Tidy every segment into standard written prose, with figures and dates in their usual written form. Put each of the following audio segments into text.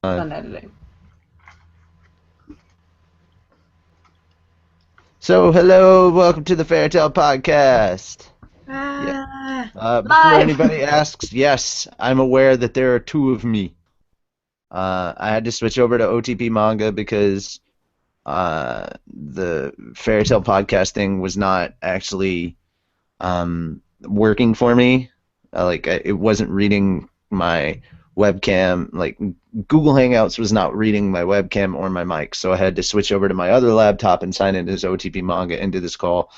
Done editing. So, hello, welcome to the Fairytale Podcast. Yeah. Before Live! anybody asks, yes, I'm aware that there are two of me. I had to switch over to OTP manga because the Fairytale Podcast thing was not actually working for me. It wasn't reading my webcam. Like Google Hangouts was not reading my webcam or my mic, so I had to switch over to my other laptop and sign in as OTP manga into this call.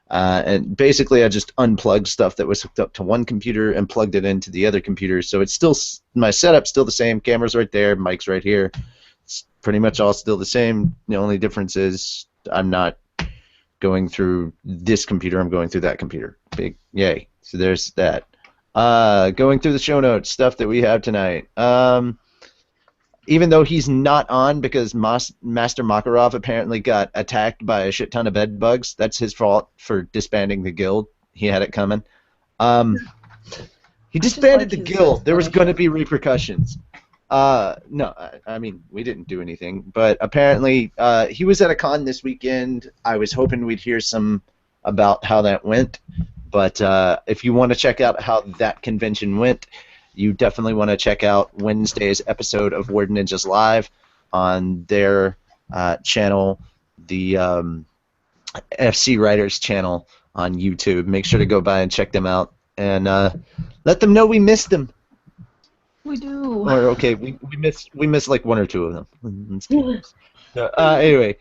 And basically, I just unplugged stuff that was hooked up to one computer and plugged it into the other computer. So it's still my setup's still the same. Camera's right there, mic's right here. It's pretty much all still the same. The only difference is I'm not going through this computer. I'm going through that computer. Big yay! So there's that. Going through the show notes, stuff that we have tonight. Even though he's not on because Master Makarov apparently got attacked by a shit ton of bed bugs. That's his fault for disbanding the guild. He had it coming. He disbanded the guild. There was going to be repercussions. No, I mean, we didn't do anything. But apparently he was at a con this weekend. I was hoping we'd hear some about how that went. But if you want to check out how that convention went, you definitely want to check out Wednesday's episode of Word Ninjas Live on their channel, the FC Writers channel on YouTube. Make sure to go by and check them out and let them know we missed them. We do. Or okay, we miss like one or two of them. Anyway,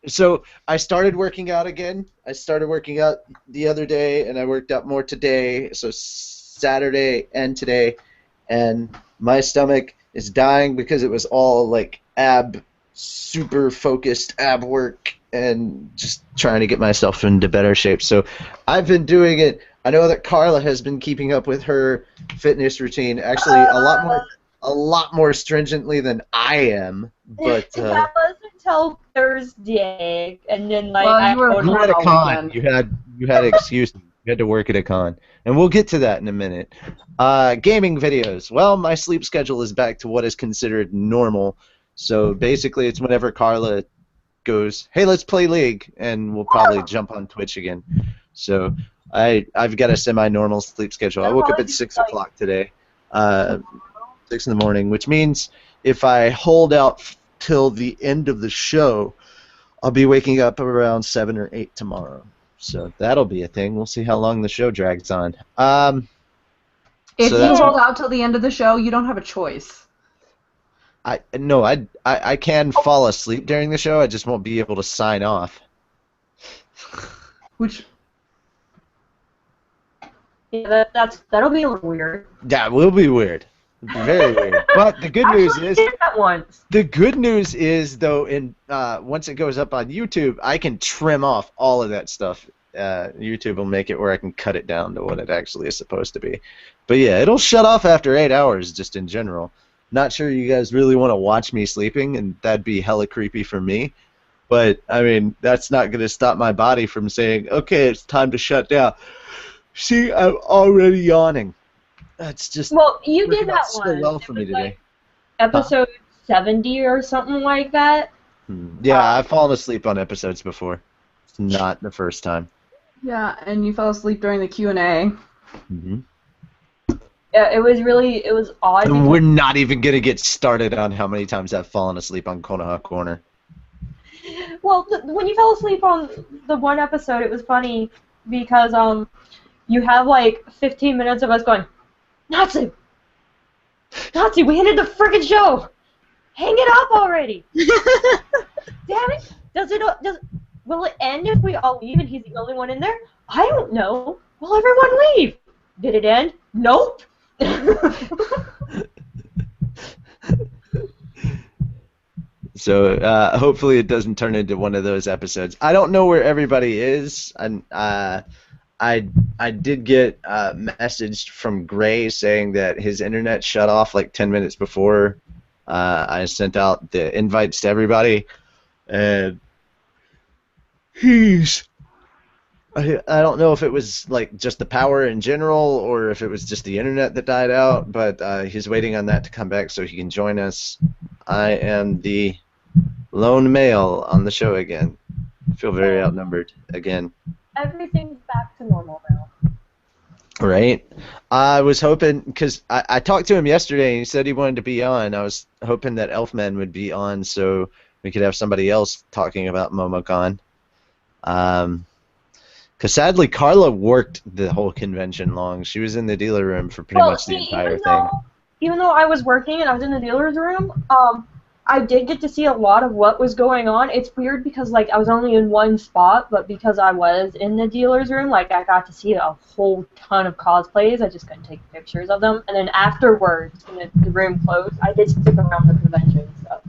so I started working out again. I started working out the other day, and I worked out more today. So Saturday and today, and my stomach is dying because it was all like super focused ab work and just trying to get myself into better shape. So I've been doing it. I know that Carla has been keeping up with her fitness routine actually a lot more stringently than I am. But that was until Thursday, and then like well, you had a con. You had excuses. You had to work at a con, and we'll get to that in a minute. Gaming videos. Well, my sleep schedule is back to what is considered normal. So basically, it's whenever Carla goes, "Hey, let's play League," and we'll probably jump on Twitch again. So I've got a semi-normal sleep schedule. I woke up at 6 o'clock today, 6 in the morning, which means if I hold out till the end of the show, I'll be waking up around 7 or 8 tomorrow. So that'll be a thing. We'll see how long the show drags on. If you hold out till the end of the show, you don't have a choice. I can fall asleep during the show. I just won't be able to sign off. Which? Yeah, that'll be a little weird. That will be weird. Very weird. But the good news is the good news is though, once it goes up on YouTube, I can trim off all of that stuff. YouTube will make it where I can cut it down to what it actually is supposed to be. But yeah, it'll shut off after 8 hours just in general. Not sure you guys really want to watch me sleeping, and that'd be hella creepy for me. But I mean, that's not going to stop my body from saying, "Okay, it's time to shut down." See, I'm already yawning. That's just you did that one. Well for me today. Episode 70 or something like that. Yeah, I've fallen asleep on episodes before. It's not the first time. Yeah, and you fell asleep during the Q&A. Mm-hmm. Yeah, it was odd. And we're not even gonna get started on how many times I've fallen asleep on Konoha Corner. Well, when you fell asleep on the one episode, it was funny because you have like 15 minutes of us going, Natsu, we ended the friggin' show. Hang it up already. Damn it! Will it end if we all leave and he's the only one in there? I don't know. Will everyone leave? Did it end? Nope. So hopefully it doesn't turn into one of those episodes. I don't know where everybody is, and I did get a message from Gray saying that his internet shut off like 10 minutes before I sent out the invites to everybody, and he's I don't know if it was like just the power in general or if it was just the internet that died out, but he's waiting on that to come back so he can join us. I am the lone male on the show again. I feel very outnumbered again. Everything's back to normal now. Right? I was hoping, because I talked to him yesterday and he said he wanted to be on. I was hoping that Elfman would be on so we could have somebody else talking about Momocon. Because sadly, Carla worked the whole convention long. She was in the dealer room for pretty much the entire thing. Even though I was working and I was in the dealer's room, I did get to see a lot of what was going on. It's weird because, like, I was only in one spot, but because I was in the dealer's room, like, I got to see a whole ton of cosplays. I just couldn't take pictures of them. And then afterwards, when the room closed, I did stick around the convention stuff.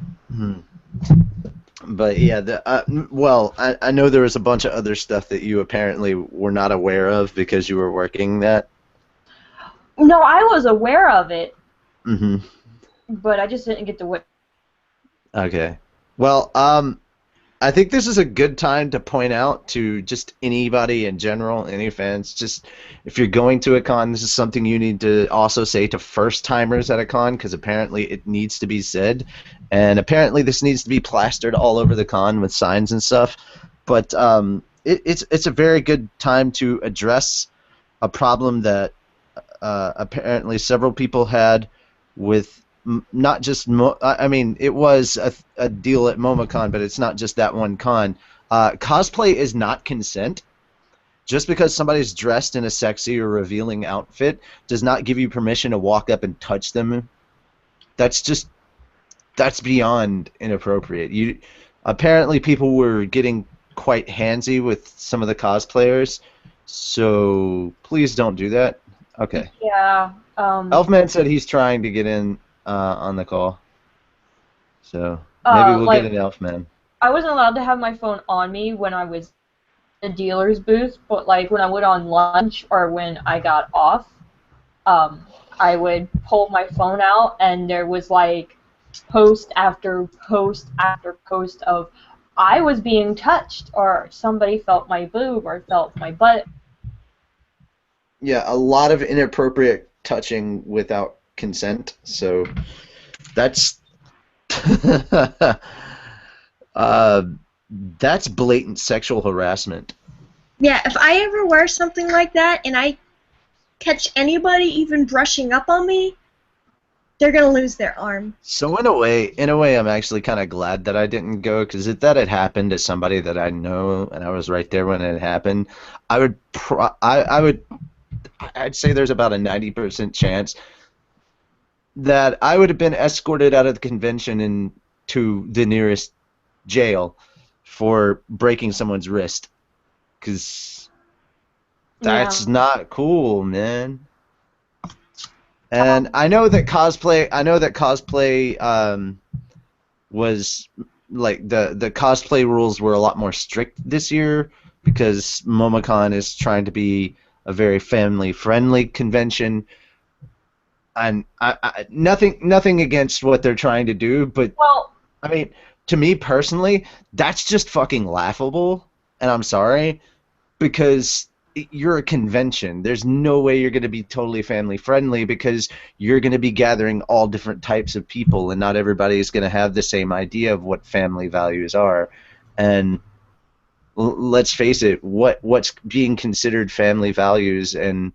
But yeah, well, I know there was a bunch of other stuff that you apparently were not aware of because you were working that. No, I was aware of it. Mm-hmm. But I just didn't get to witness. Okay. Well, I think this is a good time to point out to just anybody in general, any fans, just if you're going to a con, this is something you need to also say to first-timers at a con, because apparently it needs to be said, and apparently this needs to be plastered all over the con with signs and stuff, but it's a very good time to address a problem that apparently several people had with not just I mean, it was a deal at Momocon, but it's not just that one con. Cosplay is not consent. Just because somebody's dressed in a sexy or revealing outfit does not give you permission to walk up and touch them. That's beyond inappropriate. Apparently people were getting quite handsy with some of the cosplayers, so please don't do that. Okay. Yeah. Elfman said he's trying to get in on the call, so maybe we'll get an Elfman. I wasn't allowed to have my phone on me when I was in the dealer's booth, but like when I went on lunch or when I got off, I would pull my phone out and there was like post after post after post of I was being touched or somebody felt my boob or felt my butt. Yeah, a lot of inappropriate touching without consent, so that's that's blatant sexual harassment. Yeah, if I ever wear something like that and I catch anybody even brushing up on me, they're gonna lose their arm. So in a way, I'm actually kind of glad that I didn't go, because if that had happened to somebody that I know and I was right there when it happened, I'd say there's about a 90% chance that I would have been escorted out of the convention and to the nearest jail for breaking someone's wrist, because that's not cool, man. And I know that cosplay was like the cosplay rules were a lot more strict this year because Momocon is trying to be a very family-friendly convention. And nothing against what they're trying to do, but I mean, to me personally, that's just fucking laughable, and I'm sorry, because you're a convention. There's no way you're going to be totally family friendly because you're going to be gathering all different types of people, and not everybody is going to have the same idea of what family values are. And let's face it, what's being considered family values and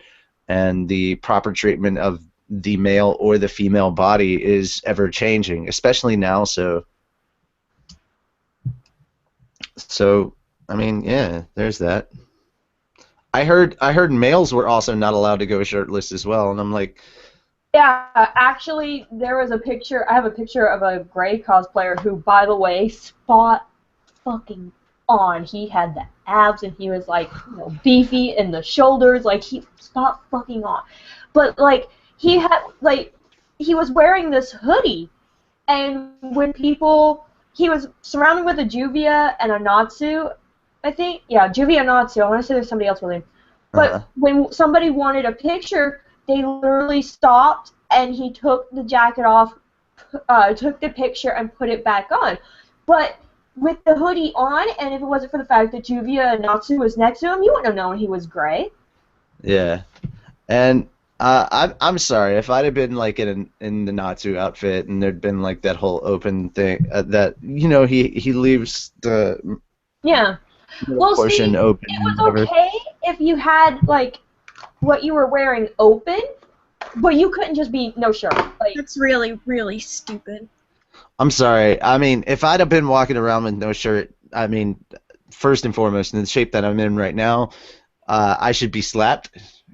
the proper treatment of the male or the female body is ever changing, especially now. So I mean, yeah, there's that. I heard males were also not allowed to go shirtless as well, and I'm like, yeah, actually there was a picture. I have a picture of a gray cosplayer who, by the way, spot fucking on. He had the abs and he was like, you know, beefy in the shoulders, like he spot fucking on. But like he was wearing this hoodie, and when he was surrounded with a Juvia and a Natsu, I think, yeah, Juvia and Natsu, I want to say there's somebody else with him, but when somebody wanted a picture, they literally stopped, and he took the jacket off, took the picture, and put it back on. But with the hoodie on, and if it wasn't for the fact that Juvia Natsu was next to him, you wouldn't have known he was gray. Yeah, and I'm sorry if I'd have been like in the Natsu outfit and there'd been like that whole open thing that he leaves the Yeah. middle Well, portion see, open. it was whatever. okay if you had like what you were wearing open, but you couldn't just be no shirt. Like, That's really, really stupid. I'm sorry. I mean, if I'd have been walking around with no shirt, I mean, first and foremost, in the shape that I'm in right now, I should be slapped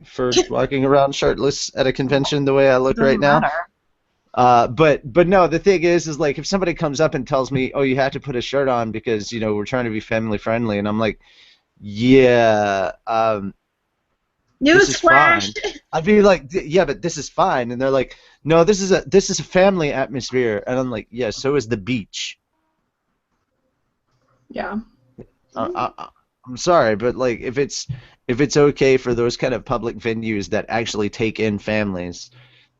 for walking around shirtless at a convention the way I look right now. But no, the thing is like if somebody comes up and tells me, oh, you have to put a shirt on because we're trying to be family friendly, and I'm like, yeah, this is fine. Newsflash! I'd be like, yeah, but this is fine, and they're like, no, this is a family atmosphere, and I'm like, yeah, so is the beach. Yeah. I'm sorry, but like if it's okay for those kind of public venues that actually take in families,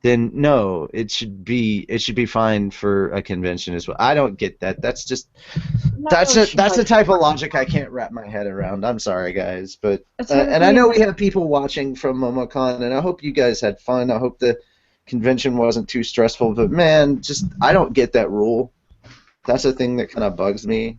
then no, it should be fine for a convention as well. I don't get that. That's a type of logic I can't wrap my head around. I'm sorry, guys, but and I know we have people watching from Momocon, and I hope you guys had fun. I hope the convention wasn't too stressful, but man, just I don't get that rule. That's the thing that kind of bugs me.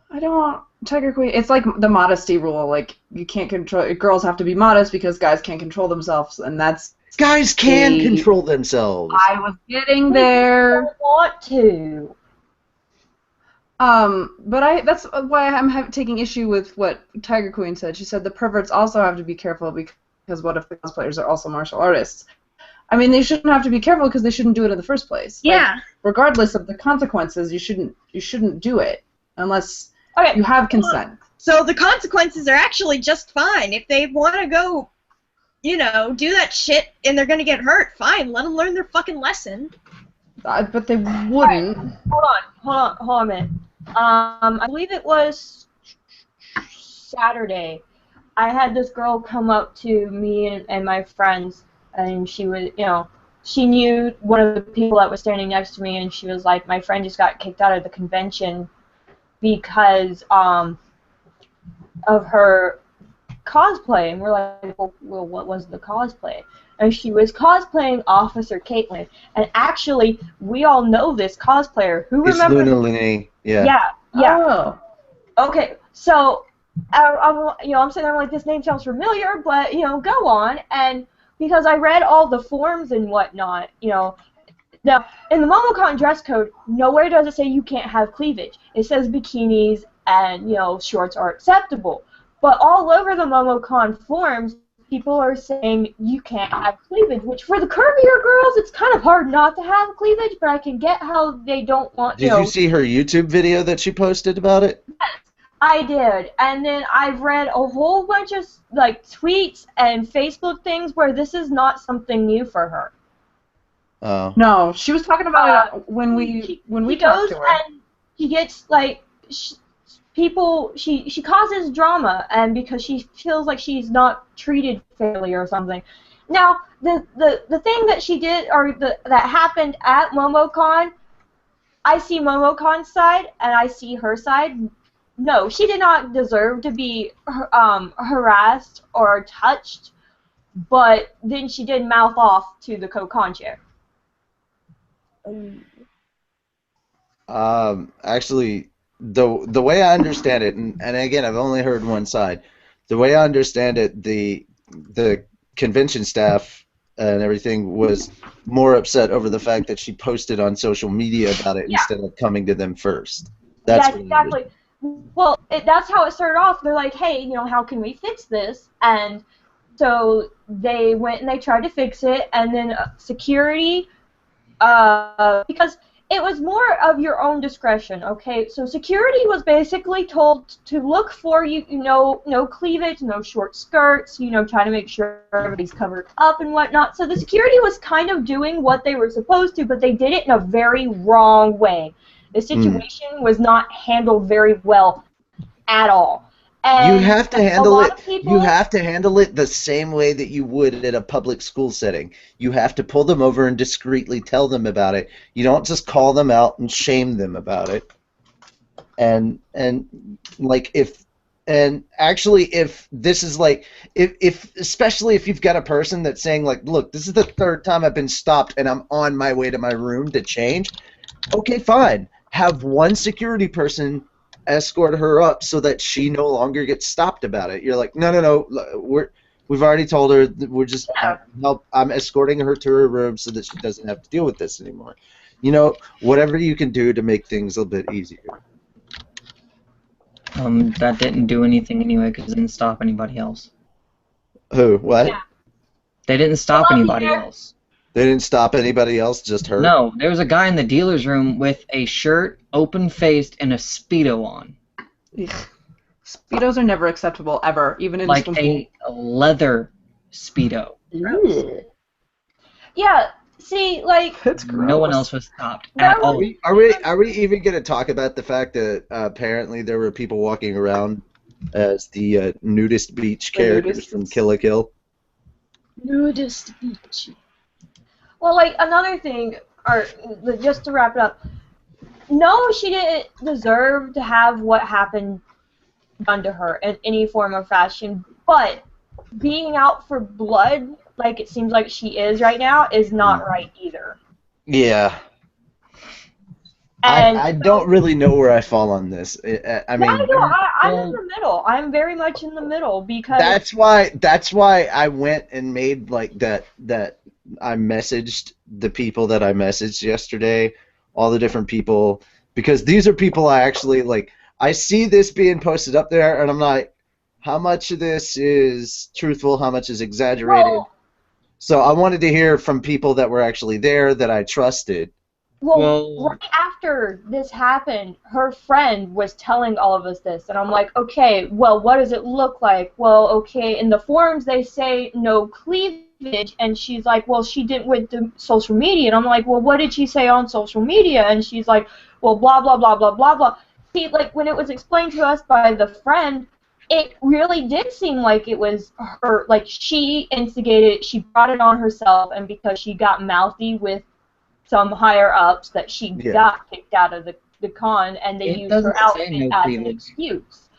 I don't. Tiger Queen. It's like the modesty rule. Like you can't control. Girls have to be modest because guys can't control themselves, and that's. Guys can control themselves. I was getting there. I don't want to. But that's why I'm taking issue with what Tiger Queen said. She said the perverts also have to be careful because what if the cosplayers are also martial artists? I mean, they shouldn't have to be careful because they shouldn't do it in the first place. Yeah. Like, regardless of the consequences, you shouldn't do it unless Okay. you have consent. So the consequences are actually just fine. If they want to go, do that shit and they're going to get hurt, fine. Let them learn their fucking lesson. But they wouldn't. Hold on a minute. I believe it was Saturday. I had this girl come up to me and my friends, and she was, she knew one of the people that was standing next to me, and she was like, my friend just got kicked out of the convention because of her cosplay. And we're like, well, what was the cosplay? And she was cosplaying Officer Caitlin. And actually, we all know this cosplayer. Who It's remembers? Luna Linney. Yeah. Yeah. Oh. Okay, so I'm sitting there like, this name sounds familiar, but go on. And because I read all the forms and whatnot, now in the Momocon dress code, nowhere does it say you can't have cleavage. It says bikinis and shorts are acceptable. But all over the Momocon forms, people are saying you can't have cleavage, which for the curvier girls, it's kind of hard not to have cleavage, but I can get how they don't want, Did you see her YouTube video that she posted about it? Yes, I did. And then I've read a whole bunch of, tweets and Facebook things where this is not something new for her. Oh. No, she was talking about it when we talked to her. And she gets, she causes drama, and because she feels like she's not treated fairly or something. Now, the thing that she did, or that happened at Momocon, I see Momocon's side, and I see her side. No, she did not deserve to be harassed or touched, but then she did mouth off to the co-con chair. Actually, the way I understand it, and again, I've only heard one side. The way I understand it, the convention staff and everything was more upset over the fact that she posted on social media about it instead of coming to them first. That's yeah, exactly. Well, that's how it started off. They're like, hey, how can we fix this? And so they went and they tried to fix it, and then security, because it was more of your own discretion, okay? So security was basically told to look for no cleavage, no short skirts, try to make sure everybody's covered up and whatnot. So the security was kind of doing what they were supposed to, but they did it in a very wrong way. The situation was not handled very well at all. And you have to handle it. People, you have to handle it the same way that you would at a public school setting. You have to pull them over and discreetly tell them about it. You don't just call them out and shame them about it. and like if this is like if especially if you've got a person that's saying like, look, this is the third time I've been stopped and I'm on my way to my room to change. Okay, fine. Have one security person escort her up so that she no longer gets stopped about it. You're like, no, we've already told her that we're just I'm escorting her to her room so that she doesn't have to deal with this anymore. You know, whatever you can do to make things a bit easier. That didn't do anything anyway because it didn't stop anybody else. Who? What? Yeah. They didn't stop anybody else. They didn't stop anybody else, just her? No, there was a guy in the dealer's room with a shirt, open-faced, and a Speedo on. Ugh. Speedos are never acceptable, ever, even in Like school. a leather Speedo. Ugh. Yeah, see, like, That's gross. No one else was stopped That at was- all. Are we even going to talk about the fact that apparently there were people walking around as the nudist beach characters from Kill la Kill? Nudist beach. well, like, another thing, or just to wrap it up, no, she didn't deserve to have what happened done to her in any form or fashion, but being out for blood, like it seems like she is right now, is not right either. Yeah. And I don't really know where I fall on this. I mean, I'm in the middle. I'm very much in the middle because that's why I went and made like that I messaged the people that I messaged yesterday, all the different people, because these are people I actually like. I see this being posted up there, and I'm like, how much of this is truthful? How much is exaggerated? Well- So I wanted to hear from people that were actually there that I trusted. Well, right after this happened, her friend was telling all of us this, and I'm like, okay, well, what does it look like? Well, okay, in the forums they say no cleavage, and she's like, well, she didn't with the social media, and I'm like, well, what did she say on social media? And she's like, well, blah, blah, blah, blah, blah, blah. See, like, when it was explained to us by the friend, it really did seem like it was her, like, she instigated, she brought it on herself, and because she got mouthy with some higher-ups that she got kicked out of the con, and they used her outfit as an excuse.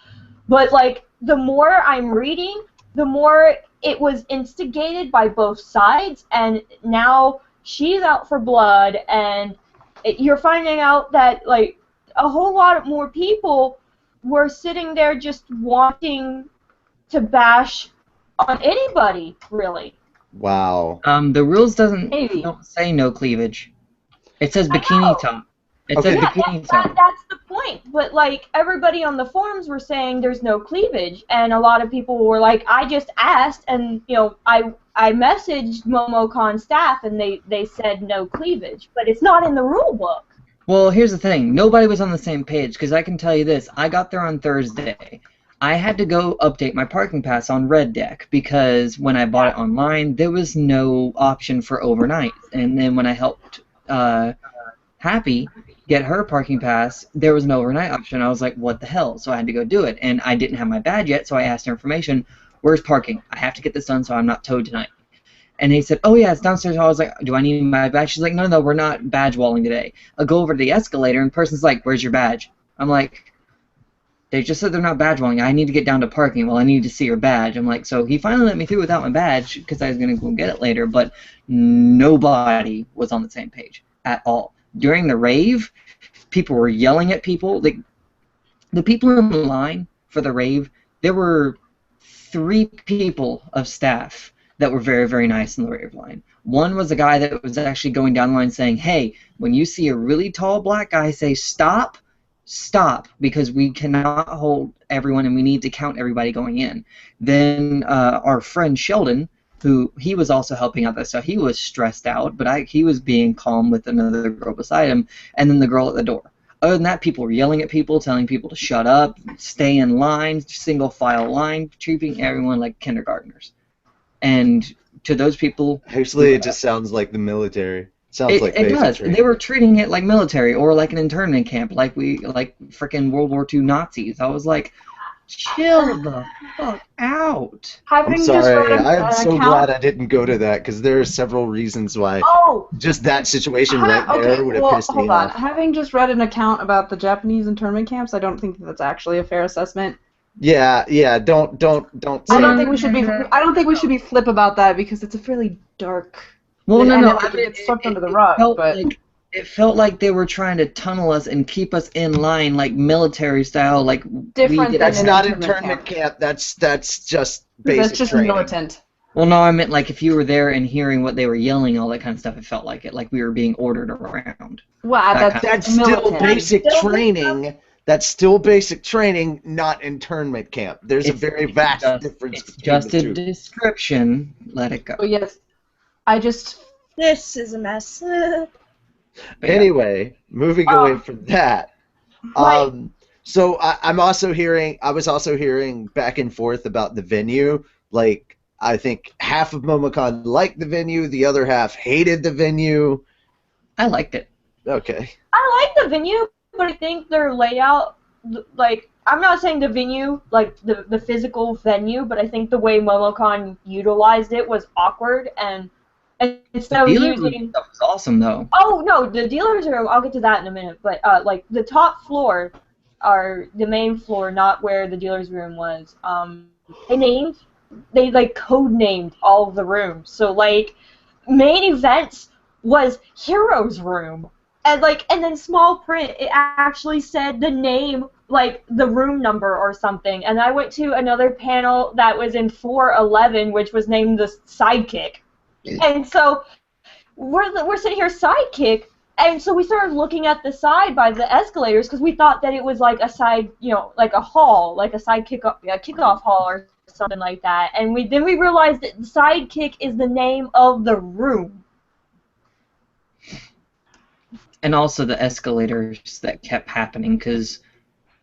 But, like, the more I'm reading, the more it was instigated by both sides, and now she's out for blood, and you're finding out that, like, a whole lot more people were sitting there just wanting to bash on anybody, really. Wow. The rules don't say no cleavage. It says bikini top. It says bikini top. That's the point. But, like, everybody on the forums were saying there's no cleavage, and a lot of people were like, I just asked, and, you know, I messaged Momocon staff, and they said no cleavage. But it's not in the rule book. Well, here's the thing. Nobody was on the same page, because I can tell you this. I got there on Thursday. I had to go update my parking pass on Red Deck, because when I bought it online, there was no option for overnight. And then when I helped Happy get her parking pass, there was no overnight option. I was like, what the hell? So I had to go do it. And I didn't have my badge yet, so I asked her information. Where's parking? I have to get this done so I'm not towed tonight. And he said, oh, yeah, it's downstairs. I was like, do I need my badge? She's like, no, we're not badge walling today. I'll go over to the escalator, and the person's like, where's your badge? I'm like, they just said they're not badge walling. I need to get down to parking. Well, I need to see your badge. I'm like, so he finally let me through without my badge because I was going to go get it later, but nobody was on the same page at all. During the rave, people were yelling at people. Like, the people in line for the rave, there were 3 people of staff that were very, very nice in the rave line. One was a guy that was actually going down the line saying, hey, when you see a really tall black guy, say stop, because we cannot hold everyone and we need to count everybody going in. Then our friend Sheldon, who he was also helping out, so he was stressed out, but he was being calm with another girl beside him, and then the girl at the door. Other than that, people were yelling at people, telling people to shut up, stay in line, single file line, treating everyone like kindergartners. And to those people... Actually, it just sounds like the military. Sounds like it does. training. They were treating it like military or like an internment camp, like frickin' World War II Nazis. I was like, Chill the fuck out. I'm Having just sorry. read I am an so account. glad I didn't go to that because there are several reasons why Oh, just that situation right okay. there would have Well, pissed me hold on. off. Having just read an account about the Japanese internment camps, I don't think that's actually a fair assessment. Yeah, don't I say don't that. think we should be. I don't think we should be flip about that because it's a fairly dark. Well, and no. it gets swept under the rug. But It felt like they were trying to tunnel us and keep us in line, like military style, like Different we did. than That's an not internment internment camp. That's just basic that's just training. militant. Well, no, I meant like if you were there and hearing what they were yelling, all that kind of stuff, it felt like it, like we were being ordered around. Well, That's still militant. basic training. That's still basic training, not internment camp. There's a very vast difference It's between just the a two. description. Let it go. But yes, I just. This is a mess. Anyway, moving away from that. So I was also hearing back and forth about the venue. Like, I think half of Momocon liked the venue, the other half hated the venue. I liked it. Okay. I like the venue, but I think their layout, like, I'm not saying the venue, like the physical venue, but I think the way Momocon utilized it was awkward, and instead of using... That was awesome, though. Oh, no, the dealer's room, I'll get to that in a minute, but, like, the top floor, are the main floor, not where the dealer's room was, they like, code-named all of the rooms, so, like, main events was Hero's room, and, like, and then small print, it actually said the name, like, the room number or something, and I went to another panel that was in 411, which was named the Sidekick. And so we're sitting here sidekick, and so we started looking at the side by the escalators because we thought that it was like a side, like a hall, like a kickoff hall or something like that. And then we realized that the sidekick is the name of the room. And also the escalators that kept happening, because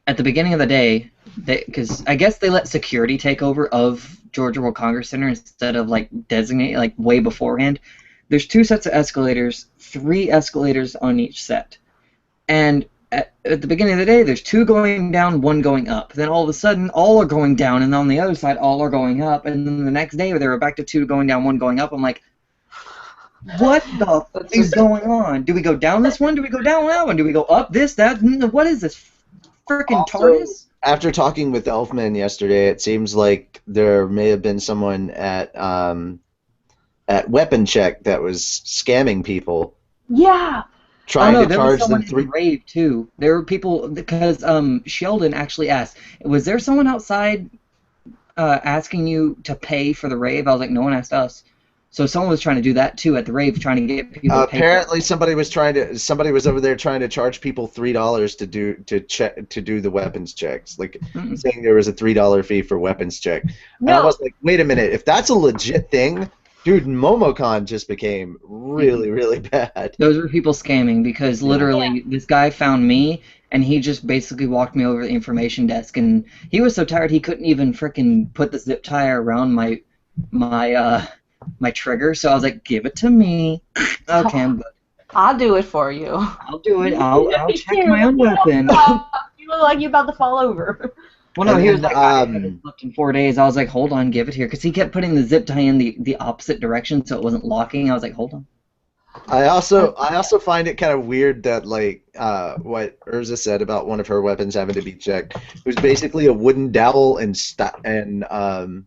at the beginning of the day, because I guess they let security take over of Georgia World Congress Center instead of like designate like way beforehand. There's 2 sets of escalators, 3 escalators on each set, and at the beginning of the day, there's 2 going down, 1 going up. Then all of a sudden, all are going down, and on the other side, all are going up. And then the next day, they were back to 2 going down, 1 going up. I'm like, what the f is going on? Do we go down this one? Do we go down that one? Do we go up this, that? What is this? Freaking TARDIS? After talking with Elfman yesterday, it seems like there may have been someone at Weapon Check that was scamming people. Yeah. Trying to charge there was them someone in the rave too. There were people because Sheldon actually asked, was there someone outside asking you to pay for the rave? I was like, no one asked us. So someone was trying to do that too at the rave, trying to get people. Apparently, somebody was over there trying to charge people $3 to do the weapons checks, like saying there was a $3 fee for weapons check. No. And I was like, wait a minute, if that's a legit thing, dude, Momocon just became really, really bad. Those were people scamming because literally this guy found me and he just basically walked me over the information desk, and he was so tired he couldn't even frickin' put the zip tie around my trigger, so I was like, give it to me. Okay, I'm good. I'll do it for you. I'll do it. I'll check my own weapon. You look like you're about to fall over. Well, no, he was like, I haven't slept in 4 days. I was like, hold on, give it here. Because he kept putting the zip tie in the opposite direction so it wasn't locking. I was like, hold on. I also find it kind of weird that, like, what Urza said about one of her weapons having to be checked. It was basically a wooden dowel and styrofoam.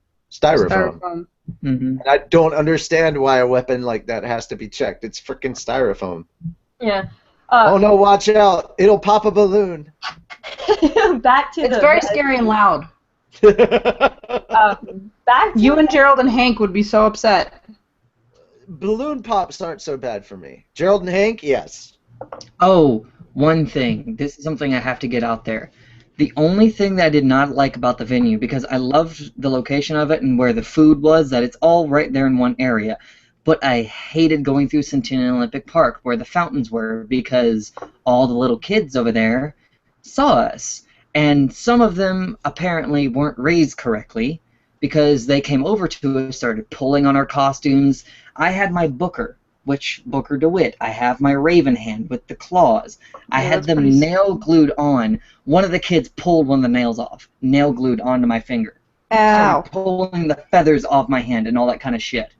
Mm-hmm. And I don't understand why a weapon like that has to be checked. It's freaking styrofoam. Yeah. Oh no, watch out. It'll pop a balloon. Back to It's very scary and loud. Back to You and Gerald and Hank would be so upset. Balloon pops aren't so bad for me. Gerald and Hank, yes. Oh, one thing. This is something I have to get out there. The only thing that I did not like about the venue, because I loved the location of it and where the food was, that it's all right there in one area. But I hated going through Centennial Olympic Park where the fountains were, because all the little kids over there saw us. And some of them apparently weren't raised correctly, because they came over to us, started pulling on our costumes. I had my booker Witch Booker DeWitt. I have my Raven hand with the claws. I Yeah, had that's them pretty nail glued on. One of the kids pulled one of the nails off, nail glued onto my finger. Ow. Started pulling the feathers off my hand and all that kind of shit.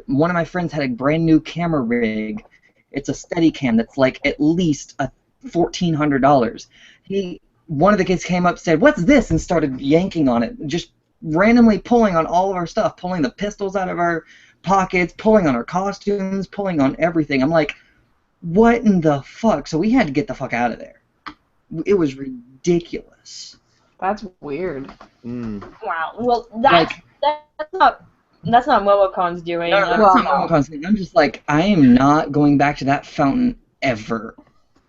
One of my friends had a brand new camera rig. It's a Steadicam that's like at least $1,400. One of the kids came up, said, "What's this?" and started yanking on it, just randomly pulling on all of our stuff, pulling the pistols out of our pockets, pulling on our costumes, pulling on everything. I'm like, what in the fuck? So we had to get the fuck out of there. It was ridiculous. That's weird. Wow. Well, that's not Momocon's doing. No, that's not Momocon's thing. I'm just like, I am not going back to that fountain ever.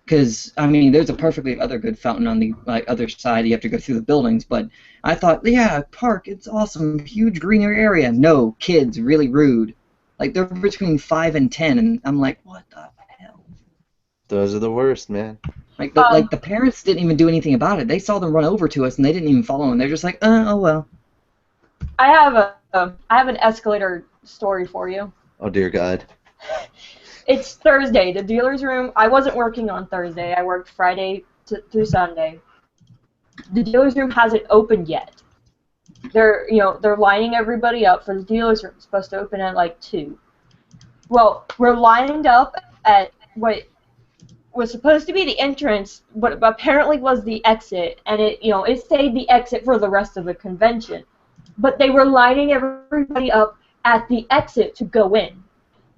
Because, I mean, there's a perfectly other good fountain on the other side. You have to go through the buildings. But I thought, yeah, park, it's awesome. Huge greener area. No, kids, really rude. Like, they're between 5 and 10. And I'm like, what the hell? Those are the worst, man. Like, the parents didn't even do anything about it. They saw them run over to us, and they didn't even follow them. They're just like, oh, well. I have an escalator story for you. Oh, dear God. It's Thursday. The dealer's room. I wasn't working on Thursday. I worked Friday through Sunday. The dealer's room hasn't opened yet. They're lining everybody up for the dealer's room. It's supposed to open at like 2. Well, we're lined up at what was supposed to be the entrance, but apparently was the exit, and it stayed the exit for the rest of the convention. But they were lining everybody up at the exit to go in.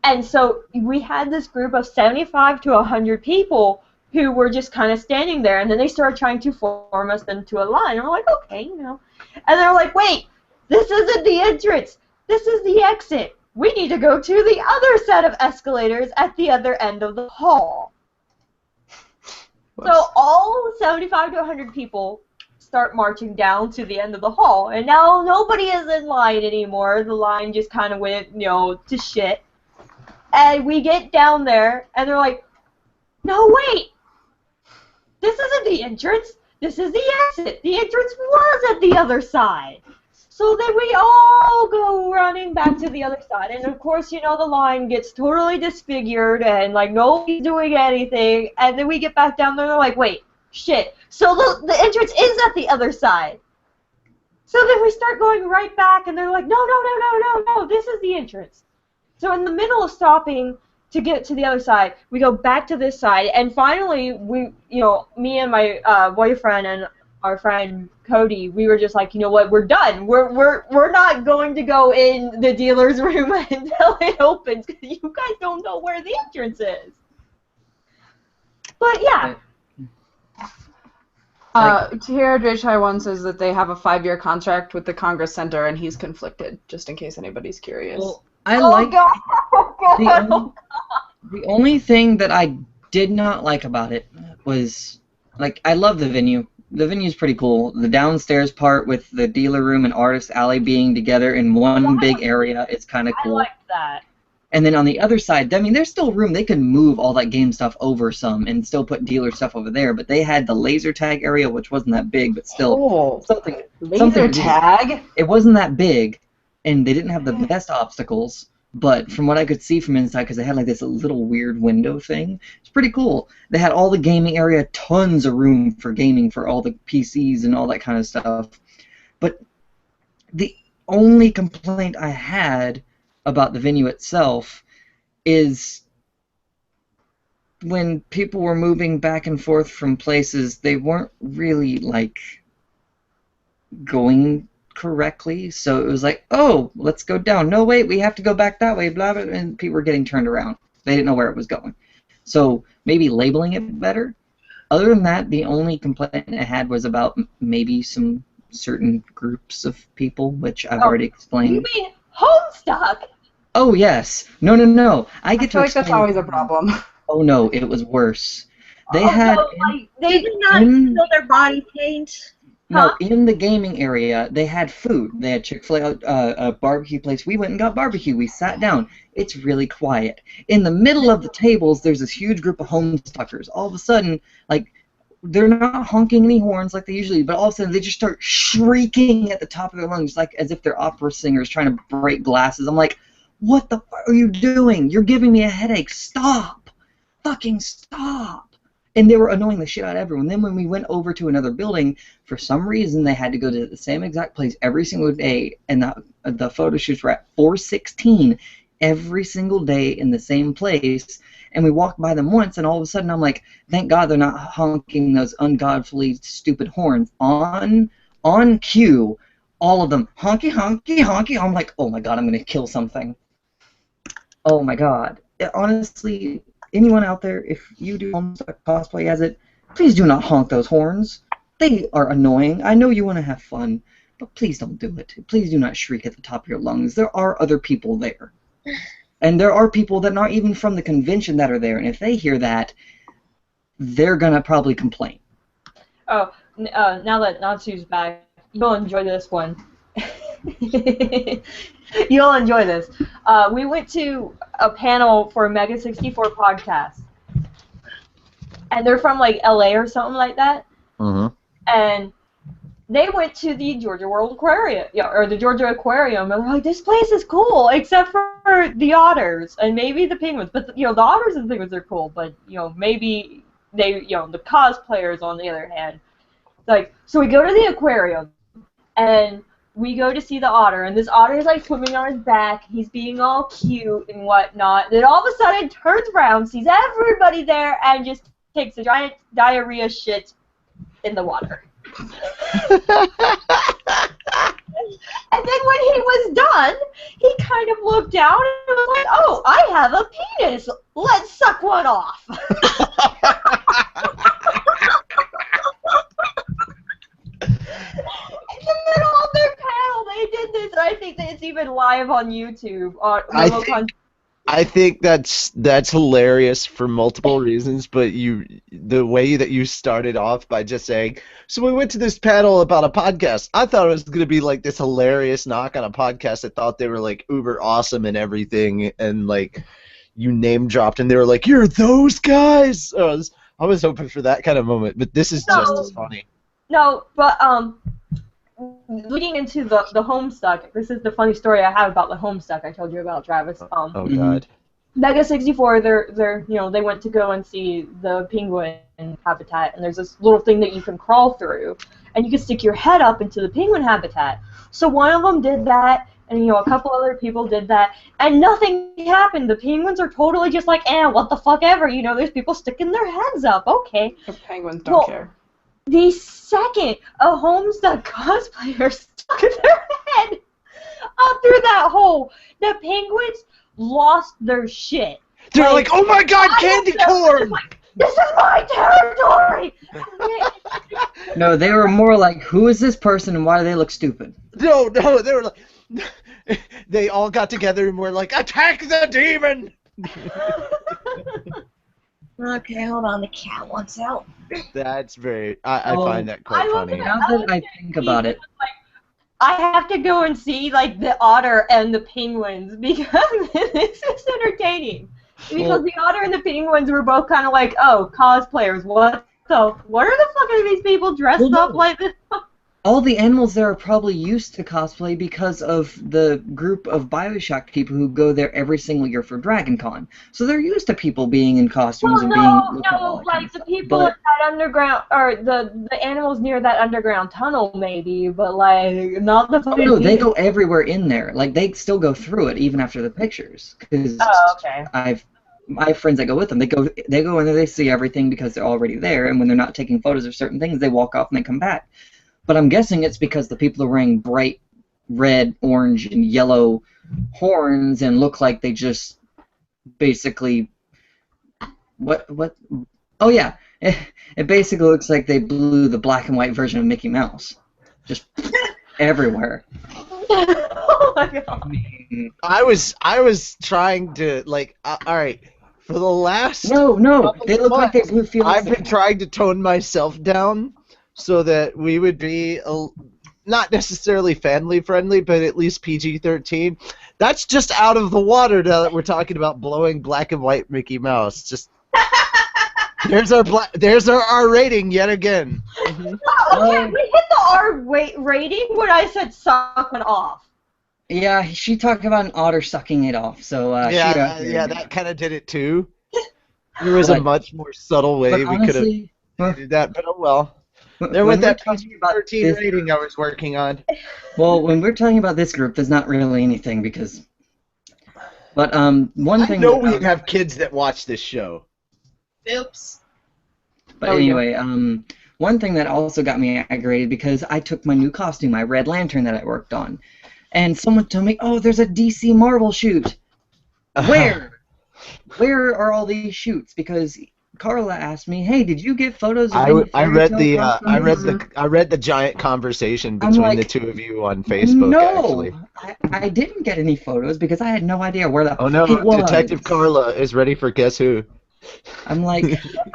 And so we had this group of 75 to 100 people who were just kind of standing there, and then they started trying to form us into a line. And we're like, okay, And they're like, wait, this isn't the entrance. This is the exit. We need to go to the other set of escalators at the other end of the hall. So all 75 to 100 people start marching down to the end of the hall, and now nobody is in line anymore. The line just kind of went, to shit. And we get down there, and they're like, no, wait! This isn't the entrance. This is the exit. The entrance was at the other side. So then we all go running back to the other side. And, of course, the line gets totally disfigured, and, nobody's doing anything. And then we get back down there, and they're like, wait, shit. So the entrance is at the other side. So then we start going right back, and they're like, no, this is the entrance. So in the middle of stopping to get to the other side, we go back to this side, and finally, me and my boyfriend and our friend Cody, we were just like, you know what, we're done. We're not going to go in the dealer's room until it opens, because you guys don't know where the entrance is. But yeah. Tahir Jai says that they have a 5-year contract with the Congress Center, and he's conflicted, just in case anybody's curious. Well, the only thing that I did not like about it was, I love the venue. The venue's pretty cool. The downstairs part with the dealer room and artist alley being together in one big area is kind of cool. I like that. And then on the other side, I mean, there's still room. They can move all that game stuff over some and still put dealer stuff over there. But they had the laser tag area, which wasn't that big, but still something. Laser tag? It wasn't that big, and they didn't have the best obstacles. But from what I could see from inside, because they had this little weird window thing, it's pretty cool. They had all the gaming area, tons of room for gaming for all the PCs and all that kind of stuff. But the only complaint I had about the venue itself is when people were moving back and forth from places, they weren't really going correctly, so it was like, oh, let's go down. No, wait, we have to go back that way, blah, blah, and people were getting turned around. They didn't know where it was going. So maybe labeling it better. Other than that, the only complaint I had was about maybe some certain groups of people, which I've already explained. You mean Homestuck? Oh, yes. No. I feel like that's always a problem. Oh, no, it was worse. They they did not fill their body paint. No, in the gaming area, they had food. They had Chick-fil-A, a barbecue place. We went and got barbecue. We sat down. It's really quiet. In the middle of the tables, there's this huge group of homestuckers. All of a sudden, they're not honking any horns like they usually do, but all of a sudden they just start shrieking at the top of their lungs, as if they're opera singers trying to break glasses. I'm like, what the fuck are you doing? You're giving me a headache. Stop. Fucking stop. And they were annoying the shit out of everyone. Then when we went over to another building, for some reason they had to go to the same exact place every single day, and the photo shoots were at 4:16 every single day in the same place. And we walked by them once, and all of a sudden I'm like, thank God they're not honking those ungodly stupid horns on cue. All of them, honky, honky, honky. I'm like, oh my God, I'm gonna kill something. Oh my God. Honestly, anyone out there, if you do cosplay as it, please do not honk those horns. They are annoying. I know you want to have fun, but please don't do it. Please do not shriek at the top of your lungs. There are other people there. And there are people that aren't even from the convention that are there, and if they hear that, they're going to probably complain. Oh, now that Natsu's back, you'll enjoy this one. You'll enjoy this. We went to a panel for a Mega 64 podcast, and they're from like LA or something like that. Mm-hmm. And they went to the Georgia World Aquarium, or the Georgia Aquarium, and they're like, "This place is cool, except for the otters and maybe the penguins." But the otters and the penguins are cool, but maybe they, the cosplayers on the other hand. Like, so we go to the aquarium, and we go to see the otter, and this otter is like swimming on his back. He's being all cute and whatnot. Then all of a sudden turns around, sees everybody there, and just takes a giant diarrhea shit in the water. And then when he was done, he kind of looked down and was like, "Oh, I have a penis. Let's suck one off." In the middle of their panel, they did this, and I think that it's even live on YouTube. Momocon. I think that's hilarious for multiple reasons, but the way that you started off by just saying, so we went to this panel about a podcast. I thought it was going to be like this hilarious knock on a podcast. I thought they were like uber awesome and everything, and like you name dropped, and they were like, "You're those guys." I was hoping for that kind of moment, but this is just as funny. No, but leading into the Homestuck, this is the funny story I have about the Homestuck I told you about, Travis. Oh God. Mega 64, they're they went to go and see the penguin habitat, and there's this little thing that you can crawl through, and you can stick your head up into the penguin habitat. So one of them did that, and a couple other people did that, and nothing happened. The penguins are totally just like, what the fuck ever, there's people sticking their heads up, okay. The penguins don't care. The second a Homestuck cosplayer stuck their head up through that hole, the penguins lost their shit. They're like, "Oh my God, candy corn!" Like, "This is my territory!" No, they were more like, "Who is this person and why do they look stupid?" No, they were like, they all got together and were like, "Attack the demon!" Okay, hold on. The cat wants out. That's very. I find that quite funny. Now that I think about it, I have to go and see like the otter and the penguins because this is entertaining. Because the otter and the penguins were both kind of like, "Oh, cosplayers, what are the fuck are these people dressed up like this?" all the animals there are probably used to cosplay because of the group of Bioshock people who go there every single year for Dragon Con. So they're used to people being in costumes and being... No, like the people at that underground, or the animals near that underground tunnel maybe, but like, not the... Oh no, they go everywhere in there. Like, they still go through it even after the pictures. Cause okay. I have friends that go with them. They go in there, they see everything because they're already there, and when they're not taking photos of certain things, they walk off and they come back. But I'm guessing it's because the people are wearing bright red, orange, and yellow horns and look like they just basically... What? Oh, yeah. It basically looks like they blew the black and white version of Mickey Mouse. Just everywhere. Oh, my God. I was trying to, like, alright, for the last... No, they look like they blew Felix. I've been trying to tone myself down so that we would be not necessarily family-friendly, but at least PG-13. That's just out of the water now that we're talking about blowing black and white Mickey Mouse. Just there's our R rating yet again. Mm-hmm. Okay, we hit the R rating when I said suck it off. Yeah, she talked about an otter sucking it off, so Yeah, she got yeah, that kind of did it too. There was a But- much more subtle way But we could have honestly, well, did that, but oh well. There when went we're that talking about PG-13 this, rating I was working on. well, when we're talking about this group, there's not really anything because. But one I thing. know we have kids that watch this show. Oops. But Oh, yeah. anyway, one thing that also got me aggravated because I took my new costume, my Red Lantern that I worked on, and someone told me, "Oh, there's a DC Marvel shoot." Where? Where are all these shoots? Because Carla asked me, "Hey, did you get photos of any I fairy read tale the costumes?" I read the giant conversation I'm between the like, two of you on Facebook. No, Actually. I didn't get any photos because I had no idea where the Oh no, it was. Detective Carla is ready for Guess Who. I'm like,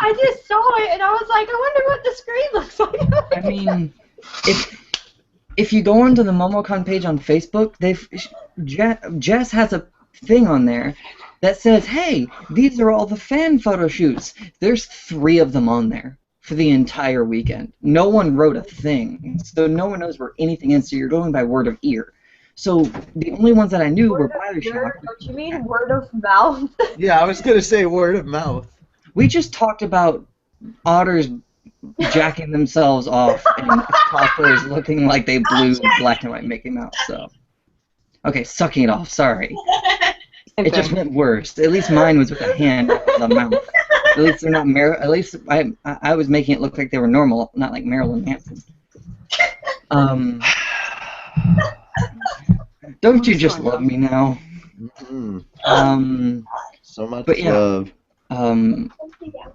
I just saw it and I was like, I wonder what the screen looks like. I mean, if you go onto the Momocon page on Facebook, Jess has a thing on there that says, "Hey, these are all the fan photo shoots." There's 3 of them on there for the entire weekend. No one wrote a thing, so no one knows where anything is. So you're going by word of ear. So the only ones that I knew were Bioshock. Don't you mean word of mouth? Yeah, I was gonna say word of mouth. We just talked about otters jacking themselves off and cosplayers looking like they blew black and white Mickey Mouse. So, okay, sucking it off. Sorry, it just went worse. At least mine was with a hand in the mouth. At least they're not At least I was making it look like they were normal, not like Marilyn Manson. Don't you just love me now? Mm-hmm. So much But yeah. love.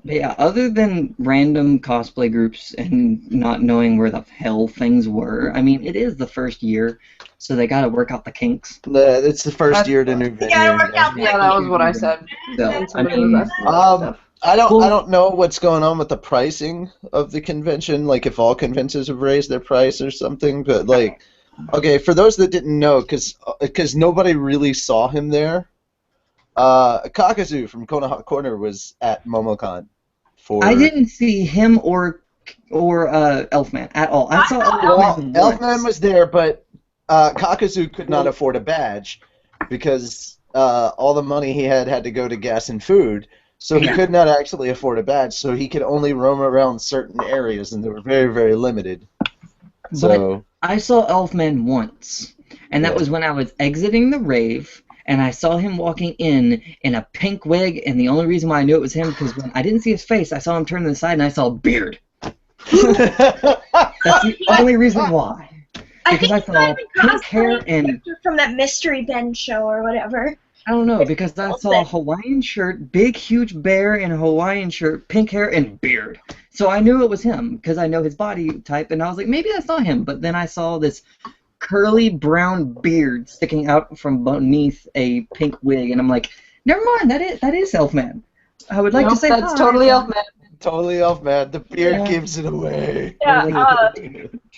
But yeah, other than random cosplay groups and not knowing where the hell things were, I mean, it is the first year, so they gotta work out the kinks. It's the first year to new venue. gotta work out Yeah, that was what I said. So, I Somebody was mean, asking about stuff. I don't know what's going on with the pricing of the convention, like if all conventions have raised their price or something, but like, okay, for those that didn't know, because nobody really saw him there, Kakazu from Konoha Corner was at Momocon. I didn't see him or Elfman at all. I saw Elfman once. Elfman was there, but Kakazu could not afford a badge because all the money he had to go to gas and food. So he could not actually afford a badge, so he could only roam around certain areas, and they were very, very limited. So But I saw Elfman once, and that was when I was exiting the rave, and I saw him walking in a pink wig, and the only reason why I knew it was him because when I didn't see his face, I saw him turn to the side, and I saw a beard. That's the only reason why. I Because think I saw pink hair and from that Mystery Ben show or whatever. I don't know, because I saw a Hawaiian shirt, big, huge bear in a Hawaiian shirt, pink hair, and beard. So I knew it was him, because I know his body type, and I was like, maybe that's not him. But then I saw this curly brown beard sticking out from beneath a pink wig, and I'm like, never mind, that is Elfman. I would like to say that's hi. totally Elfman. totally Elfman. The beard Yeah. gives it away. Yeah,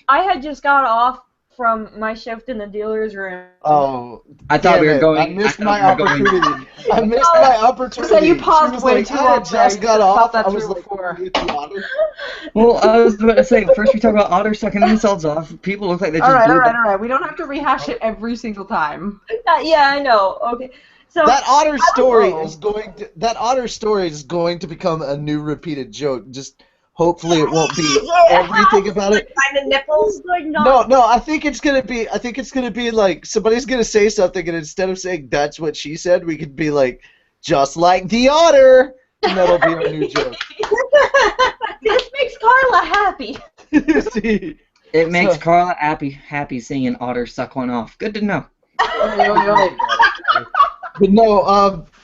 I had just got off from my shift in the dealer's room. Oh, I thought we were going. I missed I my thought we were going- opportunity. I missed my opportunity. So you She paused was way like, too I long had just there. got I off. thought that I was through like, before. with the Otter. Well, I was about to say, first we talk about otters sucking themselves off. People look like they just All blew right. We don't have to rehash it every single time. Yeah, I know. Okay, so That Otter story know. is going to become a new repeated joke. Just hopefully it won't be everything about it. Kind of nipples. like not. No, I think it's gonna be like somebody's gonna say something, and instead of saying that's what she said, we could be like, just like the otter, and that'll be our new joke. This makes Carla happy. See? It makes So- Carla happy seeing an otter suck one off. Good to know. But no,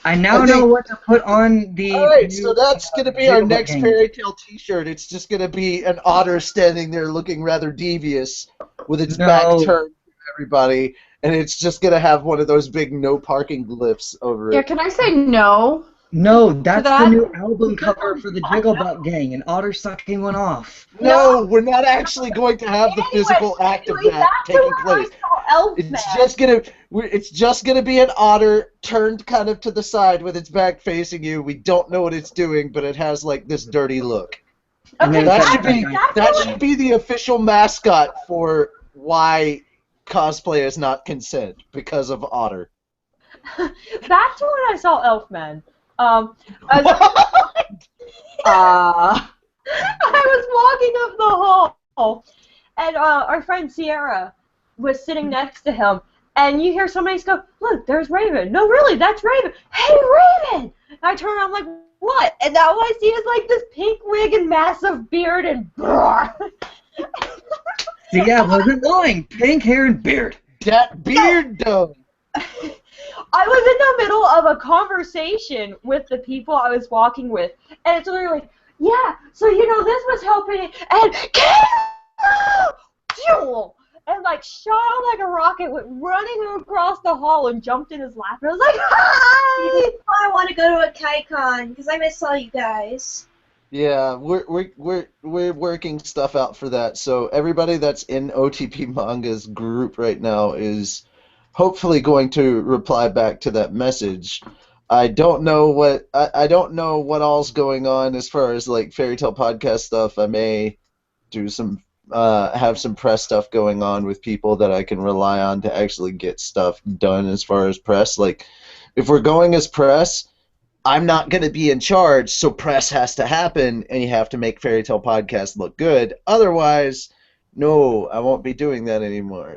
I now I know think- what to put on the. all right, new, so that's gonna be our Jiggle next game. fairy tale T-shirt. It's just gonna be an otter standing there looking rather devious, with its back No. turned to everybody, and it's just gonna have one of those big no parking glyphs over Yeah, it. can I say no? No, that's the that? new album cover for the Jigglebutt Gang, an otter sucking one off. No, we're not actually going to have the physical act of that taking place. It's just gonna be an otter turned kind of to the side with its back facing you. We don't know what it's doing, but it has like this dirty look. And then That it's should like- be the official mascot for why cosplayers not consent because of Otter. Back to when I saw Elfman. I was walking up the hall, and our friend Sierra was sitting next to him, and you hear somebody go, "Look, there's Raven." No, really, that's Raven. Hey, Raven! And I turn around, I'm like, what? And now all I see is like this pink wig and massive beard and. See, I wasn't lying. Pink hair and beard. That beard, though. I was in the middle of a conversation with the people I was walking with, and it's literally like, yeah, so this was helping, and Jellal! And like shot out like a rocket, went running across the hall and jumped in his lap, and I was like, hi! I want to go to a KaiCon because I miss all you guys. Yeah, we're working stuff out for that. So everybody that's in OTP Manga's group right now is hopefully going to reply back to that message. I don't know what all's going on as far as like Fairy Tale podcast stuff. I may do some have some press stuff going on with people that I can rely on to actually get stuff done as far as press. Like if we're going as press, I'm not going to be in charge, so press has to happen, and you have to make Fairy Tale Podcast look good. Otherwise, no, I won't be doing that anymore.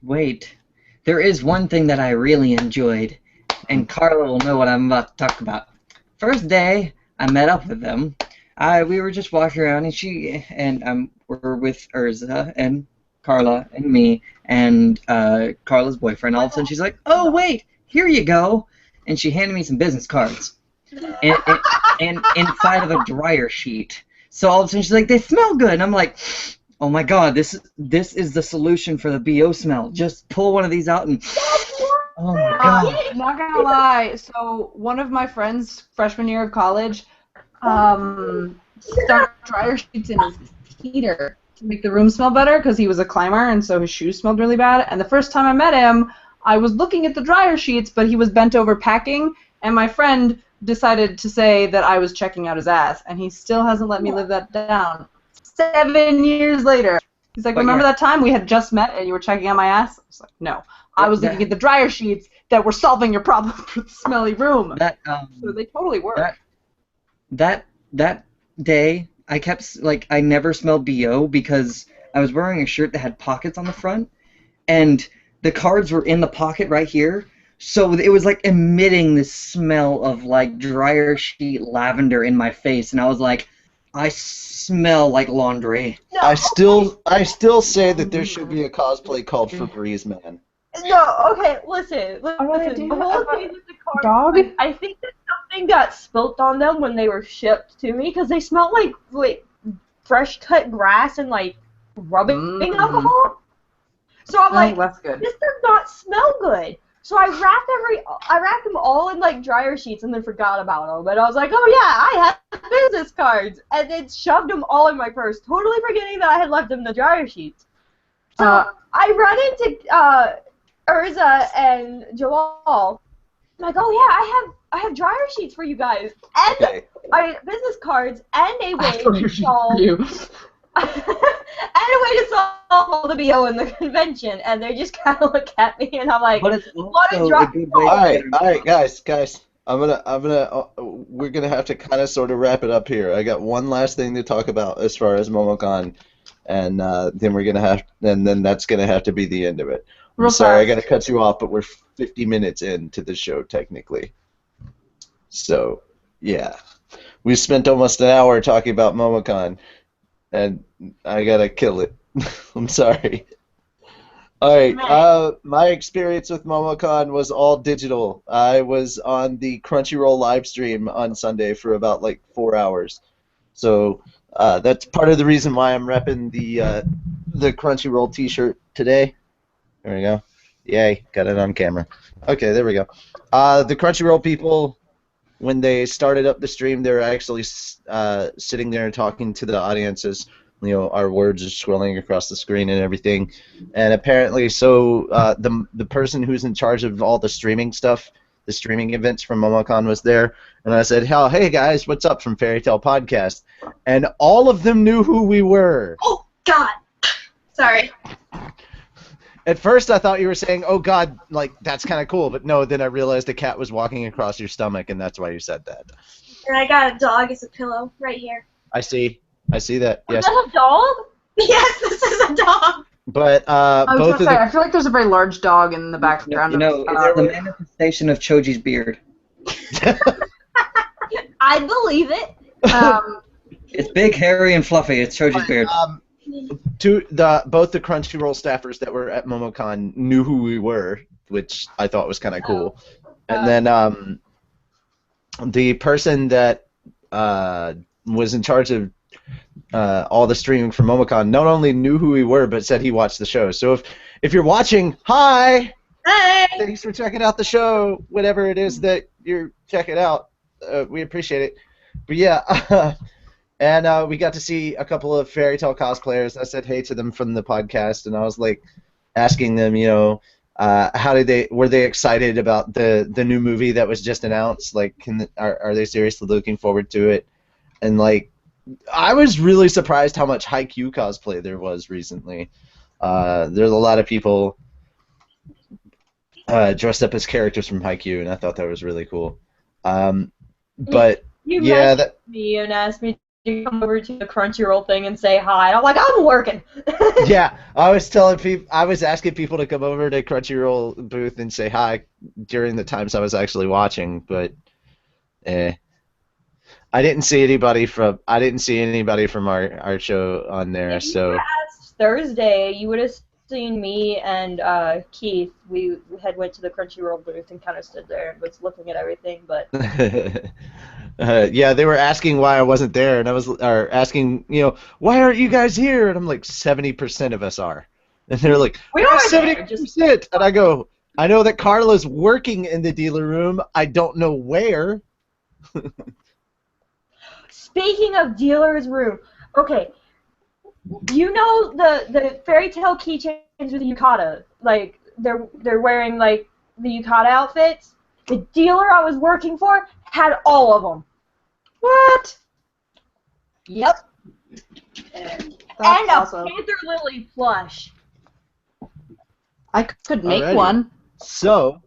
Wait. There is one thing that I really enjoyed, and Carla will know what I'm about to talk about. First day, I met up with them. We were just walking around, and we're with Urza and Carla and me and Carla's boyfriend. All of a sudden, she's like, "Oh wait, here you go." And she handed me some business cards, and inside of a dryer sheet. So all of a sudden she's like, "They smell good," and I'm like, "Oh my God, this is the solution for the BO smell. Just pull one of these out and." Oh my God! Not gonna lie. So one of my friends, freshman year of college, started dryer sheets in his heater to make the room smell better because he was a climber and so his shoes smelled really bad. And the first time I met him, I was looking at the dryer sheets, but he was bent over packing, and my friend decided to say that I was checking out his ass, and he still hasn't let me live that down. 7 years later. He's like, remember that time we had just met and you were checking out my ass? I was like, no. I was looking at the dryer sheets that were solving your problem for the smelly room. So they totally work. That day, I kept, I never smelled BO because I was wearing a shirt that had pockets on the front, and the cards were in the pocket right here, so it was like emitting this smell of like dryer sheet lavender in my face, and I was like, I smell like laundry. No, I still say that there should be a cosplay called Febreze Man. No, okay, listen. The whole thing with the cards, dog? I think that something got spilt on them when they were shipped to me because they smelled like fresh cut grass and like rubbing alcohol. So I'm like, that's good. This does not smell good. So I wrapped them all in like dryer sheets and then forgot about them. But I was like, oh yeah, I have business cards, and then shoved them all in my purse, totally forgetting that I had left them in the dryer sheets. So I run into Urza and Jellal. I'm like, oh yeah, I have dryer sheets for you guys, and business cards, and a way to solve. And a way to solve all the BO in the convention, and they just kind of look at me, and I'm like, what a drop. All right, guys, we're gonna have to kind of sort of wrap it up here. I got one last thing to talk about as far as Momocon, and then that's gonna have to be the end of it. I'm sorry, I gotta cut you off, but we're 50 minutes into the show technically. So yeah, we spent almost an hour talking about Momocon. And I gotta kill it. I'm sorry. Alright, my experience with Momocon was all digital. I was on the Crunchyroll live stream on Sunday for about 4 hours. So that's part of the reason why I'm repping the Crunchyroll t-shirt today. There we go. Yay, got it on camera. Okay, there we go. The Crunchyroll people, when they started up the stream, they were actually sitting there talking to the audience as our words are scrolling across the screen and everything. And apparently, the person who's in charge of all the streaming stuff, the streaming events from Momocon was there, and I said, "Hey guys, what's up from Fairy Tale Podcast?" And all of them knew who we were. Oh God, sorry. At first, I thought you were saying, "Oh God, like that's kind of cool," but no. Then I realized a cat was walking across your stomach, and that's why you said that. And I got a dog as a pillow right here. I see that. Was Yes, that a dog? Yes, this is a dog. but I was both gonna of say, I feel like there's a very large dog in the You background. know, of, it's the manifestation of Choji's beard. I believe it. It's big, hairy, and fluffy. It's Choji's beard. both the Crunchyroll staffers that were at Momocon knew who we were, which I thought was kind of cool. And then the person that was in charge of all the streaming for Momocon not only knew who we were, but said he watched the show. So if you're watching, hi! Hey. Thanks for checking out the show, whatever it is that you're checking out. We appreciate it. But yeah, and we got to see a couple of Fairy Tail cosplayers. I said hey to them from the podcast, and I was like asking them, you know, were they excited about the new movie that was just announced? Like, are they seriously looking forward to it? And like, I was really surprised how much Haikyuu cosplay there was recently. There's a lot of people dressed up as characters from Haikyuu, and I thought that was really cool. But You yeah, messaged me and asked me to come over to the Crunchyroll thing and say hi. And I'm like, I'm working. yeah, I was asking people to come over to Crunchyroll booth and say hi during the times I was actually watching, but I didn't see anybody from our show on there. If you So asked Thursday, you would have seen me and Keith. We had went to the Crunchyroll booth and kind of stood there and was looking at everything, but. yeah, they were asking why I wasn't there, and I was asking, you know, why aren't you guys here? And I'm like, 70% of us are, and they're like, We are 70%, and I go, I know that Carla's working in the dealer room. I don't know where. Speaking of dealer's room, okay, you know the fairy tale keychains with the yukata, like they're wearing like the yukata outfits. The dealer I was working for had all of them. What? Yep. That's And awesome. a Panther Lily plush. I could make Alrighty. one. So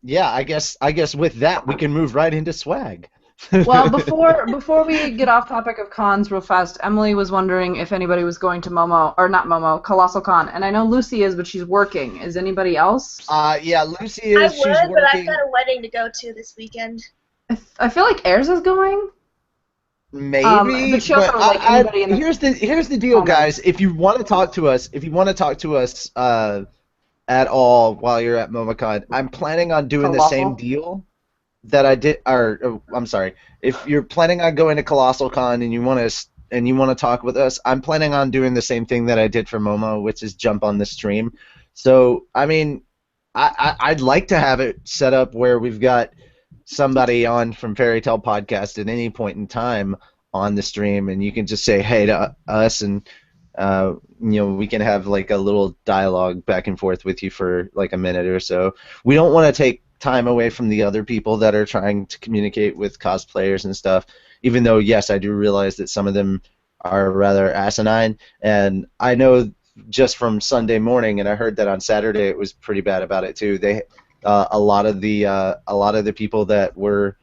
yeah, I guess with that we can move right into swag. Well, before we get off topic of cons real fast, Emily was wondering if anybody was going to Colossal Con, and I know Lucy is, but she's working. Is anybody else? Yeah, Lucy is. I She's would, but I've working. got a wedding to go to this weekend. I feel like Ayers is going. Maybe, but she also but was like anybody in the here's the deal, guys. If you want to talk to us, at all while you're at Momocon, I'm planning on doing the same deal that I did. I'm sorry. If you're planning on going to Colossal Con and you want to talk with us, I'm planning on doing the same thing that I did for Momo, which is jump on the stream. So I mean, I'd like to have it set up where we've got somebody on from Fairy Tale Podcast at any point in time on the stream, and you can just say hey to us, and we can have like a little dialogue back and forth with you for like a minute or so. We don't want to take time away from the other people that are trying to communicate with cosplayers and stuff, even though yes, I do realize that some of them are rather asinine, and I know just from Sunday morning, and I heard that on Saturday it was pretty bad about it too. They a lot of the people that were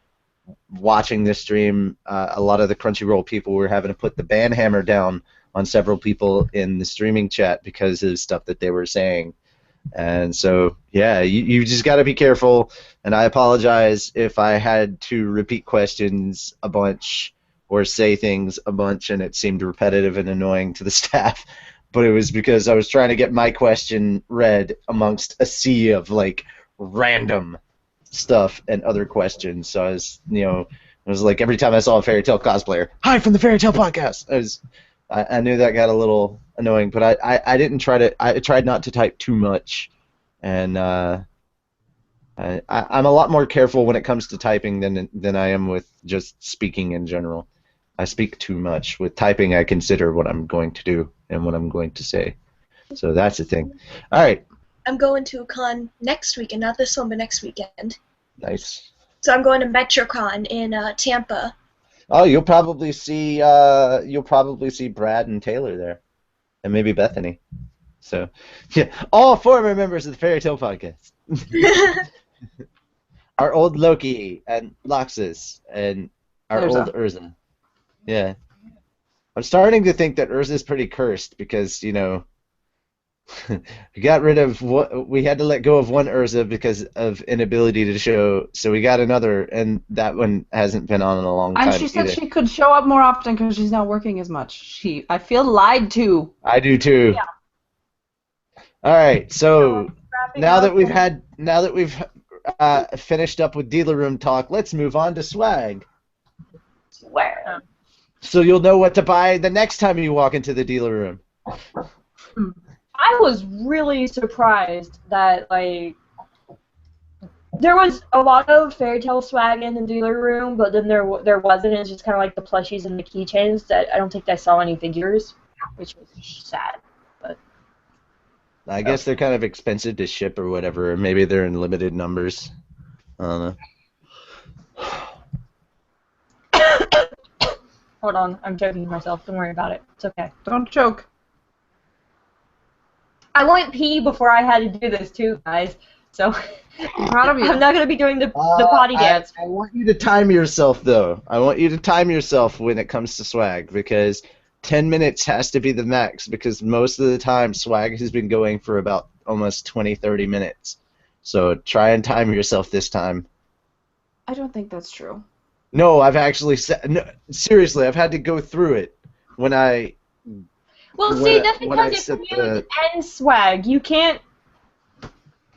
watching this stream, a lot of the Crunchyroll people were having to put the ban hammer down on several people in the streaming chat because of stuff that they were saying. And so, yeah, you just got to be careful, and I apologize if I had to repeat questions a bunch or say things a bunch and it seemed repetitive and annoying to the staff, but it was because I was trying to get my question read amongst a sea of, like, random stuff and other questions. So I was, it was like every time I saw a Fairy Tale cosplayer, hi from the Fairy Tale Podcast, I knew that got a little annoying, but I didn't try to. I tried not to type too much, and I'm a lot more careful when it comes to typing than I am with just speaking in general. I speak too much. With typing, I consider what I'm going to do and what I'm going to say. So that's the thing. All right. I'm going to a con next weekend, not this one, but next weekend. Nice. So I'm going to MetroCon in Tampa. Oh, you'll probably see Brad and Taylor there, and maybe Bethany. So, yeah, all former members of the Fairy Tale Podcast. Our old Loki and Loxus and our old Urza. Yeah. I'm starting to think that Urza's pretty cursed because, you know, we got rid of we had to let go of one Urza because of inability to show, so we got another, and that one hasn't been on in a long time. And she said she could show up more often because she's not working as much. I feel lied to. I do too. Yeah. All right, so now that we've finished up with dealer room talk, let's move on to swag. Swear. So you'll know what to buy the next time you walk into the dealer room. I was really surprised that, like, there was a lot of fairy tale swag in the dealer room, but then there wasn't. It's just kind of like the plushies and the keychains that I don't think I saw any figures, which was sad. But I guess they're kind of expensive to ship or whatever, or maybe they're in limited numbers. I don't know. Hold on, I'm joking myself. Don't worry about it. It's okay. Don't choke. I went pee before I had to do this too, guys. So I'm proud of you. I'm not gonna be doing the potty dance. I want you to time yourself, though. I want you to time yourself when it comes to swag, because 10 minutes has to be the max, because most of the time swag has been going for about almost 20, 30 minutes. So try and time yourself this time. I don't think that's true. No, I've actually no, seriously, I've had to go through it when I. Well, see, that's because it's news and swag. You can't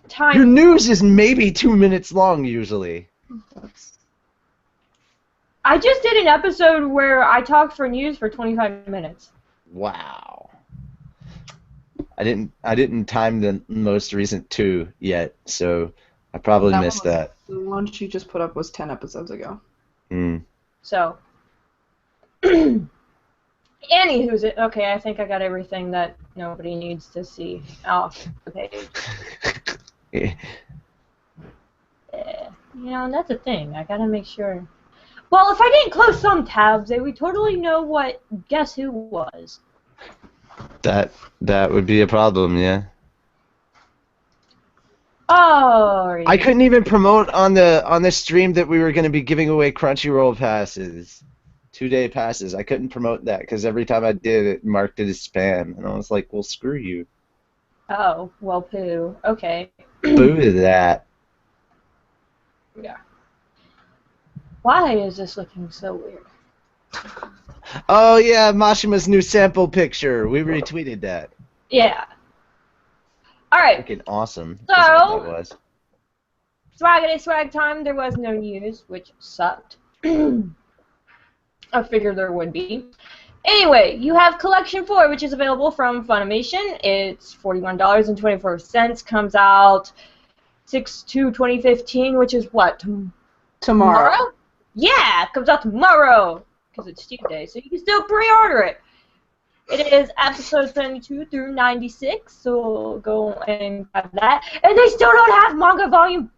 time. Your news is maybe 2 minutes long usually. I just did an episode where I talked for news for 25 minutes. Wow. I didn't time the most recent 2 yet, so I probably missed that. The one she just put up was 10 episodes ago. So, anywho's it? Okay, I think I got everything that nobody needs to see off the page. Yeah. You know, that's a thing. I gotta make sure. Well, if I didn't close some tabs, they would totally know what Guess Who was. That would be a problem, yeah. Oh. I couldn't even promote on the stream that we were going to be giving away Crunchyroll passes, 2-day passes. I couldn't promote that because every time I did, it marked it as spam, and I was like, "Well, screw you." Oh, well, poo. Okay. Boo that. Yeah. Why is this looking so weird? Oh yeah, Mashima's new sample picture. We retweeted that. Yeah. All right. Freaking awesome. So, That was. Swaggity swag time. There was no news, which sucked. I figured there would be. Anyway, you have Collection 4, which is available from Funimation. It's $41.24. Comes out 6/2/2015, which is what? Tomorrow? Yeah, it comes out tomorrow because it's Tuesday, so you can still pre-order it. It is episodes 72 through 96, so go and grab that. And they still don't have manga volume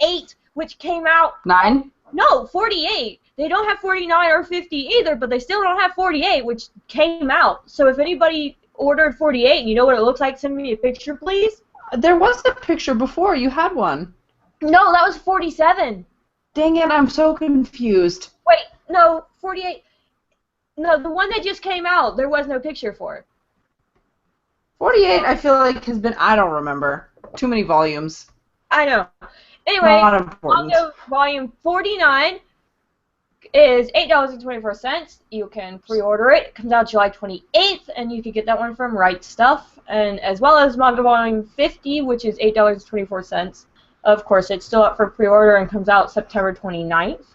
8, which came out. 9? No, 48. They don't have 49 or 50 either, but they still don't have 48, which came out. So if anybody ordered 48 and you know what it looks like, send me a picture, please. There was a picture before. You had one. No, that was 47. Dang it, I'm so confused. Wait, no, 48. No, the one that just came out, there was no picture for it. 48, I feel like, has been, I don't remember. Too many volumes. I know. Anyway, Not important. Manga volume 49 is $8.24. You can pre-order it. It comes out July 28th, and you can get that one from Right Stuff, and as well as Manga volume 50, which is $8.24. Of course, it's still up for pre-order and comes out September 29th.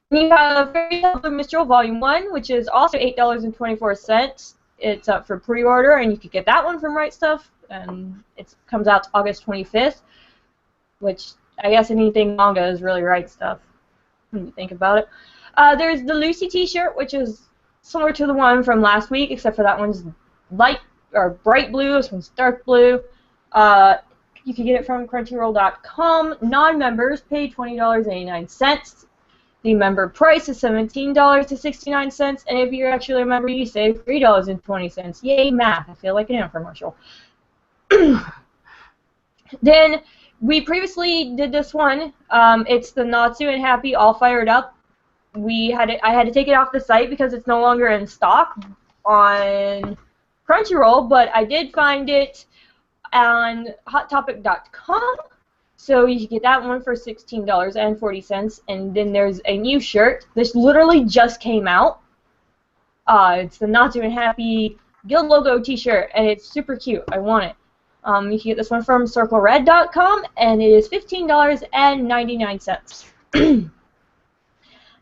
You have Fairy Tale Blue Mistral Volume 1, which is also $8.24. It's up for pre-order, and you can get that one from Right Stuff, and it comes out August 25th, which I guess anything manga is really Right Stuff, when you think about it. There's the Lucy t-shirt, which is similar to the one from last week, except for that one's light or bright blue, this one's dark blue. You can get it from Crunchyroll.com. Non-members pay $20.89. The member price is $17.69, and if you're actually a member, you save $3.20. Yay, math! I feel like an infomercial. Then we previously did this one. It's the Natsu and Happy All Fired Up. I had to take it off the site because it's no longer in stock on Crunchyroll, but I did find it on HotTopic.com. So you can get that one for $16.40, and then there's a new shirt. This literally just came out. It's the Natsu and Happy Guild logo T-shirt, and it's super cute. I want it. You can get this one from CircleRed.com, and it is $15.99.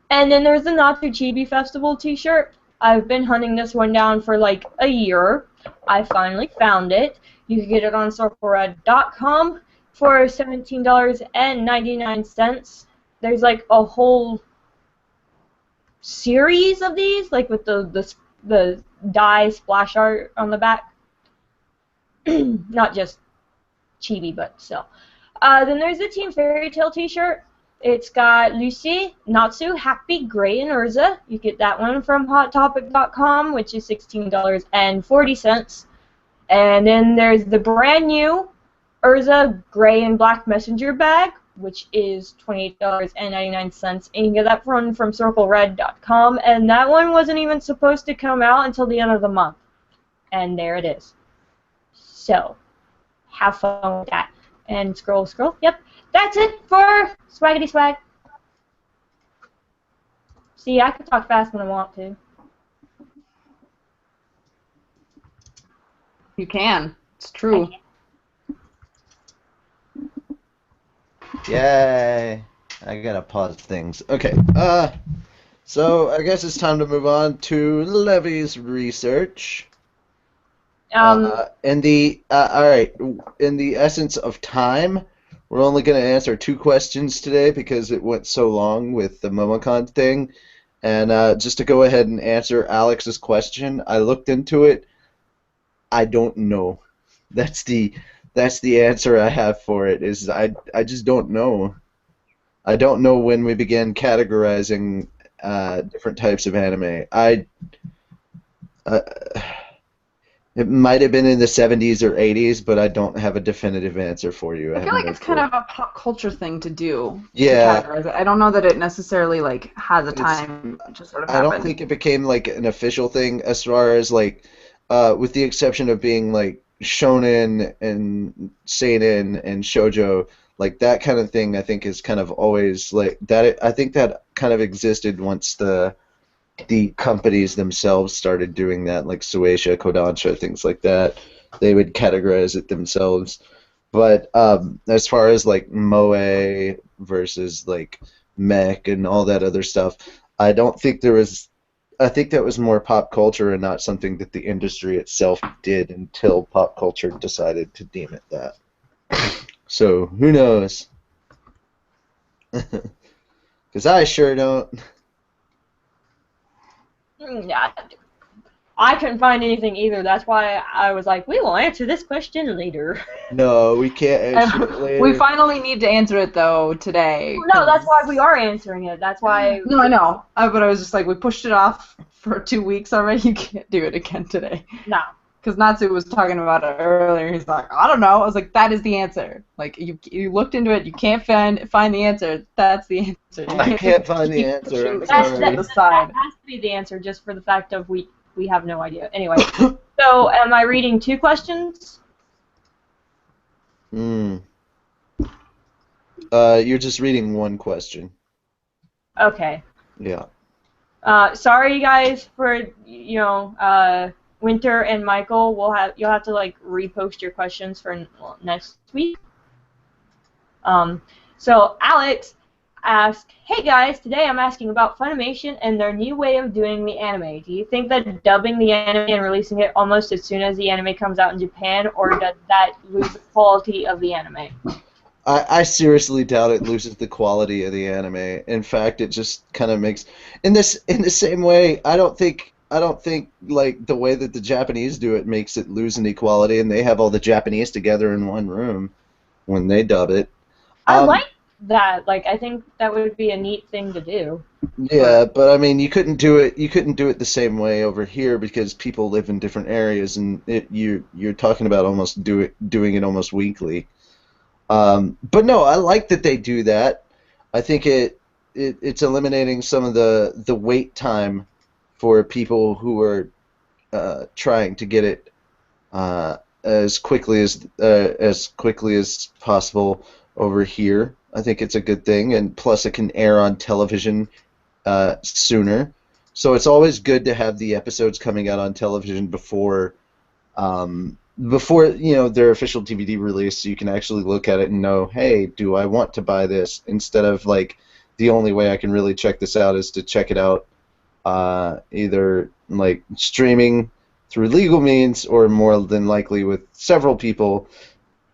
And then there's the Natsu Chibi Festival T-shirt. I've been hunting this one down for like a year. I finally found it. You can get it on CircleRed.com for $17.99. There's like a whole series of these, like with the dye splash art on the back. Not just chibi, but still. Then there's the Team Fairy Tale T-shirt. It's got Lucy, Natsu, Happy, Gray, and Urza. You get that one from HotTopic.com, which is $16.40. And then there's the brand new Urza Gray and Black Messenger bag, which is $28.99. And you can get that from CircleRed.com. And that one wasn't even supposed to come out until the end of the month. And there it is. So, have fun with that. And scroll. Yep. That's it for Swaggity Swag. See, I can talk fast when I want to. You can. It's true. Yay! I gotta pause things. Okay. So I guess it's time to move on to Levy's research. All right. In the essence of time, we're only going to answer 2 questions today because it went so long with the Momocon thing. And just to go ahead and answer Alex's question, I looked into it. I don't know. That's the answer I have for it. Is I just don't know. I don't know when we began categorizing different types of anime. It might have been in the 70s or 80s, but I don't have a definitive answer for you. I feel like it's kind of a pop culture thing to do. Yeah. To categorize it. I don't know that it necessarily like has a time to sort of happen. I don't think it became like an official thing as far as like, with the exception of being like shonen and seinen and shoujo, like that kind of thing. I think is kind of always like that. I think that kind of existed once the companies themselves started doing that, like Shueisha, Kodansha, things like that. They would categorize it themselves. But as far as like moe versus like mech and all that other stuff, I don't think there was. I think that was more pop culture and not something that the industry itself did until pop culture decided to deem it that. So who knows? Because I sure don't. Yeah, I couldn't find anything either. That's why I was like, we will answer this question later. No, we can't answer it later. We finally need to answer it, though, today. No, that's why we are answering it. That's why... No, I know. But I was just like, we pushed it off for 2 weeks already. You can't do it again today. No. Because Natsu was talking about it earlier. He's like, I don't know. I was like, that is the answer. Like, you looked into it. You can't find the answer. That's the answer. I can't find the answer. I'm sorry. That has to be the answer just for the fact of we have no idea. Anyway, so am I reading 2 questions? You're just reading 1 question. Okay. Yeah. Sorry, guys, for, Winter and Michael. You'll have to like repost your questions for next week. So Alex asked, "Hey guys, today I'm asking about Funimation and their new way of doing the anime. Do you think that dubbing the anime and releasing it almost as soon as the anime comes out in Japan, or does that lose the quality of the anime?" I seriously doubt it loses the quality of the anime. In fact, it just kind of makes in the same way. I don't think like the way that the Japanese do it makes it lose any quality, and they have all the Japanese together in one room when they dub it. I like that. Like, I think that would be a neat thing to do. Yeah, but I mean, you couldn't do it. You couldn't do it the same way over here because people live in different areas, and you're talking about doing it almost weekly. But no, I like that they do that. I think it's eliminating some of the wait time for people who are trying to get it as quickly as possible over here. I think it's a good thing, and plus it can air on television sooner. So it's always good to have the episodes coming out on television before their official DVD release, so you can actually look at it and know, hey, do I want to buy this? Instead of like the only way I can really check this out is to check it out either like streaming through legal means or more than likely with several people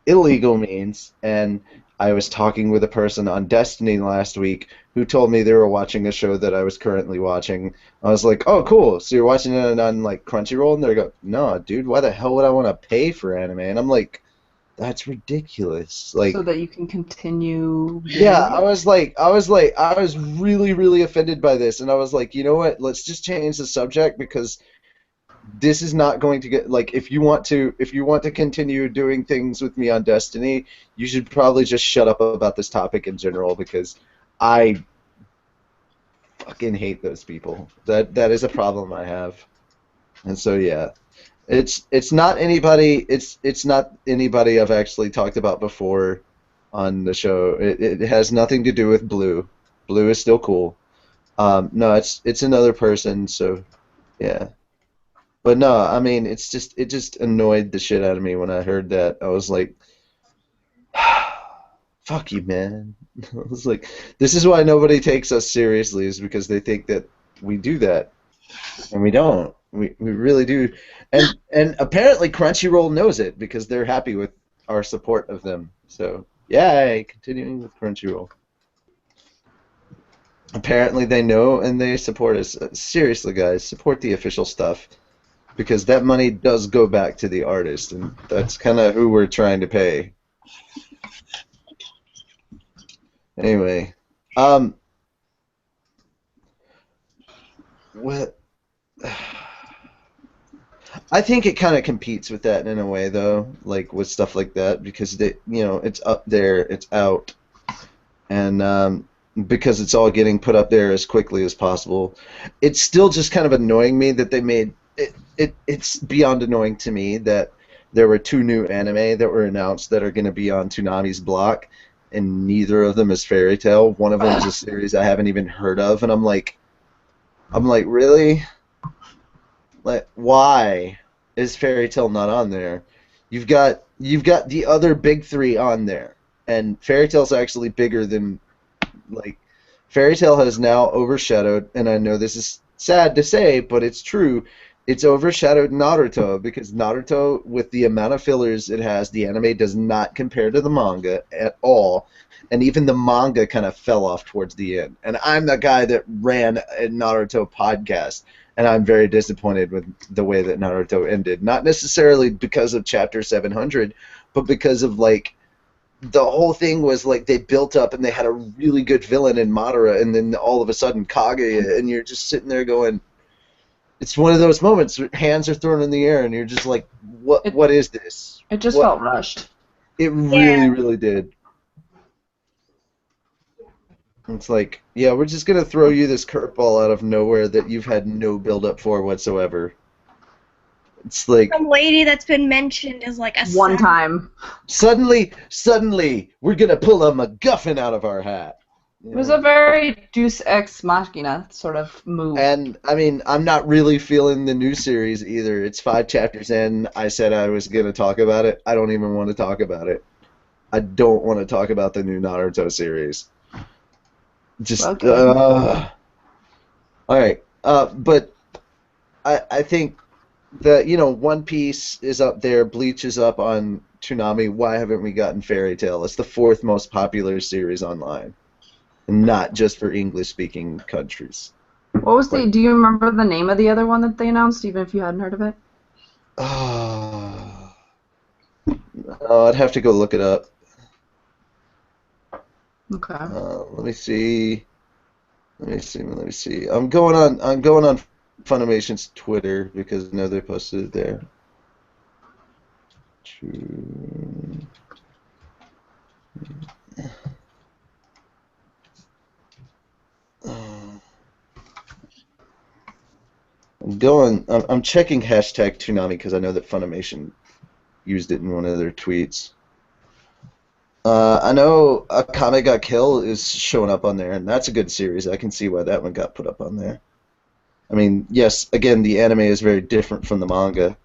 illegal means. And I was talking with a person on Destiny last week who told me they were watching a show that I was currently watching. I was like, oh, cool, so you're watching it on like Crunchyroll? And they go, no, dude, why the hell would I want to pay for anime? And I'm like, that's ridiculous. Like, so that you can continue. yeah, I was really, really offended by this, and I was like, you know what? Let's just change the subject because this is not going to get like if you want to continue doing things with me on Destiny, you should probably just shut up about this topic in general because I fucking hate those people. That is a problem I have, and so yeah. It's not anybody I've actually talked about before on the show. It has nothing to do with Blue. Blue is still cool. No, it's another person. So yeah, but no, I mean it just annoyed the shit out of me when I heard that. I was like, fuck you, man. I was like, this is why nobody takes us seriously, is because they think that we do that, and we don't. We really do. And apparently Crunchyroll knows it because they're happy with our support of them. So, yay, continuing with Crunchyroll. Apparently they know and they support us. Seriously, guys, support the official stuff because that money does go back to the artist, and that's kind of who we're trying to pay. Anyway, what... I think it kind of competes with that in a way, though, like with stuff like that, because it's up there, it's out, and because it's all getting put up there as quickly as possible. It's still just kind of annoying me that they made it. It's beyond annoying to me that there were 2 new anime that were announced that are going to be on Toonami's block, and neither of them is Fairy Tail. One of them is a series I haven't even heard of, and I'm like, really? Like, why is Fairy Tail not on there? You've got the other big 3 on there, and Fairy Tail's actually bigger than, like, Fairy Tail has now overshadowed, and I know this is sad to say, but it's true. It's overshadowed Naruto because Naruto, with the amount of fillers it has, the anime does not compare to the manga at all, and even the manga kind of fell off towards the end. And I'm the guy that ran a Naruto podcast. And I'm very disappointed with the way that Naruto ended. Not necessarily because of Chapter 700, but because of, like, the whole thing was, like, they built up and they had a really good villain in Madara, and then all of a sudden Kaguya, and you're just sitting there going, it's one of those moments where hands are thrown in the air, and you're just like, what is this? It just felt rushed. It really, really did. It's like, yeah, we're just going to throw you this curveball out of nowhere that you've had no build-up for whatsoever. It's like... Some lady that's been mentioned as like a... One time. Suddenly, we're going to pull a MacGuffin out of our hat. It was a very Deus Ex Machina sort of move. And, I mean, I'm not really feeling the new series either. It's 5 chapters in. I said I was going to talk about it. I don't even want to talk about it. I don't want to talk about the new Naruto series. Just all right, but I think that One Piece is up there, Bleach is up on Toonami. Why haven't we gotten Fairy Tail? It's the 4th most popular series online, and not just for English-speaking countries. What was do you remember the name of the other one that they announced, even if you hadn't heard of it? I'd have to go look it up. Okay. Let me see. Let me see. I'm going on Funimation's Twitter because I know they posted it there. I'm checking hashtag Toonami because I know that Funimation used it in one of their tweets. I know Akame Got Kill is showing up on there, and that's a good series. I can see why that one got put up on there. I mean, yes, again, the anime is very different from the manga.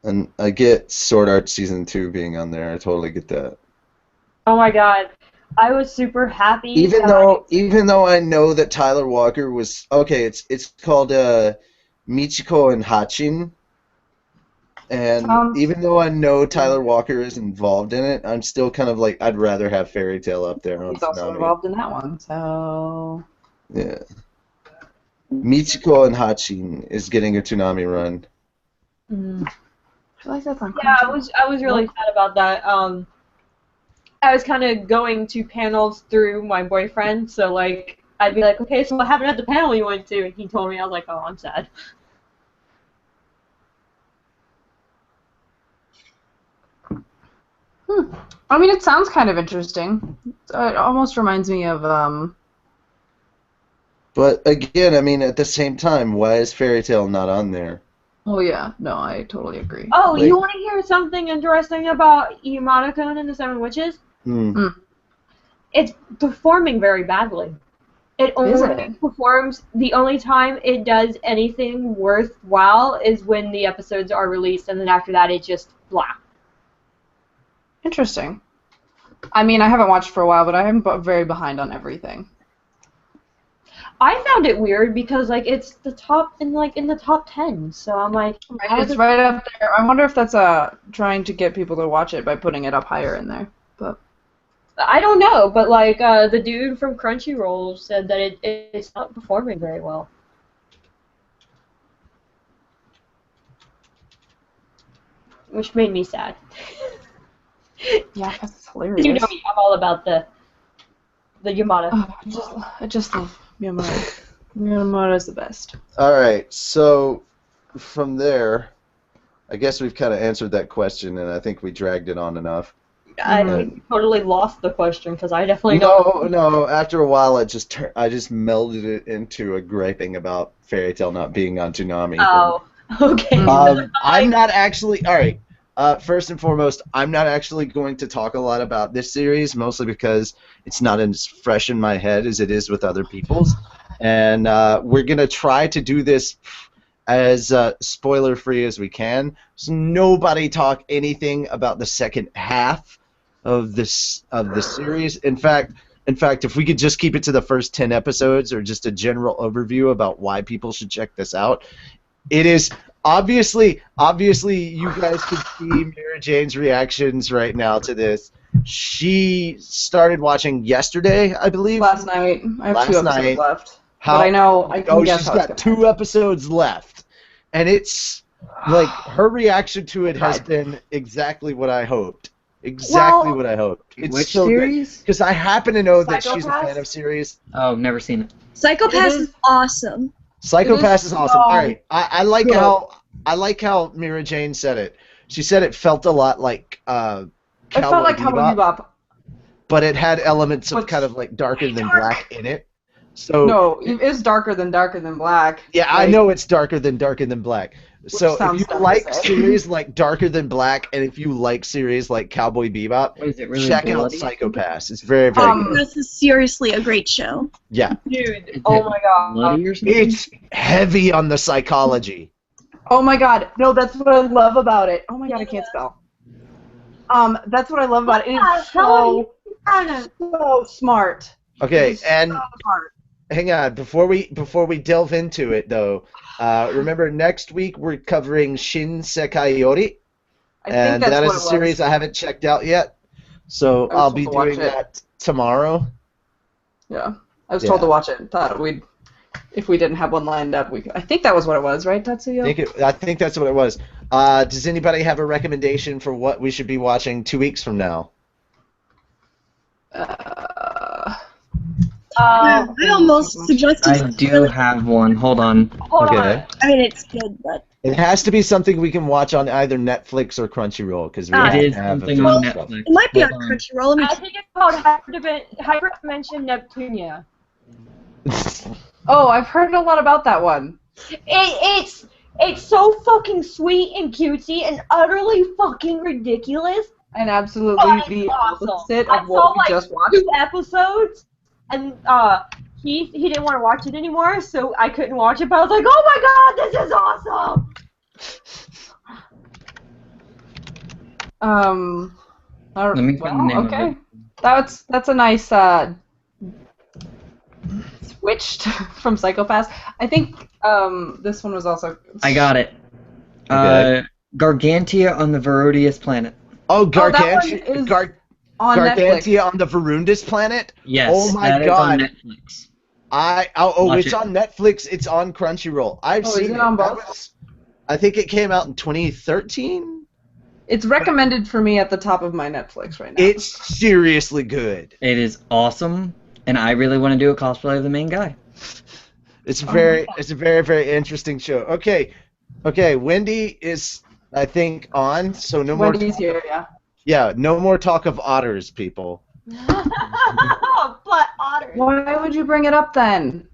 And I get Sword Art Season 2 being on there. I totally get that. Oh my god. I was super happy. Even though I know that Tyler Walker was okay, it's called Michiko and Hachin. And even though I know Tyler Walker is involved in it, I'm still kind of like, I'd rather have Fairy Tail up there. He's also involved in that one, so... Yeah. Michiko and Hachin is getting a Toonami run. I feel like that's on Yeah, I was really sad about that. I was kind of going to panels through my boyfriend, so like I'd be like, okay, so what happened at the panel you went to? And he told me, I was like, oh, I'm sad. I mean, it sounds kind of interesting. It almost reminds me of But again, I mean, at the same time, why is Fairy Tail not on there? Oh yeah, no, I totally agree. Oh, Like- you want to hear something interesting about Momocon and the Seven Witches? It's performing very badly. It only performs, the only time it does anything worthwhile is when the episodes are released, and then after that it's just blah. Interesting. I mean, I haven't watched for a while, but I am very behind on everything. I found it weird because like it's the top in the top 10, so I'm like, It's right up there. I wonder if that's trying to get people to watch it by putting it up higher in there. But I don't know, but like the dude from Crunchyroll said that it's not performing very well. Which made me sad. yeah, that's hilarious. You know me, I'm all about the Yamada. Oh, I just love Miyamoto. Miyamoto's the best. All right, so from there, I guess we've kind of answered that question, and I think we dragged it on enough. I totally lost the question because I definitely No. After a while, I just melded it into a griping about Fairy Tail not being on Toonami. Oh, okay. I'm not actually. All right. First and foremost, I'm not actually going to talk a lot about this series, mostly because it's not as fresh in my head as it is with other people's. And we're going to try to do this as spoiler-free as we can. So nobody talk anything about the second half of the series. In fact, if we could just keep it to the first 10 episodes or just a general overview about why people should check this out. It is... Obviously, you guys can see Mira Jane's reactions right now to this. She started watching yesterday, I believe. Last night. I have 2 episodes left. But I know I can guess she's how got 2 episodes left. And it's like her reaction to it has been exactly what I hoped. What I hoped. It's Which so series? Because I happen to know that she's a PsychoPass? fan of series. Oh, never seen it. PsychoPass is awesome. PsychoPass is awesome. All right, I like good. how Mira Jane said it. She said it felt a lot like It felt like Cowboy Bebop. but it had elements of kind of like darker than black in it. So No, it is darker than black. yeah, I know it's darker than black. So sounds if you dumb to like say. series like Darker Than Black, and if you like series like Cowboy Bebop, Is it really check out bloody? PsychoPass. It's very, very good. This is seriously a great show. Yeah, Dude, Is oh it my god. bloody or something? it's heavy on the psychology. Oh my god, no, that's what I love about it. Oh my god, I can't spell. That's what I love about it. It is so smart. Okay, It's and so smart. hang on, before we delve into it though, remember next week we're covering Shin Sekai Yori, I think and that's that is what a it was. series I haven't checked out yet. So I was I'll supposed be to watch doing it. that tomorrow. Yeah, I was told to watch it. Thought we'd if we didn't have one lined up, I think that was what it was, right, Tatsuya? I think that's what it was. Does anybody have a recommendation for what we should be watching 2 weeks from now? I almost suggested. I do have one. Hold on. Hold Okay. on. I mean, it's good, but It has to be something we can watch on either Netflix or Crunchyroll, because we Ah. have It is to have something a on stuff. Netflix. it might be on Hold on. Crunchyroll. I think it's called Hyperdimension Neptunia. Oh, I've heard a lot about that one. It's so fucking sweet and cutesy and utterly fucking ridiculous. And absolutely Oh, it's the awesome. opposite I of what saw we like just watched. 2 episodes, and he didn't want to watch it anymore, so I couldn't watch it. But I was like, oh my god, this is awesome! Let me find the name of okay. it. That's a nice switched from PsychoPass. I think this one was also. I got it. Okay. Gargantia on the Verodius planet. Oh, that one Gargantia, is on Gargantia Netflix. on the Verundus planet? Yes, Oh my that is God. on Netflix. It's Watch it. on Netflix. It's on Crunchyroll. I've Oh, seen is it it. on That both? was- I think it came out in 2013. It's recommended for me at the top of my Netflix right now. It's seriously good. It is awesome, and I really want to do a cosplay of the main guy. It's a very very interesting show. Okay, Wendy is I think on, so no more. Wendy's here, yeah. Yeah, no more talk of otters, people. But Otter. Why would you bring it up then?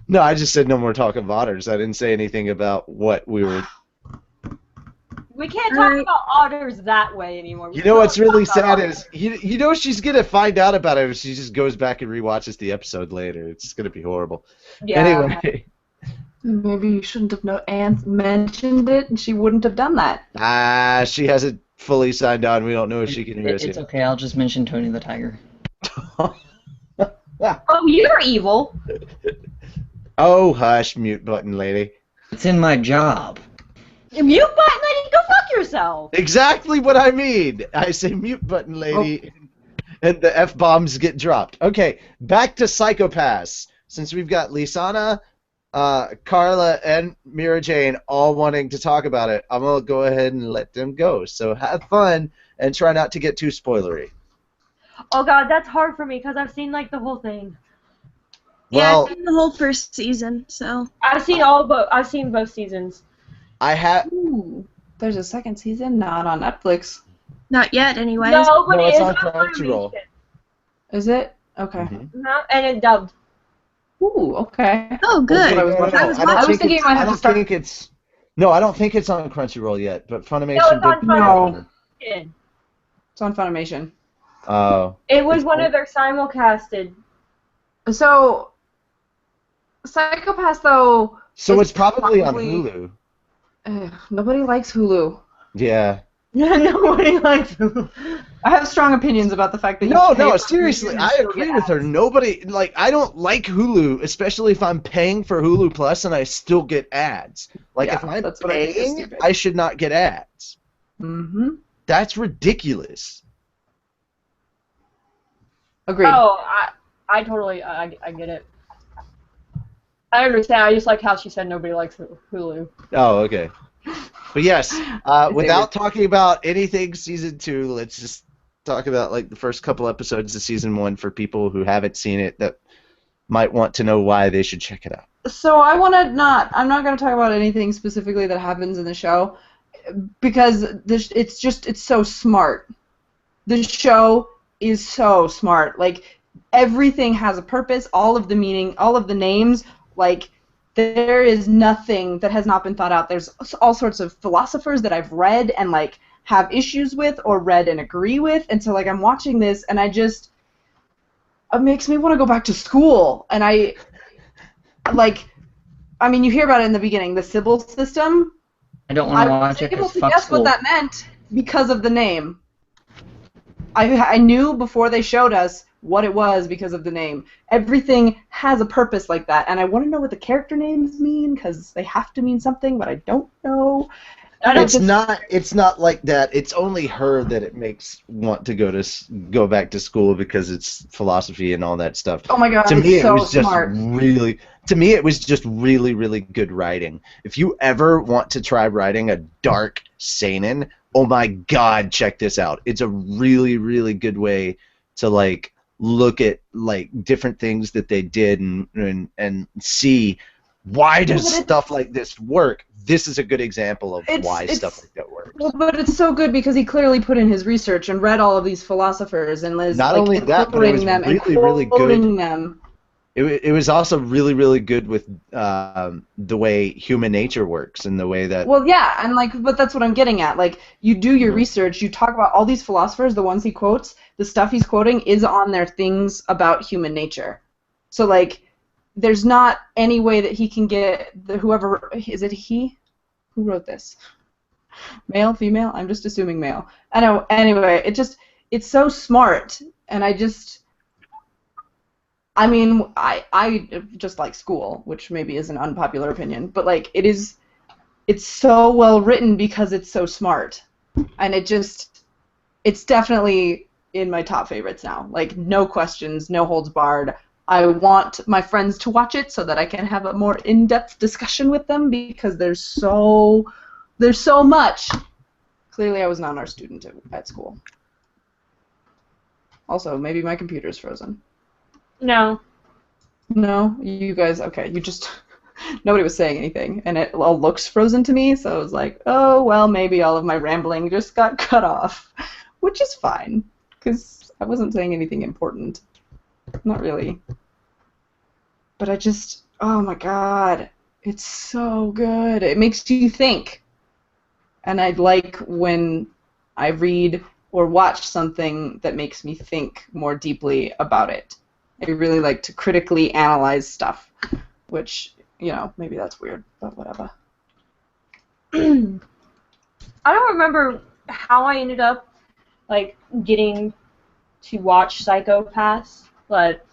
No, I just said no more talk of otters. I didn't say anything about what we were. We can't talk about otters that way anymore. You know what's really sad is you know she's gonna find out about it if she just goes back and rewatches the episode later. It's gonna be horrible. Yeah. Anyway, Maybe you shouldn't have mentioned it, and she wouldn't have done that. she hasn't fully signed on. We don't know if she can hear us It's yet. okay, I'll just mention Tony the Tiger. Oh, you're evil. Oh, hush, mute button lady. It's in my job. Mute button lady, go fuck yourself. Exactly what I mean. I say mute button lady, and the F-bombs get dropped. Okay, back to PsychoPass. Since we've got Lisana, Carla, and Mira Jane all wanting to talk about it, I'm going to go ahead and let them go. So have fun, and try not to get too spoilery. Oh god, that's hard for me because I've seen like the whole thing. yeah, Well, I've seen the whole first season, so I've seen both seasons. I have... Ooh, there's a second season, not on Netflix. not yet, anyways. No, but No, it it's is on on Crunchyroll. Funimation. Is it? Okay. Mhm. And it dubbed. Ooh, okay. Oh, good. what I was wondering. I was I don't I was think thinking it's- it might I have to don't start- think it's... No, I don't think it's on Crunchyroll yet, but Funimation No, it's on did... Funimation. No. It's on Funimation. Oh. It was one of their simulcasted. So, PsychoPass, though, So It's it's probably on probably- Hulu. Nobody likes Hulu. Yeah. Nobody likes them. I have strong opinions about the fact that you No, pay for seriously, Hulu I and still agree get with her. ads. Nobody, like, I don't like Hulu, especially if I'm paying for Hulu Plus and I still get ads. Like, Yeah, if I'm that's what I think is paying, stupid. I should not get ads. Mm-hmm. That's ridiculous. Agreed. Oh, I totally, I get it. I understand. I just like how she said nobody likes Hulu. Oh, okay. But yes, It's without talking about anything season 2, let's just talk about, like, the first couple episodes of season 1 for people who haven't seen it that might want to know why they should check it out. So I'm not going to talk about anything specifically that happens in the show because it's so smart. The show is so smart. Like, everything has a purpose, all of the meaning, all of the names, like, there is nothing that has not been thought out. There's all sorts of philosophers that I've read and, like, have issues with or read and agree with, and so, like, I'm watching this and it makes me want to go back to school, and you hear about it in the beginning, the Sybil system. I don't want to I watch was it able because to fuck guess school. what that meant because of the name. I knew before they showed us what it was because of the name. Everything has a purpose like that, and I want to know what the character names mean because they have to mean something, but I don't know. It's not like that. It's only her that it makes want to go back to school because it's philosophy and all that stuff. Oh my god, To me, it's so it was just smart. really. To me, it was just really, really good writing. If you ever want to try writing a dark seinen, oh my god, check this out. It's a really, really good way to like look at like different things that they did and see why does stuff like this work. This is a good example of why stuff like that works. Well, but it's so good because he clearly put in his research and read all of these philosophers and was Not only that, but it was them really, and really quoting good. them. It was also really, really good with the way human nature works and the way that. Well, yeah, and like, but that's what I'm getting at. Like, you do your research, you talk about all these philosophers, the ones he quotes, the stuff he's quoting is on their things about human nature. So like, there's not any way that he can get whoever is it he who wrote this, male, female? I'm just assuming male. I know. Anyway, it's so smart, and I mean, I just like school, which maybe is an unpopular opinion, but like it's so well written because it's so smart, and it's definitely in my top favorites now. Like no questions, no holds barred. I want my friends to watch it so that I can have a more in-depth discussion with them because there's so much. Clearly, I was not an art student at school. Also, maybe my computer's frozen. No. No, you guys, okay, you just, nobody was saying anything, and it all looks frozen to me, so I was like, oh, well, maybe all of my rambling just got cut off, which is fine, because I wasn't saying anything important. Not really. But oh my god, it's so good. It makes you think. And I like when I read or watch something that makes me think more deeply about it. I really like to critically analyze stuff, which, maybe that's weird, but whatever. I don't remember how I ended up, like, getting to watch PsychoPass, but,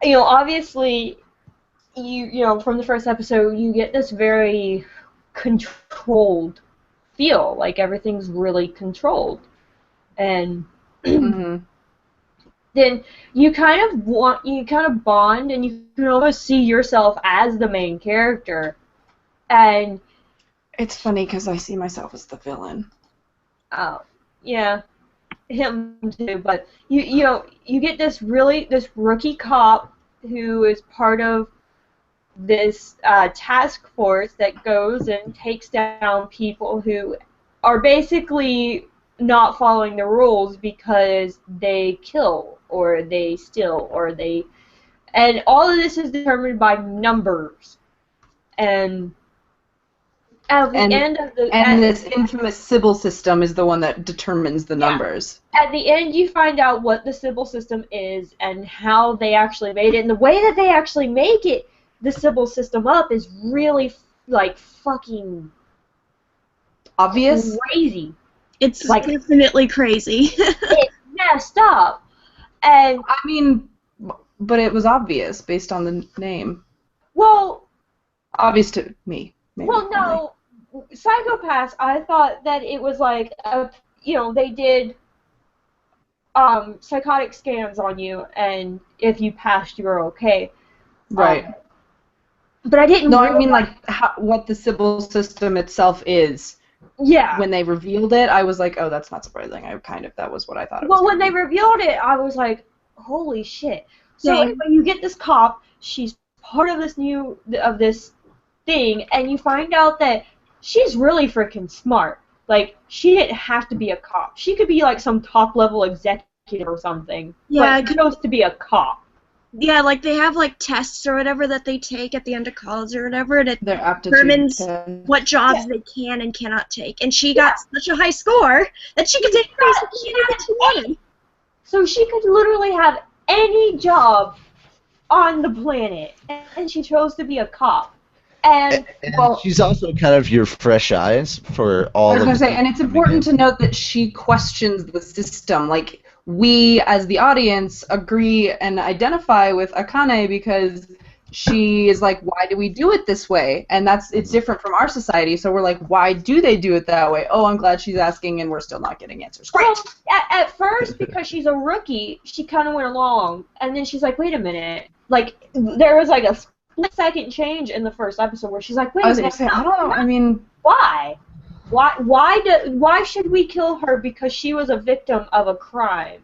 obviously, from the first episode, you get this very controlled feel, like everything's really controlled, and then you kind of bond, and you can almost see yourself as the main character, and it's funny because I see myself as the villain. Oh, yeah, him too. But you get this rookie cop who is part of this task force that goes and takes down people who are basically not following the rules because they kill or they steal and all of this is determined by numbers. And at the end of this infamous Sybil system is the one that determines the numbers. At the end, you find out what the Sybil system is and how they actually made it, and the way that they actually make it, the Sybil system up, is really like fucking obvious, crazy. It's like definitely crazy. It's messed up, and I mean, but it was obvious based on the name. Well, obvious to me. Maybe. Well, no. PsychoPass, I thought that it was like, they did psychotic scans on you, and if you passed, you were okay. Right. But I didn't. No, I mean like what the Sybil system itself is. Yeah. When they revealed it, I was like, oh, that's not surprising. That was what I thought it was. Well, when they revealed it, I was like, holy shit. So anyway, you get this cop. She's part of this thing, and you find out that she's really freaking smart. Like, she didn't have to be a cop. She could be like some top-level executive or something. Yeah, but she chose to be a cop. Yeah, like they have like tests or whatever that they take at the end of college or whatever, and it their aptitude determines what jobs they can and cannot take. And she got such a high score that she could take basically anything she wanted. So she could literally have any job on the planet, and she chose to be a cop. And well, she's also kind of your fresh eyes for all. I was going to say, and it's important to note that she questions the system. Like, we, as the audience, agree and identify with Akane because she is like, why do we do it this way? And it's different from our society, so we're like, why do they do it that way? Oh, I'm glad she's asking, and we're still not getting answers. Great. Well, at first, because she's a rookie, she kind of went along, and then she's like, wait a minute. Like, there was like a split-second change in the first episode where she's like, wait a minute. I was gonna say, I don't know. I mean, why? Why should we kill her because she was a victim of a crime?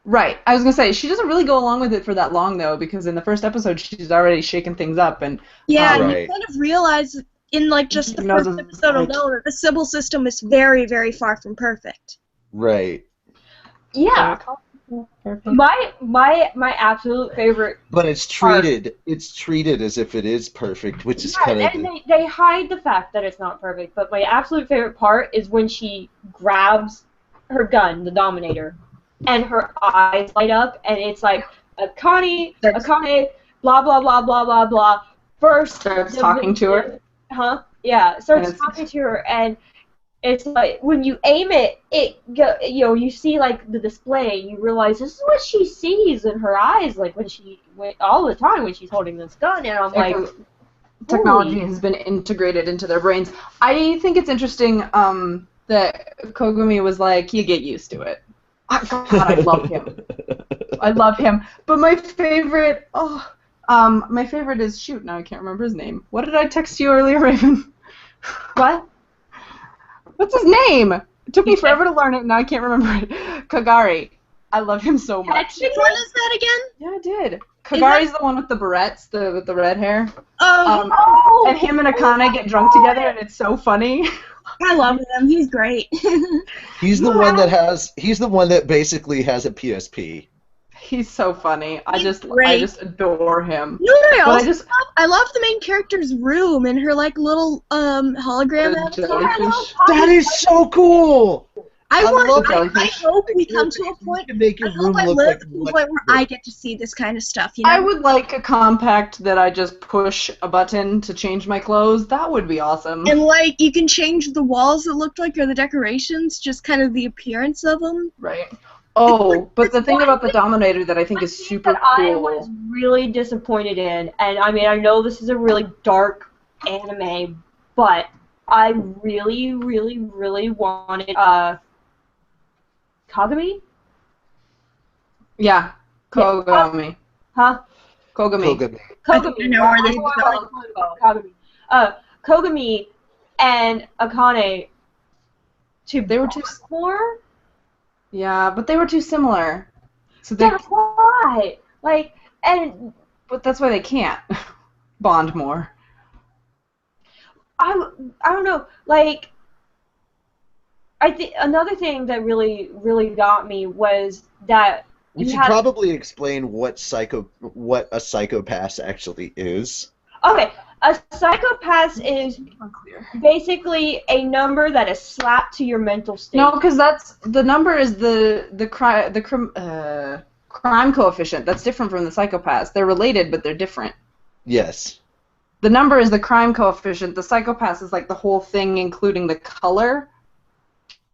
right. I was gonna say she doesn't really go along with it for that long though, because in the first episode she's already shaking things up and. Yeah, and Right. you kind of realize in like just the No, first the- episode like- alone that the civil system is very, very far from perfect. Right. Yeah. My absolute favorite. But it's treated as if it is perfect, which is kind of And they hide the fact that it's not perfect, but my absolute favorite part is when she grabs her gun, the Dominator, and her eyes light up, and it's like, Akane, blah, blah, blah, blah, blah, blah. First... Starts talking to her? Huh? Yeah, starts And talking to her, and it's like, when you aim it, you see, like, the display, and you realize this is what she sees in her eyes, like, all the time when she's holding this gun, and I'm like... Technology holy. has been integrated into their brains. I think it's interesting that Kogumi was like, you get used to it. God, I love him. I love him. But my favorite, is, shoot, now I can't remember his name. What did I text you earlier, Raven? What? What's his name? It took me forever to learn it, and now I can't remember it. Kagari. I love him so much. Which one is that again? Yeah, I did. Kagari's the one with the barrettes, with the red hair. Oh, And him and Akane get drunk together, and it's so funny. I love him. He's great. he's the one that basically has a PSP. He's so funny. I He's just great. adore him. You know what I But also love? I love the main character's room and her like little hologram The avatar. jellyfish. That is so cool. I love that. I hope we come to a point. You can make I your hope room I look live like to the point where I get to see this kind of stuff. You know? I would like a compact that I just push a button to change my clothes. That would be awesome. And like you can change the walls that looked like or the decorations, just kind of the appearance of them. Right. Oh, but the thing about the Dominator that I think is super that I was cool. really disappointed in, and I mean, I know this is a really dark anime, but I really, really, really wanted Kagami? Yeah. Kogami. Huh? Kogami. Kogami. I think I know where this is going. Kagami. Kogami and Akane They were too. more? Yeah, but they were too similar. So they. That's why. Like, and But that's why they can't bond more. I don't know, like, I think another thing that really, really got me was that We you should had, probably explain what a PsychoPass actually is. okay, a PsychoPass is Unclear. basically a number that is slapped to your mental state. No, because the number is the crime coefficient. That's different from the psychopaths. They're related, but they're different. Yes. The number is the crime coefficient. The psychopath is like the whole thing, including the color,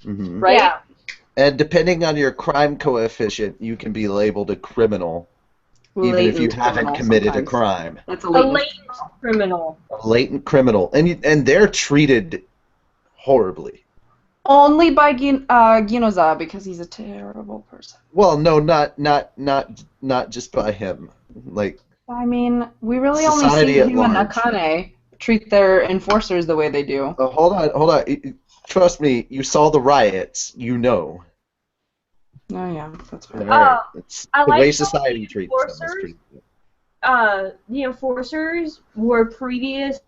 Hmm. right? Yeah. And depending on your crime coefficient, you can be labeled a criminal, even if you Latent haven't criminal committed a sometimes. crime. That's a A latent. latent criminal. A latent criminal, and they're treated horribly. Only by Ginoza, because he's a terrible person. Well, no, not just by him. Like, I mean, we really only Society see at him and large. Akane treat their enforcers the way they do. oh, hold on. Trust me, you saw the riots. You know. Oh yeah, that's fine. It's I the like way how society the treats them. enforcers- The enforcers were previous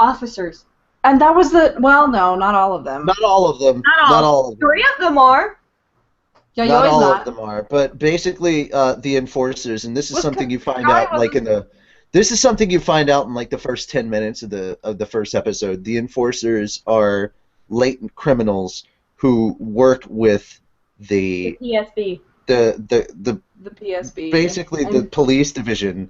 officers. And that was no, not all of them. Not all of them. Not all. Not all of them. 3 of them are. Yeah, you Not always all not. of them are, but basically the enforcers, and this is What's something you find Guy out like in the. This is something you find out in like the first 10 minutes of the first episode. The enforcers are latent criminals who work with the PSB. the The PSB. basically the And police division.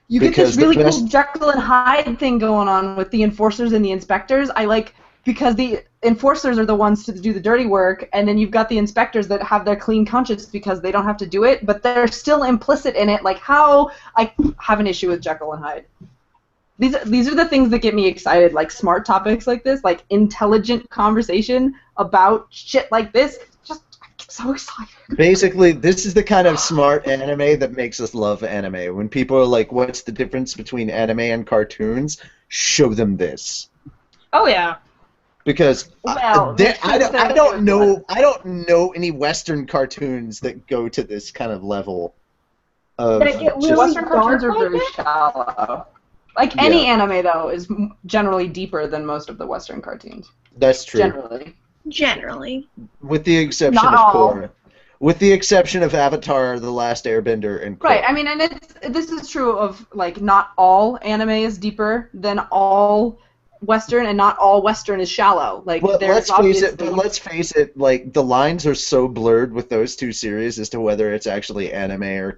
you get because this the really best- cool Jekyll and Hyde thing going on with the enforcers and the inspectors. I like because the enforcers are the ones to do the dirty work, and then you've got the inspectors that have their clean conscience because they don't have to do it, but they're still implicit in it. Like, how I have an issue with Jekyll and Hyde. These are the things that get me excited, like smart topics like this, like intelligent conversation about shit like this. Just, I get so excited. Basically, this is the kind of smart anime that makes us love anime. When people are like, what's the difference between anime and cartoons? Show them this. Oh yeah. Because Well, I don't know any Western cartoons that go to this kind of level of That get really Western cartoons are dark like very that? shallow. Like any anime, though, is generally deeper than most of the Western cartoons. That's true. Generally. With the exception Not of all. Korra. With the exception of Avatar, The Last Airbender, and Korra. Right. I mean, and this is true of like not all anime is deeper than all Western, and not all Western is shallow. Like Well, there's let's face it. Like the lines are so blurred with those two series as to whether it's actually anime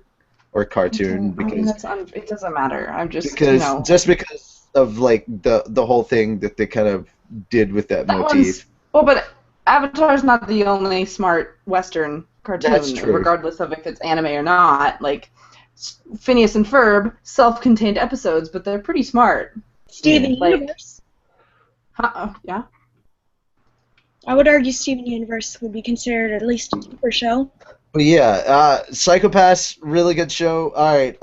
or cartoon, because it doesn't matter. I'm just because just because of like the whole thing that they kind of did with that motif. But Avatar's not the only smart Western cartoon. That's true. Regardless of if it's anime or not. Like Phineas and Ferb, self-contained episodes, but they're pretty smart. Steven Like- Universe. Yeah. I would argue Steven Universe would be considered at least a deeper show. But yeah, PsychoPass, really good show. All right,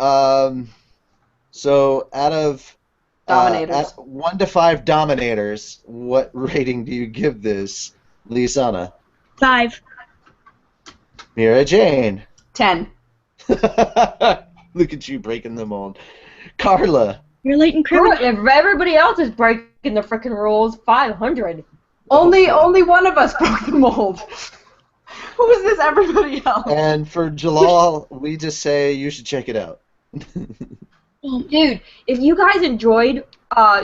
so out of Dominators. 1 to 5 Dominators, what rating do you give this, Lisana? 5. Mira Jane. 10. Look at you breaking the mold. Carla. You're late in criminal. If everybody else is breaking the freaking rules, 500. Only one of us broke the mold. Who is this? Everybody else. And for Jellal, we just say you should check it out. Dude, if you guys enjoyed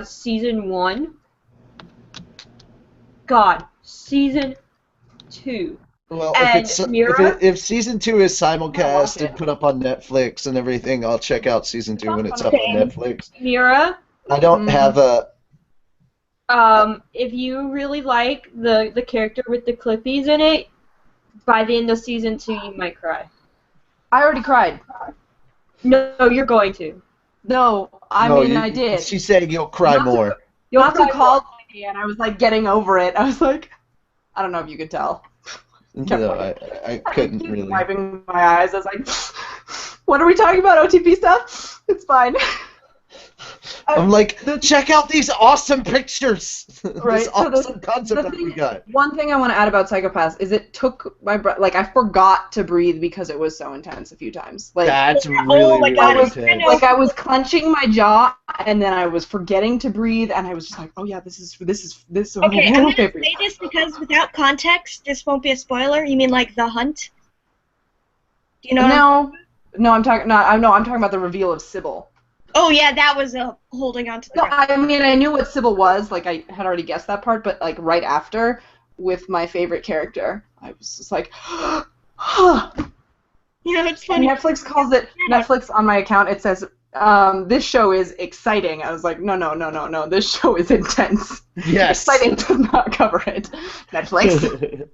season 1, God, season 2. Well, And if season 2 is simulcast it. and put up on Netflix and everything, I'll check out season 2 when it's up on Okay. Netflix. Mira, I don't have a. if you really like the character with the clippies in it, by the end of season 2, you might cry. I already cried. No, you're going to. No, I did. She said you'll cry Not to- more. You'll Not to cry call me, and I was like getting over it. I was like, I don't know if you could tell. No, I couldn't keep really. wiping my eyes. I was like, what are we talking about? OTP stuff? It's fine. I'm like, check out these awesome pictures. Right, This so awesome concept that we got. One thing I want to add about PsychoPass is it took my breath. Like I forgot to breathe because it was so intense a few times. Like That's really, my God, really it's intense. like I was clenching my jaw and then I was forgetting to breathe and I was just like, oh yeah, this is Okay, I'm gonna okay for you. say this because without context, this won't be a spoiler. You mean like The Hunt? Do you know? No, I'm talking about the reveal of Sybil. Oh yeah, that was holding on to the. No, I mean I knew what Sybil was. Like I had already guessed that part, but like right after with my favorite character, I was just like, You know, it's funny. Netflix calls it Netflix on my account. It says this show is exciting. I was like, no. This show is intense. Yes. Exciting does not cover it. Netflix.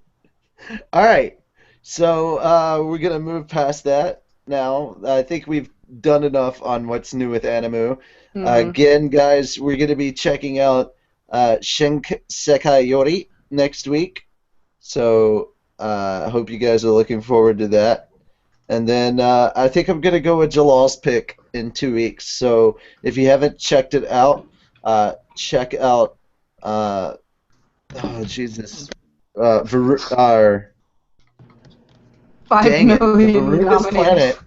All right. So we're gonna move past that now. I think we've done enough on what's new with Animoo. Again, guys, we're gonna be checking out Sekai Yori next week. So I hope you guys are looking forward to that. And then I think I'm going to go with Jallal's pick in 2 weeks. So if you haven't checked it out, check out, oh, Jesus, 5 dang it, the million Varunda's nominated. Planet.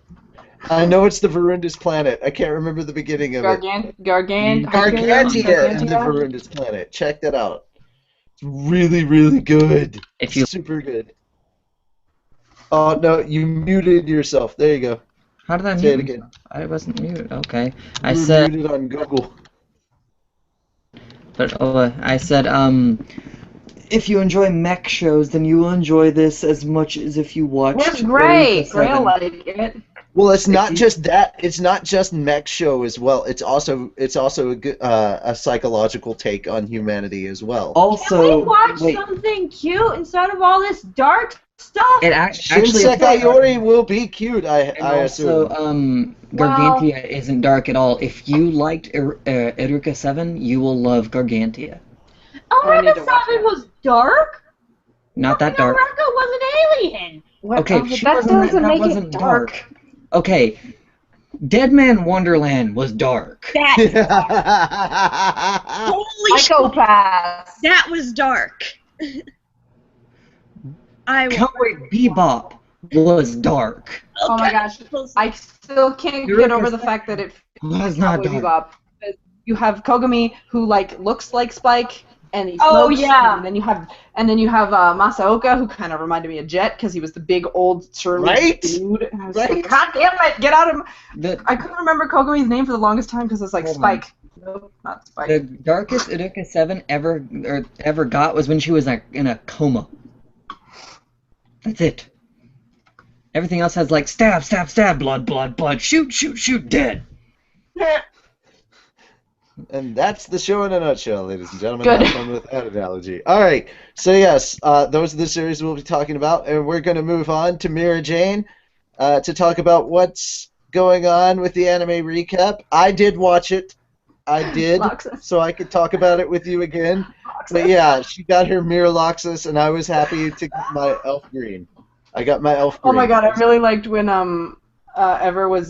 I know it's the Varunda's Planet. I can't remember the beginning of it. Gargantia. and the Varunda's Planet. Check that out. It's really, really good. If you Super good. Oh, no, you muted yourself. There you go. How did I Say it mute? again. I wasn't muted. Okay. I You were said, muted on Google. but I said, if you enjoy mech shows, then you will enjoy this as much as if you watched. Where's Gray? Eureka Gray will 7. like it. Well, it's not just that. It's not just mech show as well. It's also a psychological take on humanity as well. Can we Also, watch wait, something cute instead of all this dark stuff? it actually Shinseki Iori will be cute, I also, assume. Gargantia isn't dark at all. If you liked Iruka 7, you will love Gargantia. I need Omega to watch 7 it. was dark? Not that dark. Omega was an alien! What? Okay, But she that wasn't, doesn't that make wasn't it dark. Okay, Dead Man Wonderland was dark. Holy shit, PsychoPass. that was dark. Cowboy Bebop was dark. Oh my gosh, I still can't get over the fact that it Was not Cowboy dark. Bebop. You have Kogami who like looks like Spike and he Oh, smokes, yeah. and then you have Masaoka who kind of reminded me of Jet because he was the big old surly Right? dude. And I was Right? like, God damn it, get out of The, I couldn't remember Kogami's name for the longest time because it's like Hold on. Spike. Nope, not Spike. the darkest Iruka 7 ever got was when she was in a coma. That's it. Everything else has like stab, stab, stab, blood, blood, blood, shoot, shoot, shoot, dead. And that's the show in a nutshell, ladies and gentlemen. Good. Have fun with that analogy. All right. So yes, those are the series we'll be talking about, and we're going to move on to Mira Jane to talk about what's going on with the anime recap. I did watch it. I did, Loxus. so I could talk about it with you again. But yeah, she got her Miraloxus, and I was happy to get my elf green. I got my elf green. Oh my god, I really liked when Ever was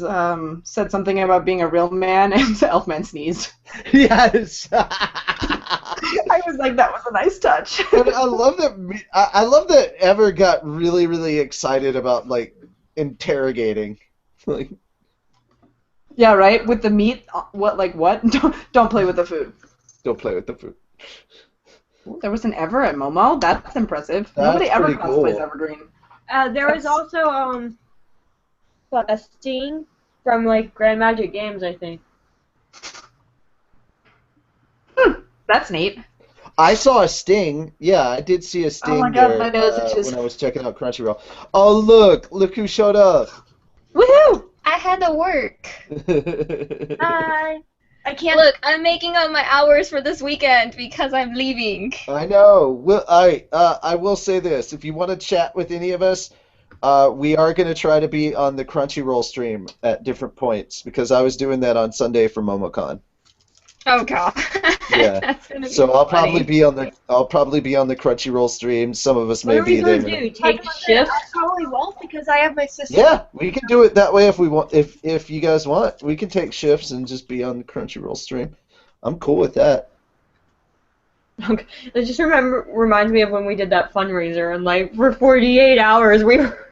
said something about being a real man and Elfman sneezed. Yes. I was like, that was a nice touch. And I love that. I love that Ever got really, really excited about like interrogating. Like, Yeah, right. With the meat, what? Don't play with the food. don't play with the food. Ooh, there was an Ever at Momo. That's impressive. That's Nobody ever pretty cosplays cool. Evergreen. There was also, a Sting from, like, Grand Magic Games, I think. That's neat. I saw a Sting. Yeah, I did see a Sting Oh my god, there my nose itches. when I was checking out Crunchyroll. Oh look who showed up. Woohoo! I had to work. Hi. I can't look. I'm making up my hours for this weekend because I'm leaving. I know. Well, I will say this: if you want to chat with any of us, we are going to try to be on the Crunchyroll stream at different points because I was doing that on Sunday for Momocon. Oh god. Yeah. That's gonna be So I'll funny. probably be on the Crunchyroll stream. Some of us What may are we be going there. to do? Take shifts? I probably won't because I have my sister. Yeah, we can do it that way if we want. If you guys want, we can take shifts and just be on the Crunchyroll stream. I'm cool with that. Okay. It just reminds me of when we did that fundraiser, and, like, for 48 hours we were...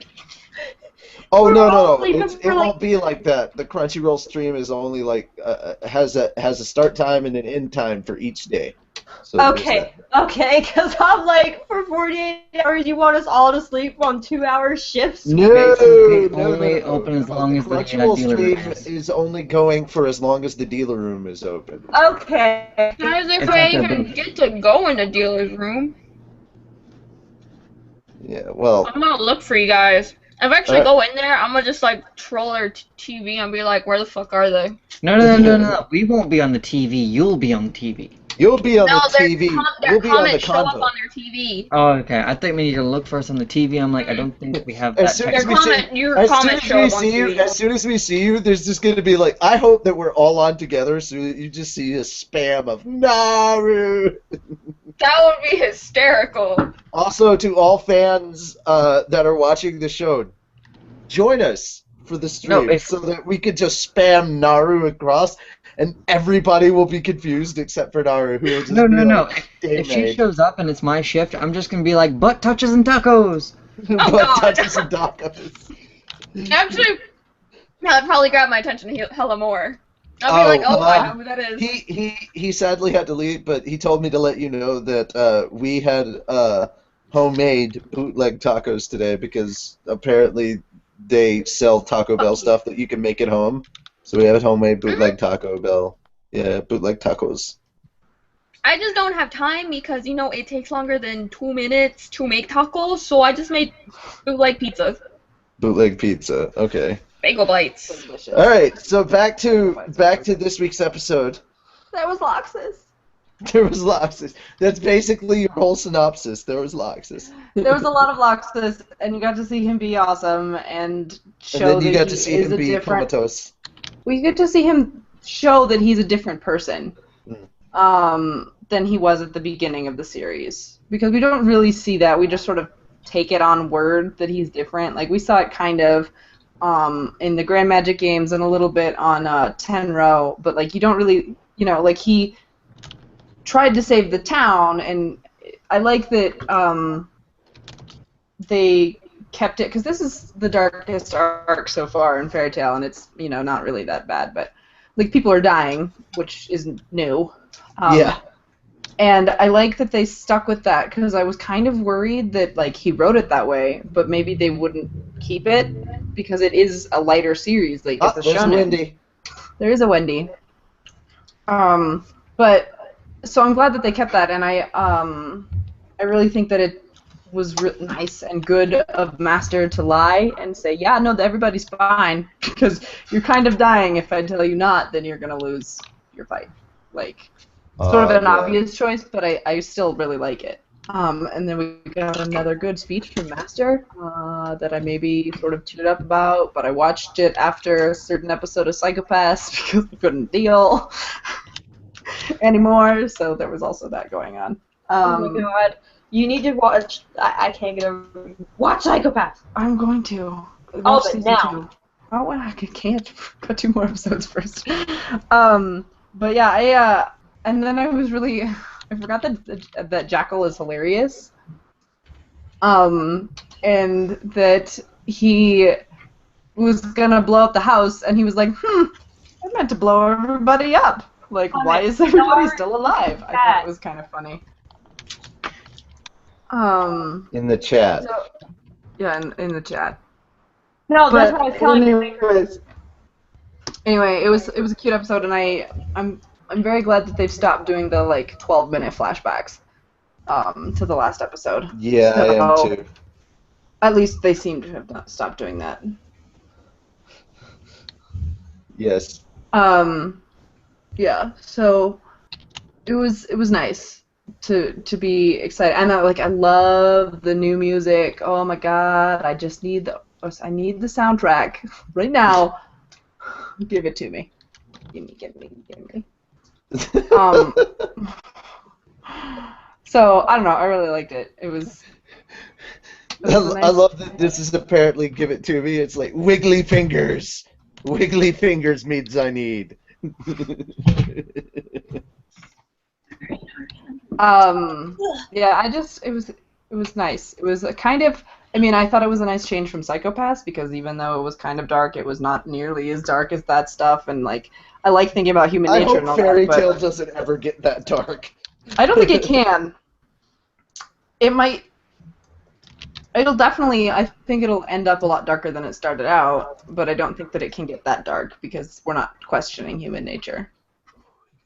Oh We're no all no no! sleeping It for, like- won't be like that. The Crunchyroll stream is only like has a start time and an end time for each day. So there's Okay, because I'm like, for 48 hours you want us all to sleep on 2-hour shifts? that. No, Basically no, only no, open as long as the Crunchyroll dealer stream is. is only going for as long as the dealer room is open. Okay. Guys, if It's I not that even big. get to go in the dealer's room, Yeah, well, I'm gonna look for you guys. If I actually go in there, I'm gonna just like troll their TV and be like, where the fuck are they? No. We won't be on the TV. You'll be on the TV. you'll be on No, the TV. their We'll be on the comments show up convo. on their TV. Oh, okay. I think we need to look for us on the TV. I'm like, I don't think we have that. As soon Their as we see- your comments show up on TV. As soon as we see you, there's just going to be like, I hope that we're all on together so that you just see a spam of Naru. That would be hysterical. Also, to all fans that are watching the show, join us for the stream No, so that we could just spam Naru across and everybody will be confused except for Naru, who will just No. be like, If she "Damn, shows up and it's my shift, I'm just gonna be like, butt touches and tacos. but God. touches and tacos." Actually, that would probably grab my attention hella more. I'll be like, oh, I know who that is. He sadly had to leave, but he told me to let you know that we had homemade bootleg tacos today because apparently they sell Taco Bell stuff that you can make at home. So we have homemade bootleg Taco Bell. Yeah, bootleg tacos. I just don't have time because, it takes longer than 2 minutes to make tacos, so I just made bootleg pizzas. Bootleg pizza. Okay. Bagel bites. Delicious. All right, so back to this week's episode. That was Loxus. There was Loxus. That's basically your whole synopsis. There was Loxus. There was a lot of Loxus, and you got to see him be awesome and show And then you that got he to see is him a be different. comatose. We get to see him show that he's a different person than he was at the beginning of the series, because we don't really see that. We just sort of take it on word that he's different. Like we saw it kind of in the Grand Magic games and a little bit on Tenro, but like you don't really, like he tried to save the town, and I like that they kept it, because this is the darkest arc so far in Fairy Tail, and it's not really that bad, but like people are dying, which isn't new. Yeah. And I like that they stuck with that, because I was kind of worried that like he wrote it that way, but maybe they wouldn't keep it because it is a lighter series. Like it's a There's shonen. Wendy. There is a Wendy. But so I'm glad that they kept that, and I really think that it was nice and good of Master to lie and say, yeah, no, everybody's fine, because you're kind of dying. If I tell you not, then you're gonna lose your fight. Like, sort of an obvious choice, but I still really like it. And then we got another good speech from Master that I maybe sort of chewed up about, but I watched it after a certain episode of PsychoPass because I couldn't deal anymore, so there was also that going on. Oh my god. You need to watch. I can't get over. Watch Psychopath. I'm going to. Oh, Watch but season now. 2. Oh, well, I can't. Got 2 more episodes first. But yeah, and then I was really, I forgot that Jackal is hilarious. And that he was gonna blow up the house, and he was like, I meant to blow everybody up. Like, why is everybody still alive? I thought it was kind of funny. In the chat. So, yeah, in the chat. No, that's what I was telling you. Anyway, it was a cute episode, and I'm very glad that they've stopped doing the like 12-minute flashbacks to the last episode. Yeah, I am too. At least they seem to have stopped doing that. Yes. Yeah. So it was nice to be excited, and I love the new music. Oh my god! I need the soundtrack right now. Give it to me. Give me. So I don't know. I really liked it. It was nice. I love that this is apparently give it to me. It's like wiggly fingers. Wiggly fingers means I need. Yeah. It was nice. It was a kind of. I mean, I thought it was a nice change from PsychoPass, because even though it was kind of dark, it was not nearly as dark as that stuff, and like I like thinking about human nature. I and all hope Fairy that, Tail but doesn't ever get that dark. I don't think it can. It might. It'll definitely. I think it'll end up a lot darker than it started out, but I don't think that it can get that dark because we're not questioning human nature.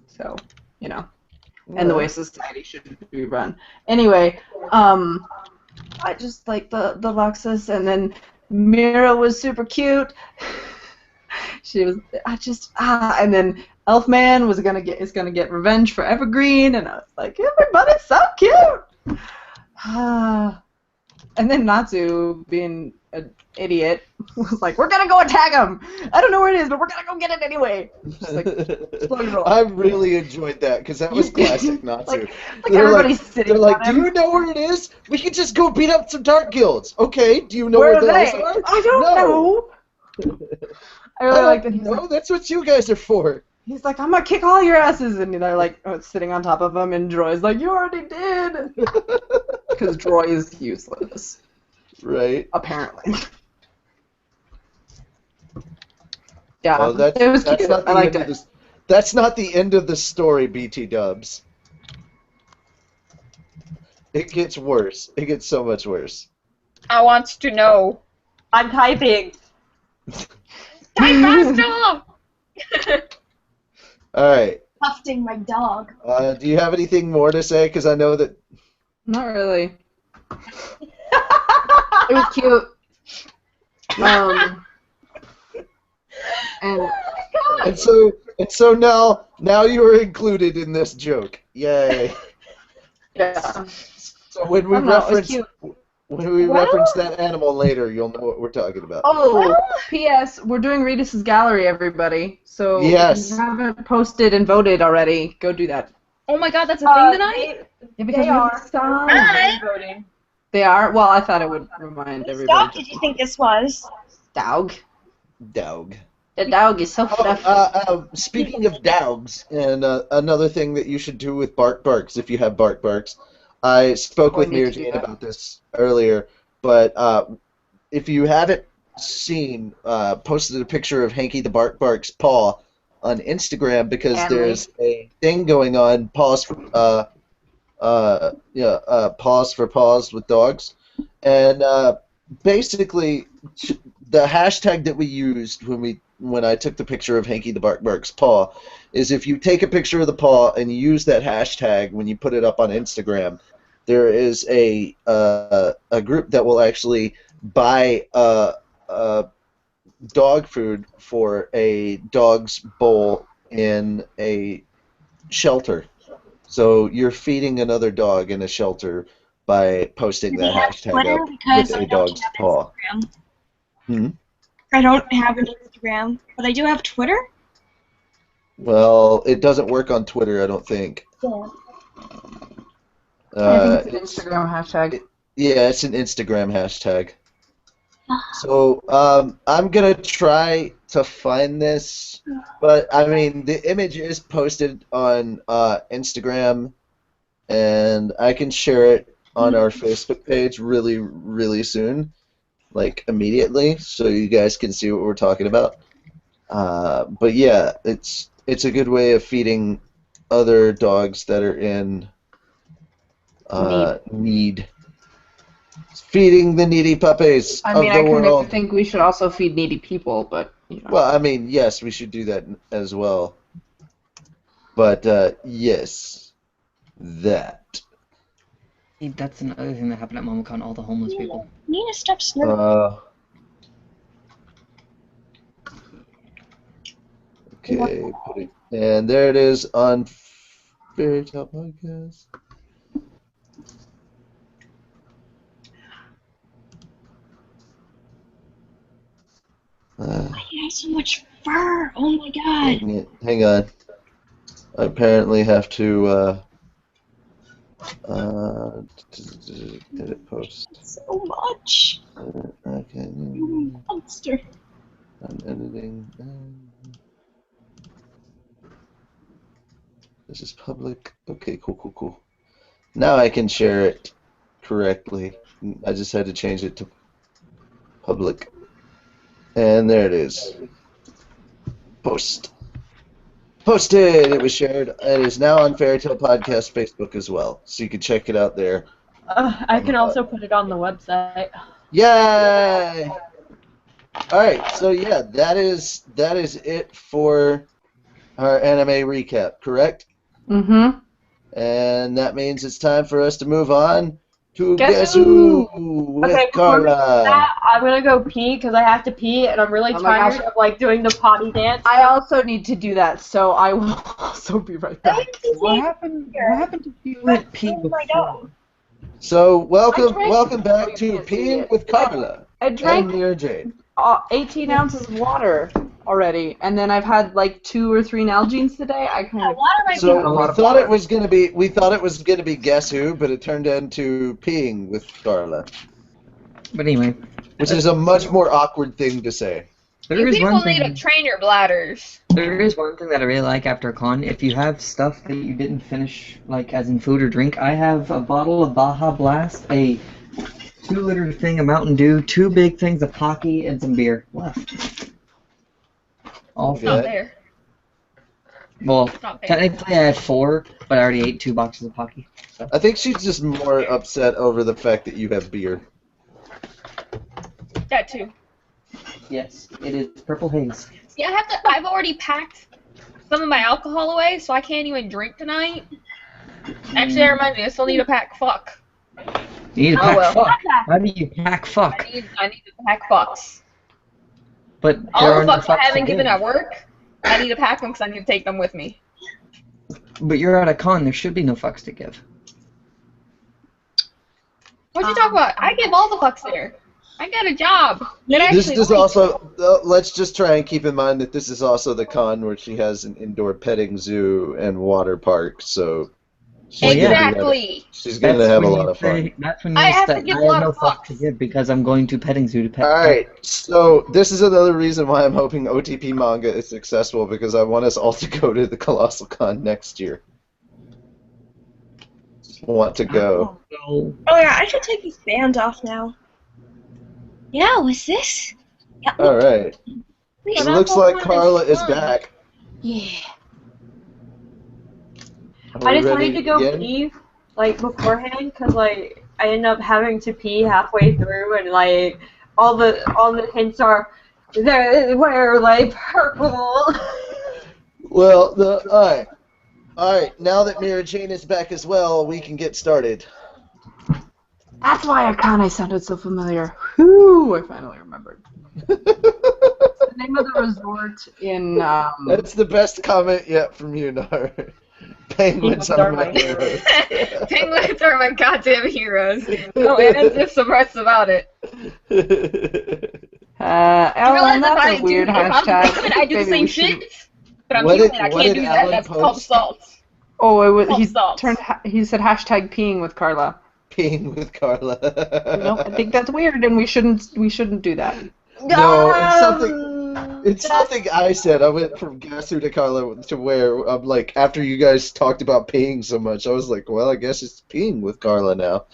So, and the way society should be run. Anyway, I just like the Luxus, and then Mira was super cute. She was. And then Elfman is gonna get revenge for Evergreen, and I was like, everybody's so cute. And then Natsu, being an idiot, was like, we're gonna go attack him! I don't know where it is, but we're gonna go get it anyway! Just like, I really enjoyed that, because that was classic Natsu. like everybody's sitting They're like, on do him. you know where it is? We can just go beat up some dark guilds. Okay, do you know Where where are those they? are? I don't know! I really like that he's No, like, that's what you guys are for. he's like, I'm gonna kick all your asses! And they're like, sitting on top of him, and Droy's like, you already did! Because Droy is useless. Right. Apparently. Yeah, Well, it was that's cute. not the I liked end it. That's not the end of the story, BT Dubs. It gets worse. It gets so much worse. I want to know. I'm typing. Type faster! All right. Tufting my dog. Do you have anything more to say? Because I know that. Not really. It was cute. And And so now you are included in this joke. Yay. yeah. So when we I don't know, it was reference cute. that animal later, you'll know what we're talking about. Oh, P.S. We're doing Reedus Gallery, everybody. So Yes. if you haven't posted and voted already, go do that. Oh my god, that's a thing tonight? Yeah, because They we are. decided. Hi. Voting. They are? Well, I thought it would remind Whose everybody. dog did you think this was? Dog. Dog. The dog is so fluffy. Speaking of dogs, and another thing that you should do with barks, if you have barks, I spoke with I need to do Mirjane that. about this earlier, but if you haven't seen, posted a picture of Hanky the Bark's paw on Instagram because And there's a thing going on, paws for paws with dogs, and basically the hashtag that we used when I took the picture of Hanky the Bark's paw is if you take a picture of the paw and you use that hashtag when you put it up on Instagram, there is a group that will actually buy dog food for a dog's bowl in a shelter. So you're feeding another dog in a shelter by posting Do that they have hashtag Twitter? up Because with I a don't dog's have paw. Instagram. Hmm? I don't have an Instagram, but I do have Twitter. Well, it doesn't work on Twitter, I don't think. Yeah. I think it's an Instagram hashtag. Yeah, it's an Instagram hashtag. So I'm gonna try to find this, but I mean the image is posted on Instagram, and I can share it on our Facebook page really, really soon, like immediately, so you guys can see what we're talking about. But yeah, it's a good way of feeding other dogs that are in need. Feeding the needy puppies I of mean, the I kind world. of think we should also feed needy people, but you know. Well, I mean, yes, we should do that as well. But yes, that. That's another thing that happened at Momocon, all the homeless people. Nina, stop sniffing. Okay, and there it is on Fairy Tale Podcast. He has so much fur. Oh my god. Hang on. I apparently have to edit post. So much. Okay. Monster. I'm editing. This is public. Okay, cool. Now I can share it correctly. I just had to change it to public. And there it is. Post. Posted! It was shared. It is now on Fairy Tale Podcast Facebook as well, so you can check it out there. I can also put it on the website. Yay! Alright, so yeah, that is it for our anime recap, correct? Mm-hmm. And that means it's time for us to move on to Guess Guess Who with Okay, before we do Carla. that, I'm gonna go pee because I have to pee and I'm really Oh my tired gosh. of like doing the potty dance. I also need to do that, so I will also be right back. What happened if you went pee before? So I welcome drank- back Oh, to you can't see Peeing it. with Carla I and drank Mirjane. 18 ounces of water already, and then I've had like 2 or 3 Nalgene's today. I kind of. Water might be So a lot we of thought water. it was gonna be Guess Who, but it turned into Peeing with Carla, But anyway, which is a much more awkward thing to say. there You is people one need to thing. train your bladders. There is one thing that I really like after a con. If you have stuff that you didn't finish, like as in food or drink, I have a bottle of Baja Blast, a 2-liter thing of Mountain Dew, 2 big things of Pocky, and some beer left. All Okay. Not there. Well, Not there. technically I had 4, but I already ate 2 boxes of Pocky. So. I think she's just more upset over the fact that you have beer. That too. Yes, it is Purple Haze. See, I've already packed some of my alcohol away, so I can't even drink tonight. Actually, that reminds me, I still need to pack fuck. You need to Oh, pack well. fuck. How do you pack fuck? I need to pack fucks. But All there are the no fucks I fucks to haven't given give. at work, I need to pack them because I need to take them with me. But you're at a con. There should be no fucks to give. What you talking about? I give all the fucks there. I got a job. That This actually is likes. also. Let's just try and keep in mind that this is also the con where she has an indoor petting zoo and water park. So Well, yeah. Exactly. she's gonna have a lot of fun. That's when I you have say to give I a lot have no of fucks to fucks. give because I'm going to petting zoo to pet. All right, so this is another reason why I'm hoping OTP manga is successful because I want us all to go to the Colossal Con next year. Just want to go. So, Oh yeah, I should take these bands off now. Yeah, what's this? Yeah, All right. Yeah, It that looks whole like con Carla is fun. back. yeah. Are I we just ready wanted to go begin? pee, like, beforehand, because, like, I ended up having to pee halfway through, and, like, all the hints are, they wear, like, purple. Well, all right. Now that Mira Jane is back as well, we can get started. That's why Akane sounded so familiar. Whew, I finally remembered. The name of the resort in That's the best comment yet from you, Nar. Penguins are my heroes. Penguins are my goddamn heroes. No ands, ifs, or buts about it. Ellen, If that's I a weird if I'm hashtag. human, I do the Maybe same we shouldn't- shit. But I'm What human, did- I what can't did do that. Alan That's called post? salt. Oh, it was, Pulp he salts. he said hashtag peeing with Carla. Peeing with Carla. No, I think that's weird, and we shouldn't do that. No, it's something. It's something I said. I went from Guess Who to Carla to where I'm like, after you guys talked about peeing so much, I was like, well, I guess it's peeing with Carla now.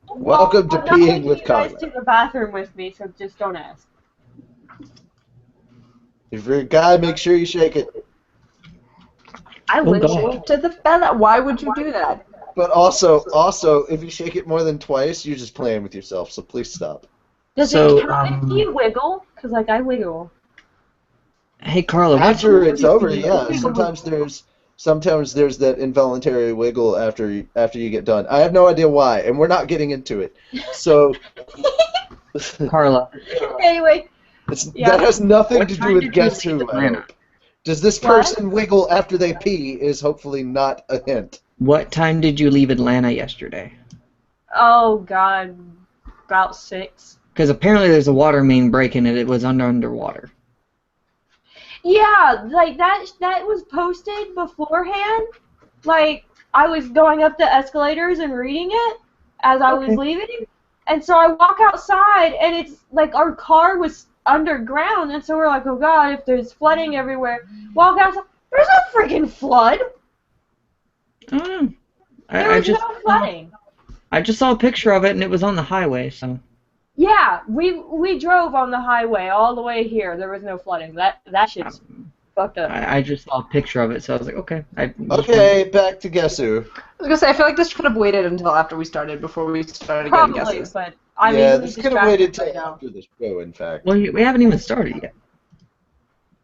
Welcome to I'm not Peeing taking with you guys Carla. to the bathroom with me, so just don't ask. If you're a guy, make sure you shake it. I would would God. shake to the fella. Why would you do that? But also, if you shake it more than twice, you're just playing with yourself. So please stop. Does So, it count if you wiggle? Because, like, I wiggle. hey Carla, what After time it's did over, you- yeah. Sometimes there's that involuntary wiggle after you get done. I have no idea why, and we're not getting into it. So Carla, Anyway, Yeah. that has nothing What to do time with did you Guess leave Who. I Atlanta? hope. Does this What? person wiggle after they pee? Is hopefully not a hint. what time did you leave Atlanta yesterday? oh god, about 6. Because apparently there's a water main break and it was underwater. Yeah, like that was posted beforehand. Like I was going up the escalators and reading it as I was Okay. leaving, and so I walk outside and it's like our car was underground, and so we're like, oh god, if there's flooding everywhere, walk outside. There's no freaking flood. I don't know. There was no flooding. I just saw a picture of it and it was on the highway, so. Yeah, we drove on the highway all the way here. There was no flooding. That shit's fucked up. I just saw a picture of it, so I was like, okay. Okay, back to Guess Who. I was gonna say I feel like this could have waited until after we started before we started getting Probably, guesses. but I'm Yeah, easily this could have waited distracted till right now. after the show. In fact, Well, we haven't even started yet.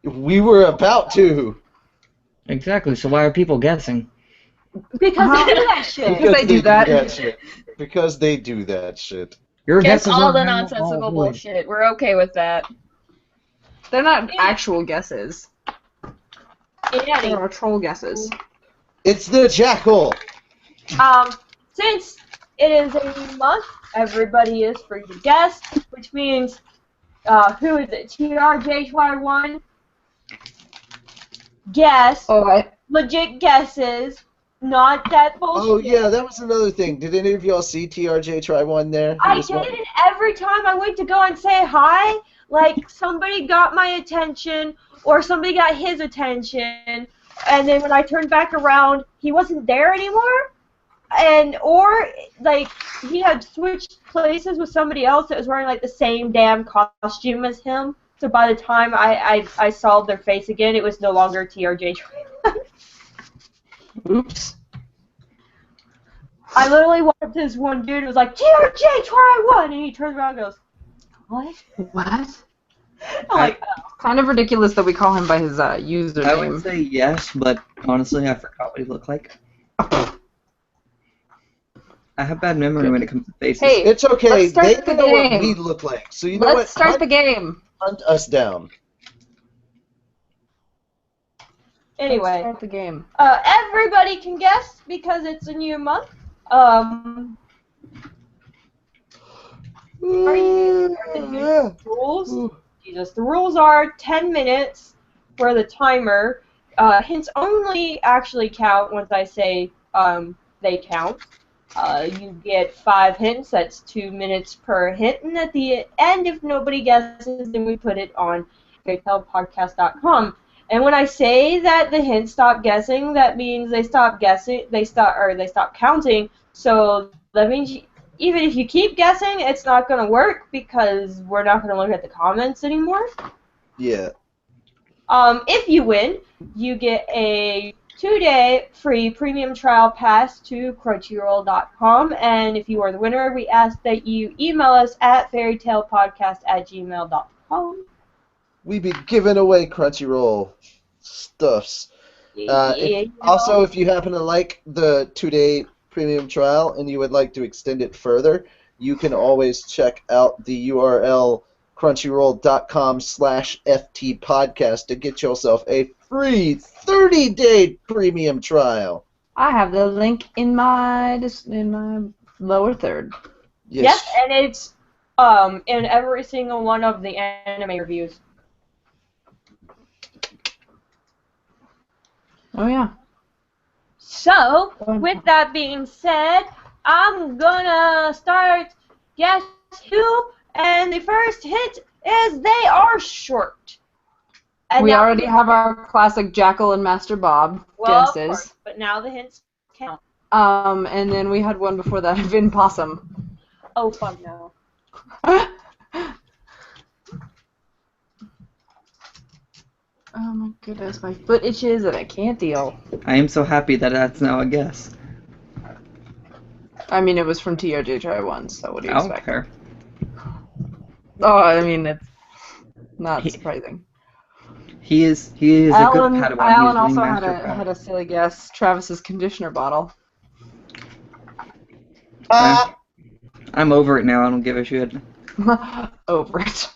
we were about to. Exactly, so why are people guessing? Because they do that shit. Because they do that. shit. Because they do that shit. Your Guess guesses all are the all nonsensical void. bullshit. We're okay with that. They're not actual guesses. Yeah, They're troll guesses. It's the jackal. Since it is a new month, everybody is free to guess, which means, who is it? TRJ1? Guess. Oh, Legit guesses. Not that bullshit. Oh yeah, that was another thing. Did any of y'all see TRJ try one there? He I was did one- it every time I went to go and say hi. Like, somebody got my attention, or somebody got his attention, and then when I turned back around, he wasn't there anymore. Or, like, he had switched places with somebody else that was wearing, like, the same damn costume as him. So by the time I saw their face again, it was no longer TRJ. oops. I literally walked up to this one dude and was like, TRJ, try one! And he turns around and goes, what? What? I'm like, Kind of ridiculous that we call him by his I would username. say yes, but honestly, I forgot what he looked like. I have bad memory when it comes to faces. Hey, It's okay. let's start They the know what game. we look like. So you know Let's what? start the game. Hunt us down. Let's Anyway, start the game. everybody can guess because it's a new month. Are you the rules? Jesus, the rules are 10 minutes for the timer. Hints only actually count once I say they count. You get 5 hints. That's 2 minutes per hint. And at the end, if nobody guesses, then we put it on fairytalepodcast.com. And when I say that the hints stop guessing, that means they stop guessing. They stop counting. So that means even if you keep guessing, it's not going to work because we're not going to look at the comments anymore. Yeah. If you win, you get a 2-day free premium trial pass to Crunchyroll.com. And if you are the winner, we ask that you email us at fairytalepodcast@gmail.com. We be giving away Crunchyroll stuffs. Also, if you happen to like the 2-day premium trial and you would like to extend it further, you can always check out the URL crunchyroll.com/ftpodcast to get yourself a free 30-day premium trial. I have the link in my lower third. Yes, and it's in every single one of the anime reviews. Oh yeah. So, with that being said, I'm gonna start Guess Who, and the first hint is they are short. And We now already have our classic Jackal and Master Bob well, of guesses. course, but now the hints count. And then we had one before that, Vin Possum. Oh, fuck no. Oh my goodness, my foot itches and I can't deal. I am so happy that that's now a guess. I mean, it was from TRJ Try Once, so what do you I don't expect? care. Oh, I mean, it's not surprising. He is a good Alan Padawan. Alan He's also Master had a silly guess. Travis's conditioner bottle. I'm over it now. I don't give a shit. Over it.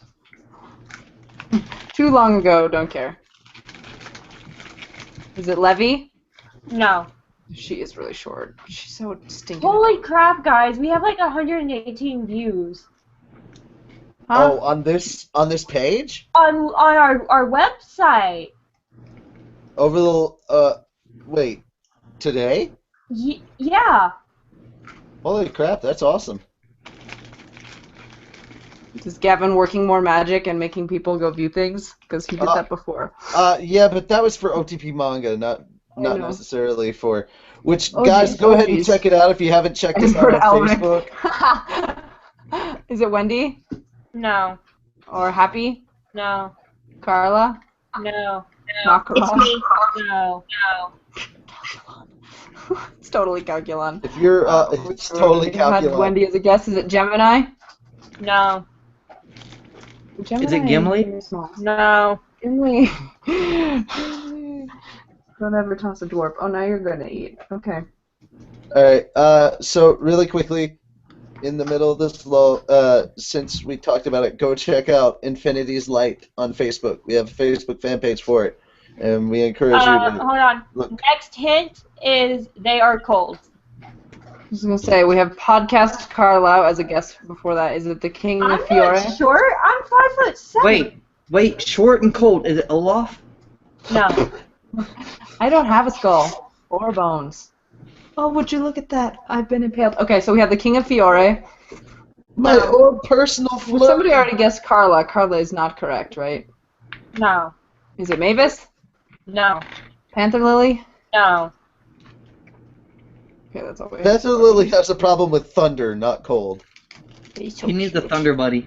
Too long ago, don't care. Is it Levy? No. She is really short. She's so stinking. Holy crap, guys! We have like 118 views Huh? Oh, on this page? on our website. Over the wait, today? Yeah. Holy crap, that's awesome. Is Gavin working more magic and making people go view things? Because he did that before. Yeah, but that was for OTP manga, not necessarily for. Which Oh, guys, geez, go oh, ahead and geez. check it out if you haven't checked us out on Facebook. Is it Wendy? No. Or Happy? No. Carla? No. Makara? No. It's totally Calculon. If you're, it's totally We had calculated. Wendy as a guess. Is it Gemini? No. Gemini Is it Gimli? very small. No. Gimli. Don't ever toss a dwarf. Oh, now you're gonna eat. Okay. Alright, so really quickly, in the middle of this flow, since we talked about it, go check out Infinity's Light on Facebook. We have a Facebook fan page for it, and we encourage you to Hold on. look. Next hint is they are cold. I was gonna say we have podcast Carlisle as a guest before that. Is it the King I'm of Fiore? not short. I'm 5'7". Wait, short and cold. Is it Olaf? No. I don't have a skull or bones. Oh, would you look at that? I've been impaled. Okay, so we have the King of Fiore. My own personal flirt. Somebody already guessed Carla. Carla is not correct, right? No. Is it Mavis? No. Panther Lily? No. Okay, that's all we have. Panther Lily has a problem with thunder, not cold. He needs a thunder buddy.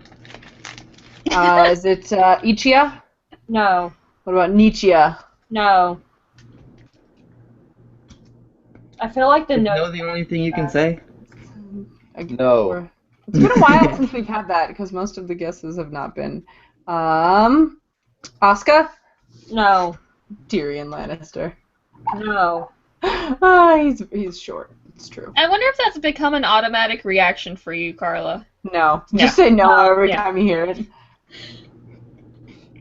Is it Ichia? No. What about Nichia? No. I feel like the Is no. no the only thing you can say? No. It's been a while since we've had that because most of the guesses have not been. Asuka? No. Tyrion Lannister. No. He's short. It's true. I wonder if that's become an automatic reaction for you, Carla. No. Yeah. Just say no every Yeah. time you hear it.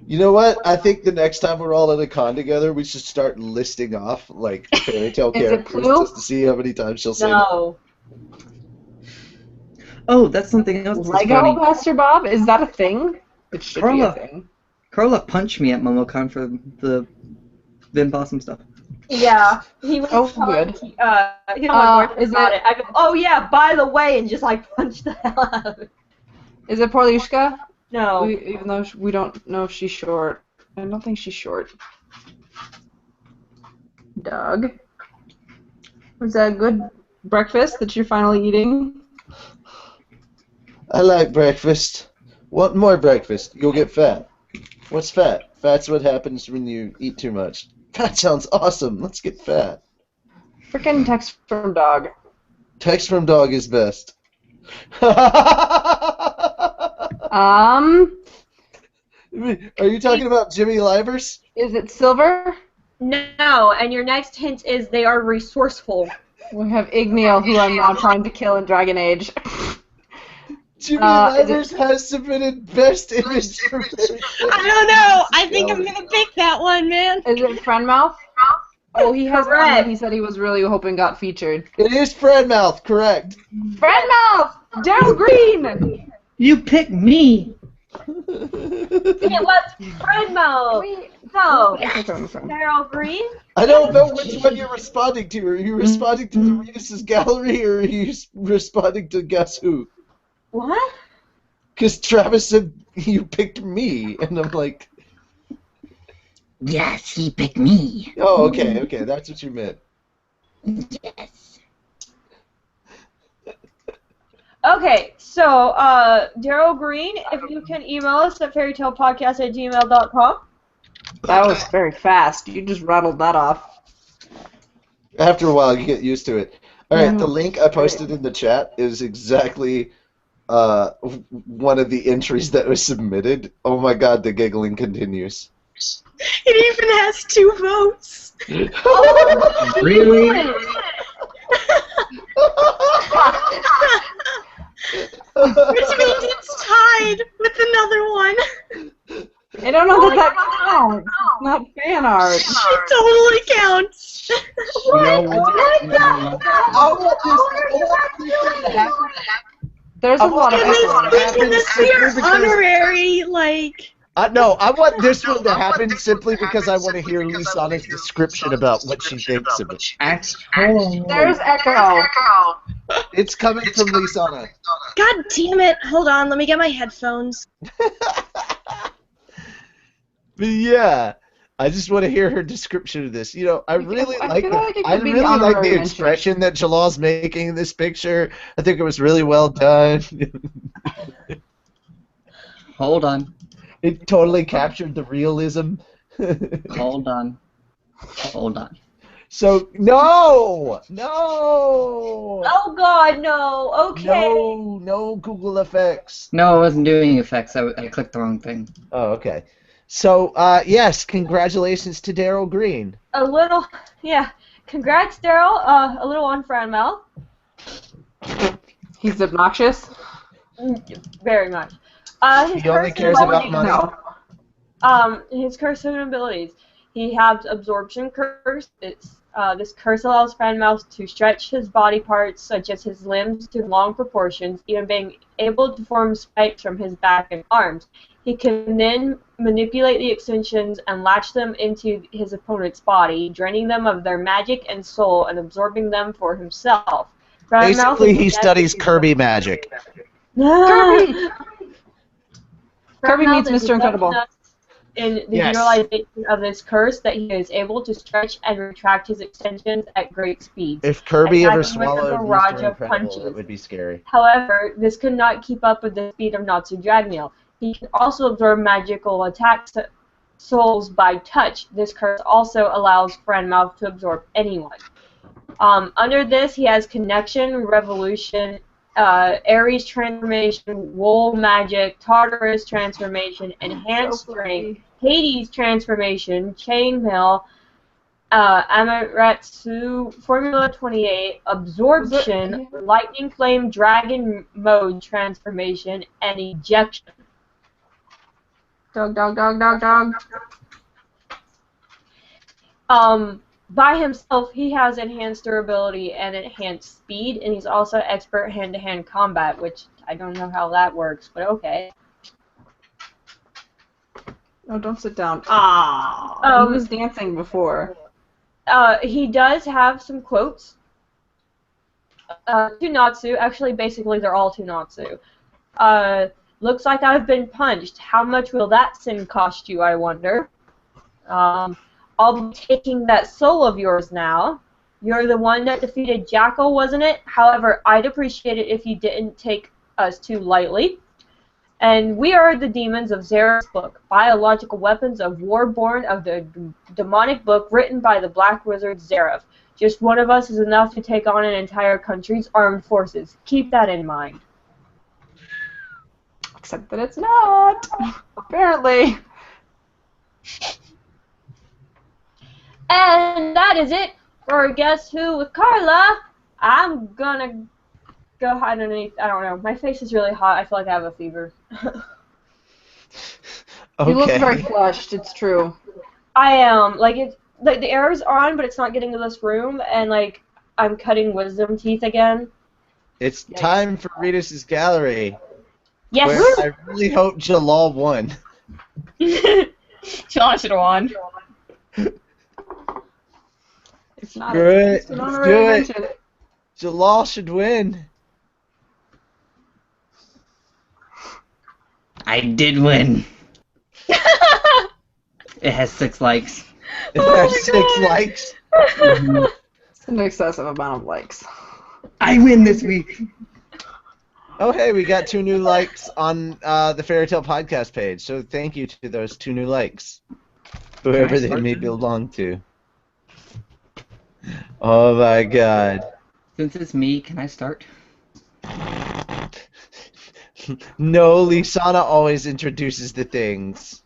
You know what? I think the next time we're all at a con together, we should start listing off like fairy tale Is it characters Pluto? just to see how many times she'll say No. Oh, that's something else that's Lego, funny. Pastor Bob? Is that a thing? It should be a Carla. thing. Carla punched me at Momocon for the Vin Possum stuff. Yeah, he was Oh, telling, good. he told my boyfriend is about it- it. I go, oh yeah, by the way, and just like punch the hell out of it. Is it Porlushka? No. Even though we don't know if she's short. I don't think she's short. Doug? Was that a good breakfast that you're finally eating? I like breakfast. Want more breakfast? You'll get fat. What's fat? Fat's what happens when you eat too much. That sounds awesome. Let's get fat. Frickin' text from Dog. Text from dog is best. Are you talking about Jimmy Livers? Is it Silver? No, and your next hint is they are resourceful. We have Igneal, who I'm now trying to kill in Dragon Age. Jimmy Is Livers has submitted best image. I don't know. I think I'm gonna pick that one, man. Is it Friendmouth? Oh, he has one Correct. that he said he was really hoping got featured. It is Fredmouth, correct. Friendmouth! Daryl Green! You picked me! It was Friendmouth. So, Daryl Green? I don't know which one you're responding to. Are you responding to the Reedus Gallery or are you responding to Guess Who? What? Because Travis said you picked me, and I'm like, Yes, he picked me. oh, okay, that's what you meant. Yes. Okay, so, Daryl Green, if you can email us at fairytalepodcast@gmail.com. That was very fast. You just rattled that off. After a while, you get used to it. All right, the link I posted in the chat is exactly one of the entries that was submitted. Oh my god, the giggling continues. It even has 2 votes. Really? Which means it's tied with another one. I don't know that counts. It's not fan art. It totally counts. You know what? There's a lot of And this, effort. and this weird honorary, like... No, I want this one to happen simply because I want to hear Lisana's description about what she thinks of it. There's Echo. It's coming from Lisana. God damn it. Hold on, let me get my headphones. But yeah, I just want to hear her description of this. You know, I really I like feel like it I could be really the like honorary the mention. expression that Jallal's making in this picture. I think it was really well done. Hold on. It totally captured the realism. Hold on. Hold on. So no. Oh god, no. Okay. No Google effects. No, I wasn't doing effects. I clicked the wrong thing. Oh, okay. So, yes, congratulations to Daryl Green. A little, yeah. Congrats, Daryl. A little on Fran Mel. He's obnoxious. Very much. His He only curse cares about abilities- money. His curse abilities. He has absorption curse. This curse allows Fanmouth to stretch his body parts, such as his limbs, to long proportions, even being able to form spikes from his back and arms. He can then manipulate the extensions and latch them into his opponent's body, draining them of their magic and soul and absorbing them for himself. Basically, he studies Kirby magic. Kirby! Kirby Fanmouth meets is Mr. Incredible. in the Yes. utilization of this curse that he is able to stretch and retract his extensions at great speeds. If Kirby ever Attacking with a swallowed barrage Mr. of Incredible, punches. it would be scary. However, this could not keep up with the speed of Natsu Dragneel. He can also absorb magical attacks souls by touch. This curse also allows Friendmouth to absorb anyone. Under this, he has Connection, Revolution, Ares Transformation, Wool Magic, Tartarus Transformation, Enhanced Strength, Hades Transformation, Chainmail, Amaterasu, Formula 28, Absorption, Lightning Flame, Dragon Mode Transformation, and Ejection. Dog, dog, dog, dog, dog. By himself, he has enhanced durability and enhanced speed, and he's also expert hand-to-hand combat, which I don't know how that works, but okay. Oh, don't sit down. Ah, he was dancing before. He does have some quotes. Tunatsu, actually, basically, they're all Tunatsu. Looks like I've been punched. How much will that sin cost you, I wonder? I'll be taking that soul of yours now. You're the one that defeated Jackal, wasn't it? However, I'd appreciate it if you didn't take us too lightly. And we are the demons of Zera's book, biological weapons of war born of the demonic book written by the Black Wizard Zeref. Just one of us is enough to take on an entire country's armed forces. Keep that in mind. Except that it's not, apparently. And that is it for Guess Who with Carla. I'm gonna go hide underneath. I don't know. My face is really hot. I feel like I have a fever. You look very flushed. It's true. I am. Like the air is on, but it's not getting to this room, and like I'm cutting wisdom teeth again. It's time for Reedus Gallery. Yes. Where I really hope Jellal won. Jellal should have won. It's not. Good. Good. Jellal should win. I did win. It has 6 likes. It has 6 likes. It's an excessive amount of likes. I win this week. Oh, hey, we got 2 new likes on the Fairy Tale Podcast page, so thank you to those 2 new likes, whoever they may belong to. Oh my god. Since it's me, can I start? No, Lisana always introduces the things.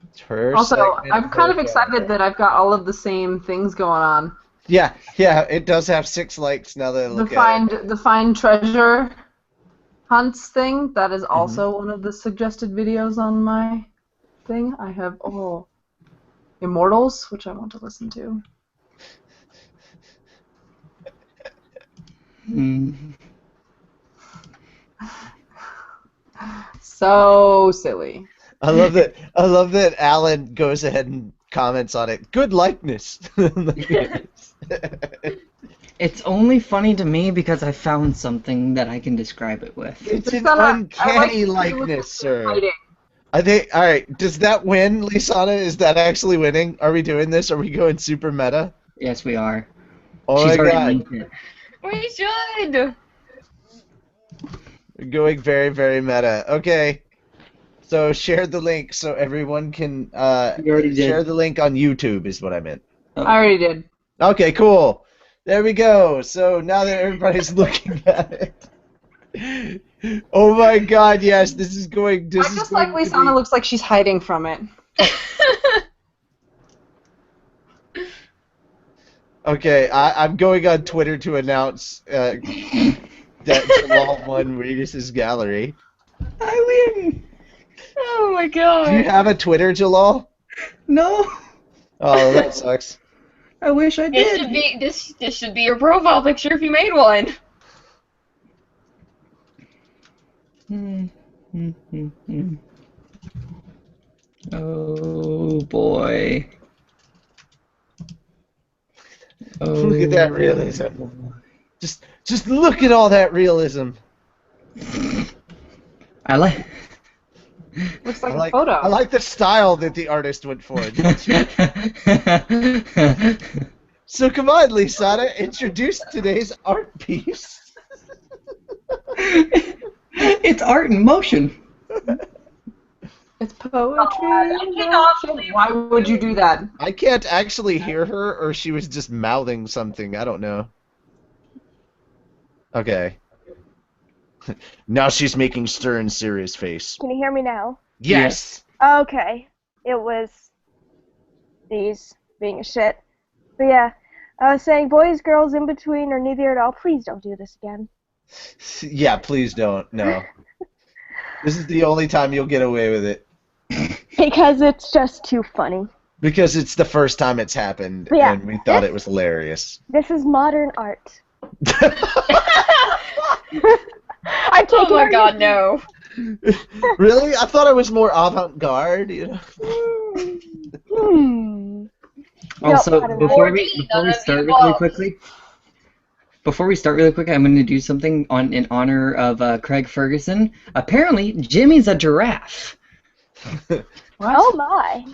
It's her Also, segment, I'm kind of excited that I've got all of the same things going on. Yeah, it does have 6 likes now that I look at it. The find treasure hunts thing, that is also one of the suggested videos on my thing. I have Immortals, which I want to listen to. So silly. I love that Alan goes ahead and comments on it. Good likeness. It's only funny to me because I found something that I can describe it with. It's an uncanny likeness, sir. I think. All right. Does that win, Lisana? Is that actually winning? Are we doing this? Are we going super meta? Yes, we are. Oh She's my already god. linked it. We should. We're going very, very meta. Okay. So share the link so everyone can share the link on YouTube is what I meant. I already did. Okay, cool. There we go. So now that everybody's looking at it. Oh my god, yes, this is going I just like Lisana looks like she's hiding from it. Okay, I'm going on Twitter to announce that Jellal won Reedus Gallery. I win! Oh my god. Do you have a Twitter, Jellal? No! Oh, that sucks. I wish I This did. should be this should be your profile picture if you made one. Oh boy. Oh, Look at that realism. Just look at all that realism. I like. Looks like a photo. I like the style that the artist went for. So come on, Lisana, introduce today's art piece. It's art in motion. It's poetry. Why would you do that? I can't actually hear her, or she was just mouthing something. I don't know. Okay. Now she's making stern, serious face. Can you hear me now? Yes. Okay. it was these being a shit. But yeah, I was saying boys, girls, in between, or neither at all. Please don't do this again. Yeah, please don't. No. This is the only time you'll get away with it. Because it's just too funny. Because it's the first time it's happened, Yeah, and we thought it was hilarious. This is modern art. Oh my god, no. Really? I thought I was more avant-garde, you know? Also, I don't know. before we start really quickly, I'm going to do something in honor of Craig Ferguson. Apparently, Jimmy's a giraffe. Oh my.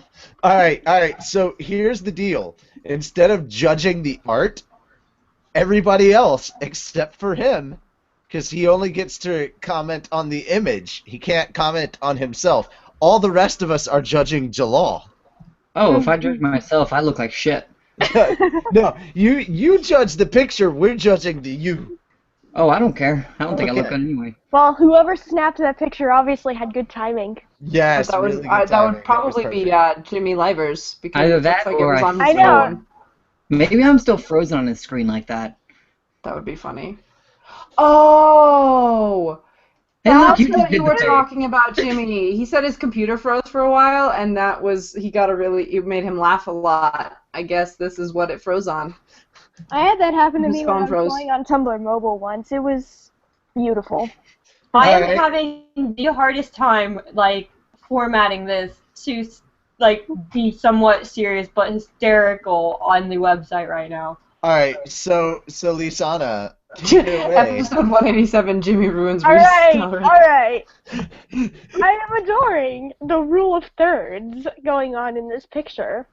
All right. So here's the deal. Instead of judging the art, everybody else, except for him, because he only gets to comment on the image. He can't comment on himself. All the rest of us are judging Jellal. Oh, if I judge myself, I look like shit. No, you judge the picture. We're judging the you. Oh, I don't care. I don't think I look good anyway. Well, whoever snapped that picture obviously had good timing. Yes, that was really good that timing. would probably be Jimmy Livers because Either it looks that like or it was on I his know. phone. Maybe I'm still frozen on his screen like that. That would be funny. Oh, Hey, look, that's you just what did you the were thing. talking about, Jimmy. He said his computer froze for a while, and that was it made him laugh a lot. I guess this is what it froze on. I had that happen to His me when phone I was froze. going on Tumblr Mobile once. It was beautiful. I am Alright. having the hardest time, like, formatting this to, like, be somewhat serious but hysterical on the website right now. All right, so Lisana, take it away. Episode 187, Jimmy ruins Reedus Alright, Gallery. alright. I am adoring the rule of thirds going on in this picture.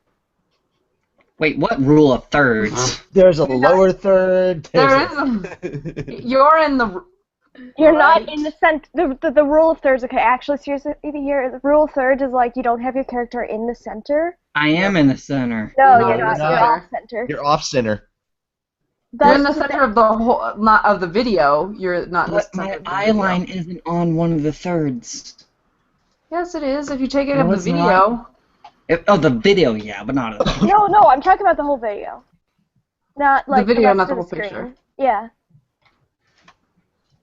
Wait, what rule of thirds? There's a lower third. There is You're in the. You're Right. not in the center. The rule of thirds, okay, actually, seriously, here, the rule of thirds is like you don't have your character in the center. I am in the center. No, No, you're you're not. not. You're off center. You're off center. You're in the center of the whole, not of the video. You're not in the But center my of the eye video. line isn't on one of the thirds. Yes, it is. If you take it No, of the it's video. The video, yeah, but not of the No, I'm talking about the whole video. Not like video, rest not the of whole screen. picture. Yeah.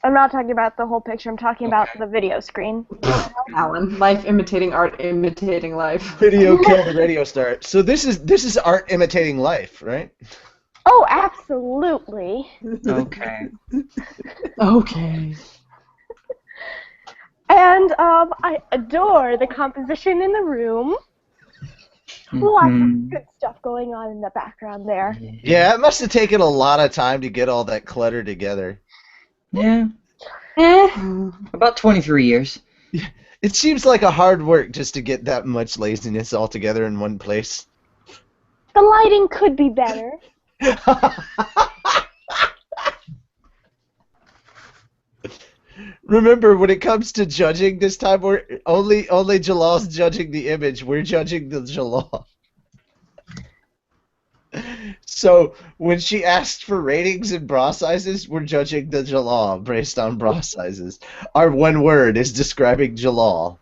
I'm not talking about the whole picture. I'm talking about the video screen. Alan, life imitating art, imitating life. Video killed the radio star. So this is art imitating life, right? Oh, absolutely. Okay. Okay. And I adore the composition in the room. Lots Mhm. of good stuff going on in the background there. Yeah, it must have taken a lot of time to get all that clutter together. Yeah. Eh. About 23 years. It seems like a hard work just to get that much laziness all together in one place. The lighting could be better. Remember, when it comes to judging this time, we're only Jallal's judging the image. We're judging the Jellal. So when she asked for ratings and bra sizes, we're judging the Jellal based on bra sizes. Our one word is describing Jellal.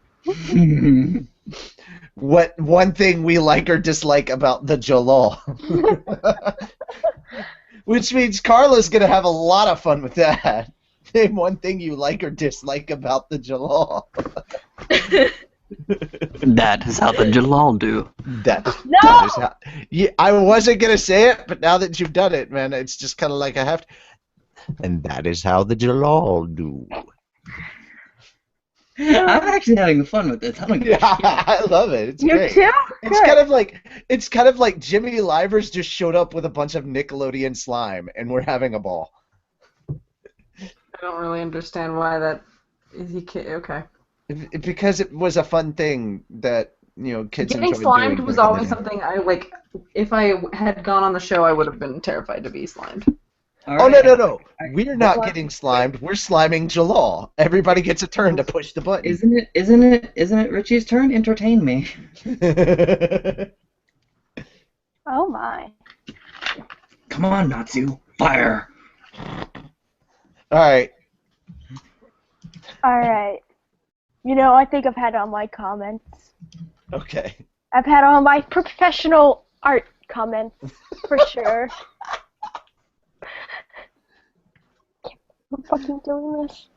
What one thing we like or dislike about the Jellal. Which means Carla's gonna have a lot of fun with that. Name one thing you like or dislike about the Jellal. That is how the Jellal do. That No! is how, yeah, I wasn't gonna say it, but now that you've done it, man, it's just kind of like I have to. And that is how the Jellal do. I'm actually having fun with this. I don't give Yeah, a shit. I love it. It's You great. too? It's Good. kind of like Jimmy Livers just showed up with a bunch of Nickelodeon slime, and we're having a ball. I don't really understand why that is. Okay. Because it was a fun thing that kids Getting enjoyed slimed doing was back in always the day. something I like. If I had gone on the show, I would have been terrified to be slimed. All Oh right. no! We're not getting slimed. We're sliming Jellal. Everybody gets a turn to push the button. Isn't it Richie's turn? Entertain me. Oh my. Come on, Natsu. Fire. All right. Alright. I think I've had all my comments. Okay. I've had all my professional art comments for sure. I'm fucking doing this.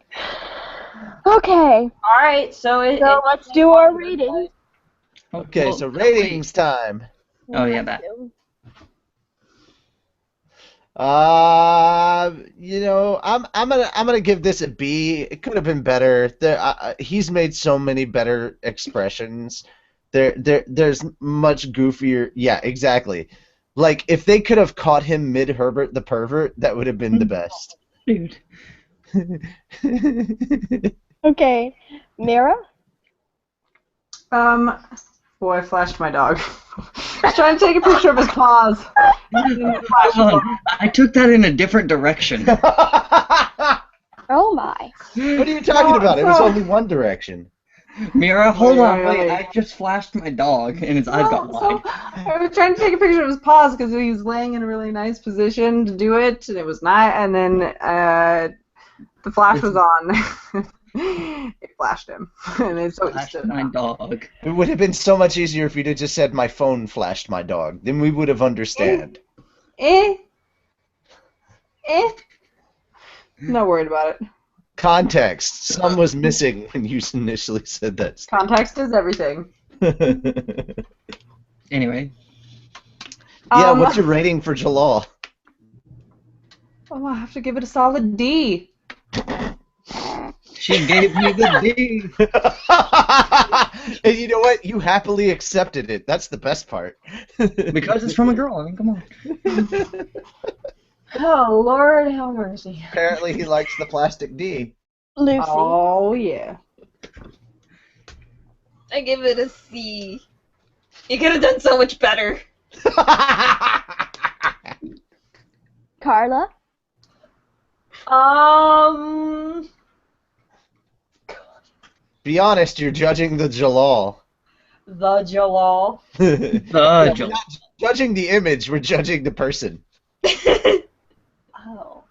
Okay, Alright, so let's do our ratings. Okay, so ratings time. Oh yeah, that. I'm gonna give this a B. It could have been better. He's made so many better expressions. There's much goofier. Yeah, exactly. Like if they could have caught him mid Herbert the pervert, that would have been the best. Dude. Okay, Mira? Boy, I flashed my dog. I was trying to take a picture of his paws. Hold on. I took that in a different direction. Oh my. What are you talking about? It was only one direction. Mira, hold on, Wait. wait. I just flashed my dog, and his eyes got wide. I was trying to take a picture of his paws because he was laying in a really nice position to do it, and it was not. And then the flash was on. It flashed him, and then so he Flashed stood my up. dog. It would have been so much easier if you'd have just said my phone flashed my dog. Then we would have understand. Not worried about it. Context. Some was missing when you initially said that. Context is everything. Anyway, Yeah, what's your rating for Jellal? Oh, I have to give it a solid D. she gave me the D. And you know what? You happily accepted it. That's the best part. Because it's from a girl. I mean, come on. Oh, Lord have mercy. Apparently he likes the plastic D. Lucy. Oh yeah. I give it a C. You could have done so much better. Carla? Be honest, you're judging the Jellal. The Jellal. The We're Jellal. not judging the image, we're judging the person. Oh.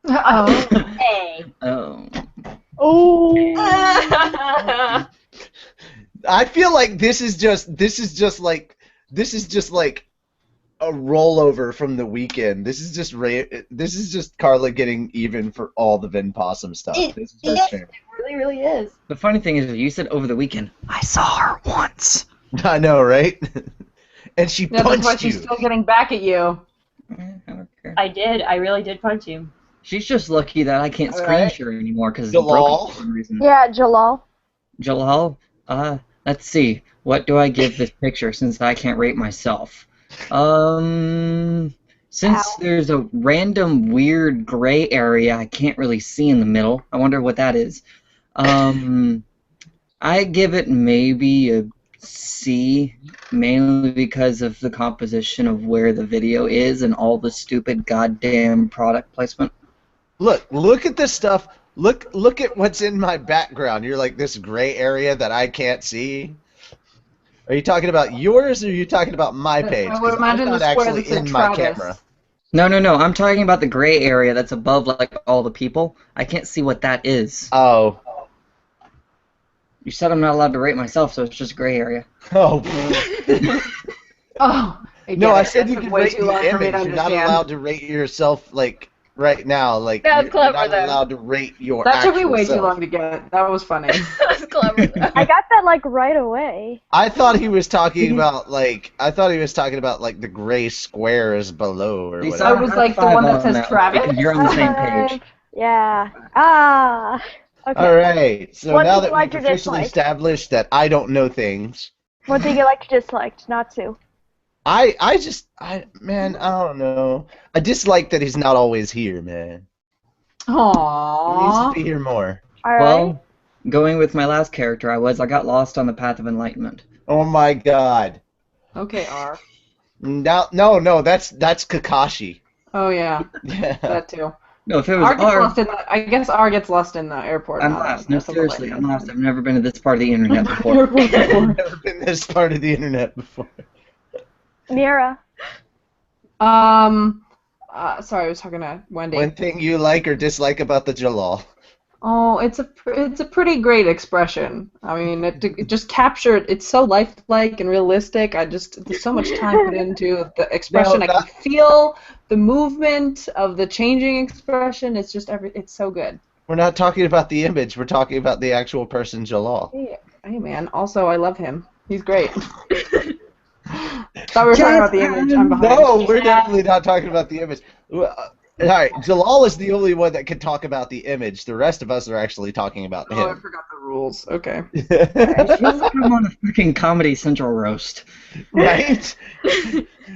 Oh. Hey. Oh. Oh. I feel like this is just like a rollover from the weekend. This is just Carla getting even for all the Vin Possum stuff. This is just fair. It really, really is. The funny thing is, you said over the weekend. I saw her once. I know, right? And she Yeah, that's why punched she's you. still getting back at you. I don't care. I did. I really did punch you. She's just lucky that I can't screen Alright. share anymore because it's Jellal? broken for some reason. Yeah, Jellal. Jellal, let's see. What do I give this picture since I can't rate myself? Since Ow. there's a random weird gray area I can't really see in the middle, I wonder what that is. I give it maybe a C, mainly because of the composition of where the video is and all the stupid goddamn product placement. Look at this stuff. Look at what's in my background. You're like this gray area that I can't see. Are you talking about yours or are you talking about my page? I would 'Cause imagine I'm the not square actually that said in my Travis. camera. No, I'm talking about the gray area that's above like all the people. I can't see what that is. Oh. You said I'm not allowed to rate myself, so it's just gray area. Oh. Oh. No, I said That you took could way rate too long the for me to image. You're not understand. allowed to rate yourself like right now. Like That was you're clever, not though. allowed to rate your That took me actual way self. too long to get. That was funny. That's clever. Though. I got that like right away. I thought he was talking about like the gray squares below or Lisa, whatever. I was high like the five one that on says one. Travis. You're on the same page. Yeah. Ah. Okay. All right. So What now did that you like we've or officially dislike? established that I don't know things, What did you like or disliked? Not to. I don't know. I dislike that he's not always here, man. He needs to Aww. be here more. Alright. Well, going with my last character, I got lost on the path of enlightenment. Oh my God. Okay, R. No, that's Kakashi. Oh yeah, Yeah. that too. No, if it was R gets R, lost in the, I guess R gets lost in the airport. I'm now. lost. No, That's a little seriously, late. I'm lost. I've never been to this part of the internet before. Airport before. I've never been this part of the internet before. Mira. Sorry, I was talking to Wendy. One thing you like or dislike about the Jellal. Oh, it's a pretty great expression. I mean, it just captured. It's so lifelike and realistic. There's so much time put into the expression. No, I can feel the movement of the changing expression. It's just it's so good. we're not talking about the image. We're talking about the actual person, Jellal. Hey man. Also, I love him. He's great. Thought we were talking about the image. I'm behind. No, we're definitely not talking about the image. All right, Jellal is the only one that can talk about the image. The rest of us are actually talking about Oh, I him. forgot the rules. Okay. Let's come on a freaking Comedy Central roast. Right?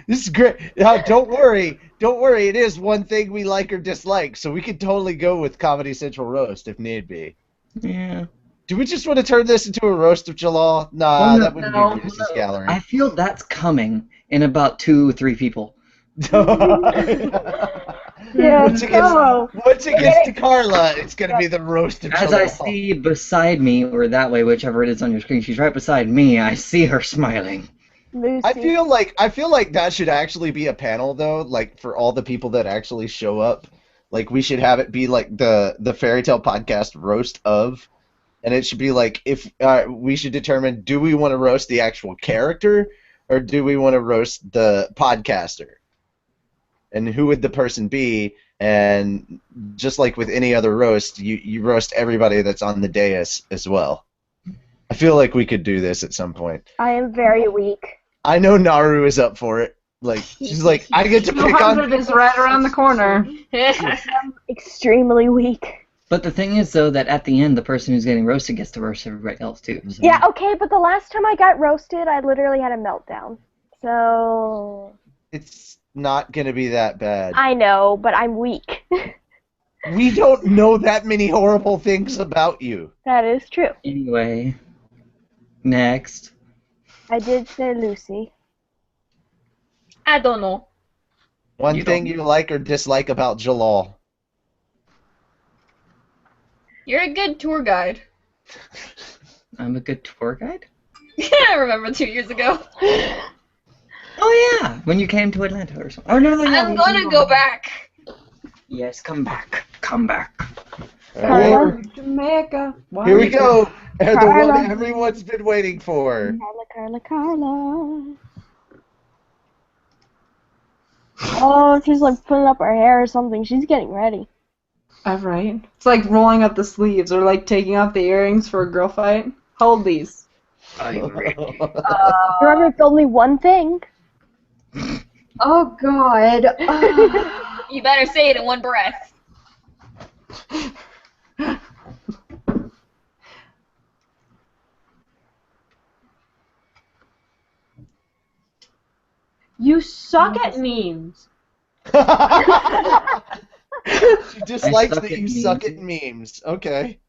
This is great. Now, don't worry. Don't worry. It is one thing we like or dislike, so we could totally go with Comedy Central roast if need be. Yeah. Do we just want to turn this into a roast of Jellal? Nah, Oh, no, that wouldn't no, be Reedus Gallery. I feel that's coming in about 2 or 3 people. Yeah, Once it gets to Carla, it's going to be the roast of As Jellal. I see beside me, or that way, whichever it is on your screen, she's right beside me. I see her smiling. Lucy. I feel like that should actually be a panel though, like for all the people that actually show up. Like we should have it be like the Fairy Tale Podcast roast of, and it should be like if we should determine, do we want to roast the actual character or do we want to roast the podcaster? And who would the person be? And just like with any other roast, you roast everybody that's on the dais as well. I feel like we could do this at some point. I am very weak. I know Naru is up for it. Like she's like, I get to pick 200 on. is right around the corner. Extremely weak. But the thing is, though, that at the end, the person who's getting roasted gets to roast everybody else, too. So. Yeah, okay, but the last time I got roasted, I literally had a meltdown. So... It's not gonna be that bad. I know, but I'm weak. We don't know that many horrible things about you. That is true. Anyway, next. I did say Lucy. I don't know. One You thing don't- you like or dislike about Jellal. You're a good tour guide. I'm a good tour guide? I remember 2 years ago. Oh, yeah, when you came to Atlanta or something. Oh, no, I'm gonna go back. Yes, come back. Come back. Carla? Jamaica. Here we go. The one Carla. everyone's been waiting for. Carla. Oh, she's like putting up her hair or something. She's getting ready. Right. It's like rolling up the sleeves or like taking off the earrings for a girl fight. Hold these. Remember, it's only one thing. Oh God. You better say it in one breath. You suck at memes. She dislikes suck that at you memes. suck at memes. Okay.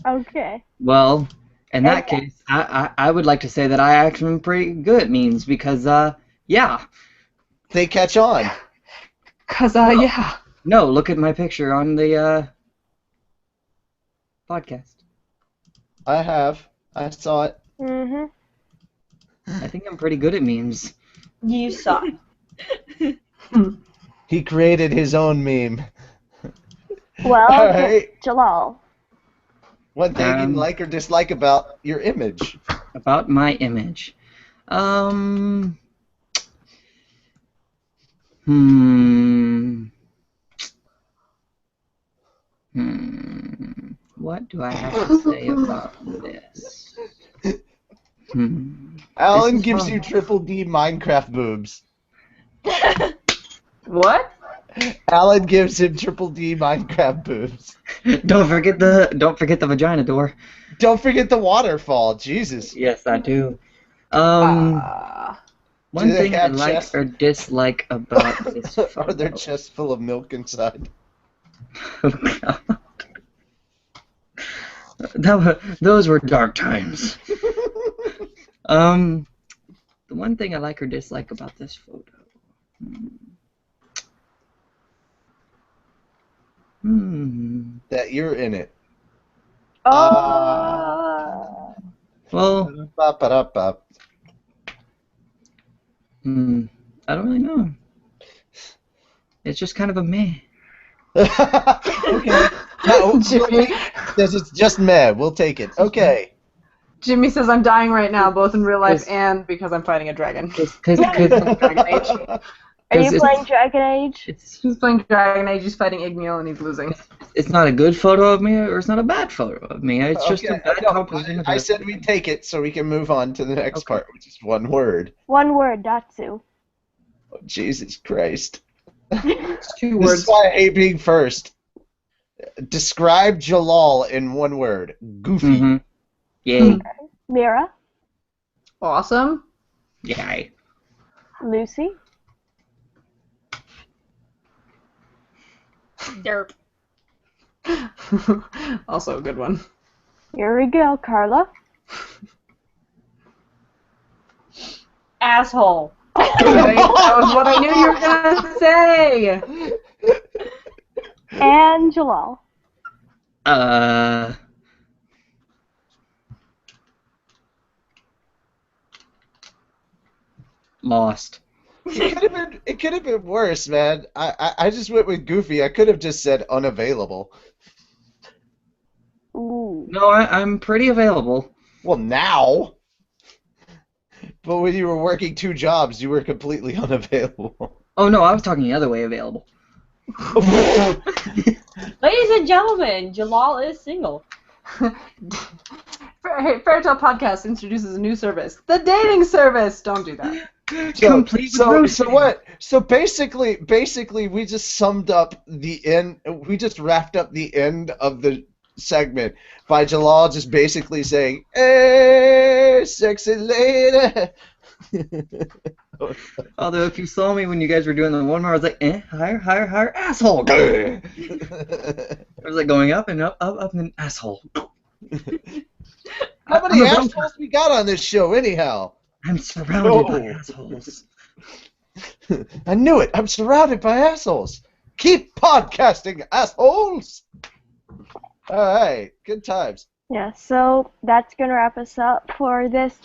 Okay. Well, in that case, I would like to say that I actually am pretty good at memes because, yeah. They catch on. Cause yeah. No, look at my picture on the, podcast. I have. I saw it. Mm-hmm. I think I'm pretty good at memes. You suck. He created his own meme. Well, All right. Jellal. One thing you like or dislike about your image. About my image. What do I have to say about this? Alan This is gives fun. you triple D Minecraft boobs. What? Alan gives him triple D Minecraft boobs. Don't forget the vagina door. Don't forget the waterfall. Jesus. Yes, I do. Do One they thing I have like chests? or dislike about this Are there photo. chests full of milk inside? Oh, God. Those were dark times. The one thing I like or dislike about this photo. That you're in it. Oh. Well, Ba-ba-da-ba. I don't really know. It's just kind of a meh. Okay. No, we'll Jimmy. take it because it's just meh. We'll take it. Okay. Jimmy says I'm dying right now, both in real life and because I'm fighting a dragon. Because Dragon Age. Are you it's- playing Dragon Age? He's playing Dragon Age, he's fighting Igneal, and he's losing. it's not a good photo of me, or it's not a bad photo of me. It's just a Okay, bad no, composition. I said we take it so we can move on to the next part, which is one word. One word, Datsu. Oh, Jesus Christ. It's 2 This words. is why I hate being first. Describe Jellal in one word. Goofy. Mm-hmm. Yay. Mira, Awesome. Yay. Lucy, Derp. Also a good one. here we go, Carla, Asshole. That was what I knew you were gonna say. and Jellal. Lost. It could have been worse, man. I just went with Goofy. I could have just said unavailable. Ooh. No, I'm pretty available. Well, now. But when you were working 2 jobs, you were completely unavailable. Oh no, I was talking the other way available. Ladies and gentlemen, Jellal is single. Fairytale Podcast introduces a new service, the dating service. Don't do that. Complete So what? So basically, we just summed up the end. We just wrapped up the end of the segment by Jellal just basically saying, "Hey, sexy lady." Although if you saw me when you guys were doing the one where I was like, higher, asshole. I was like going up and up, and then asshole. How many assholes we got on this show, anyhow? I'm surrounded by assholes. I knew it. I'm surrounded by assholes. Keep podcasting, assholes. All right, good times. Yeah, so that's going to wrap us up for this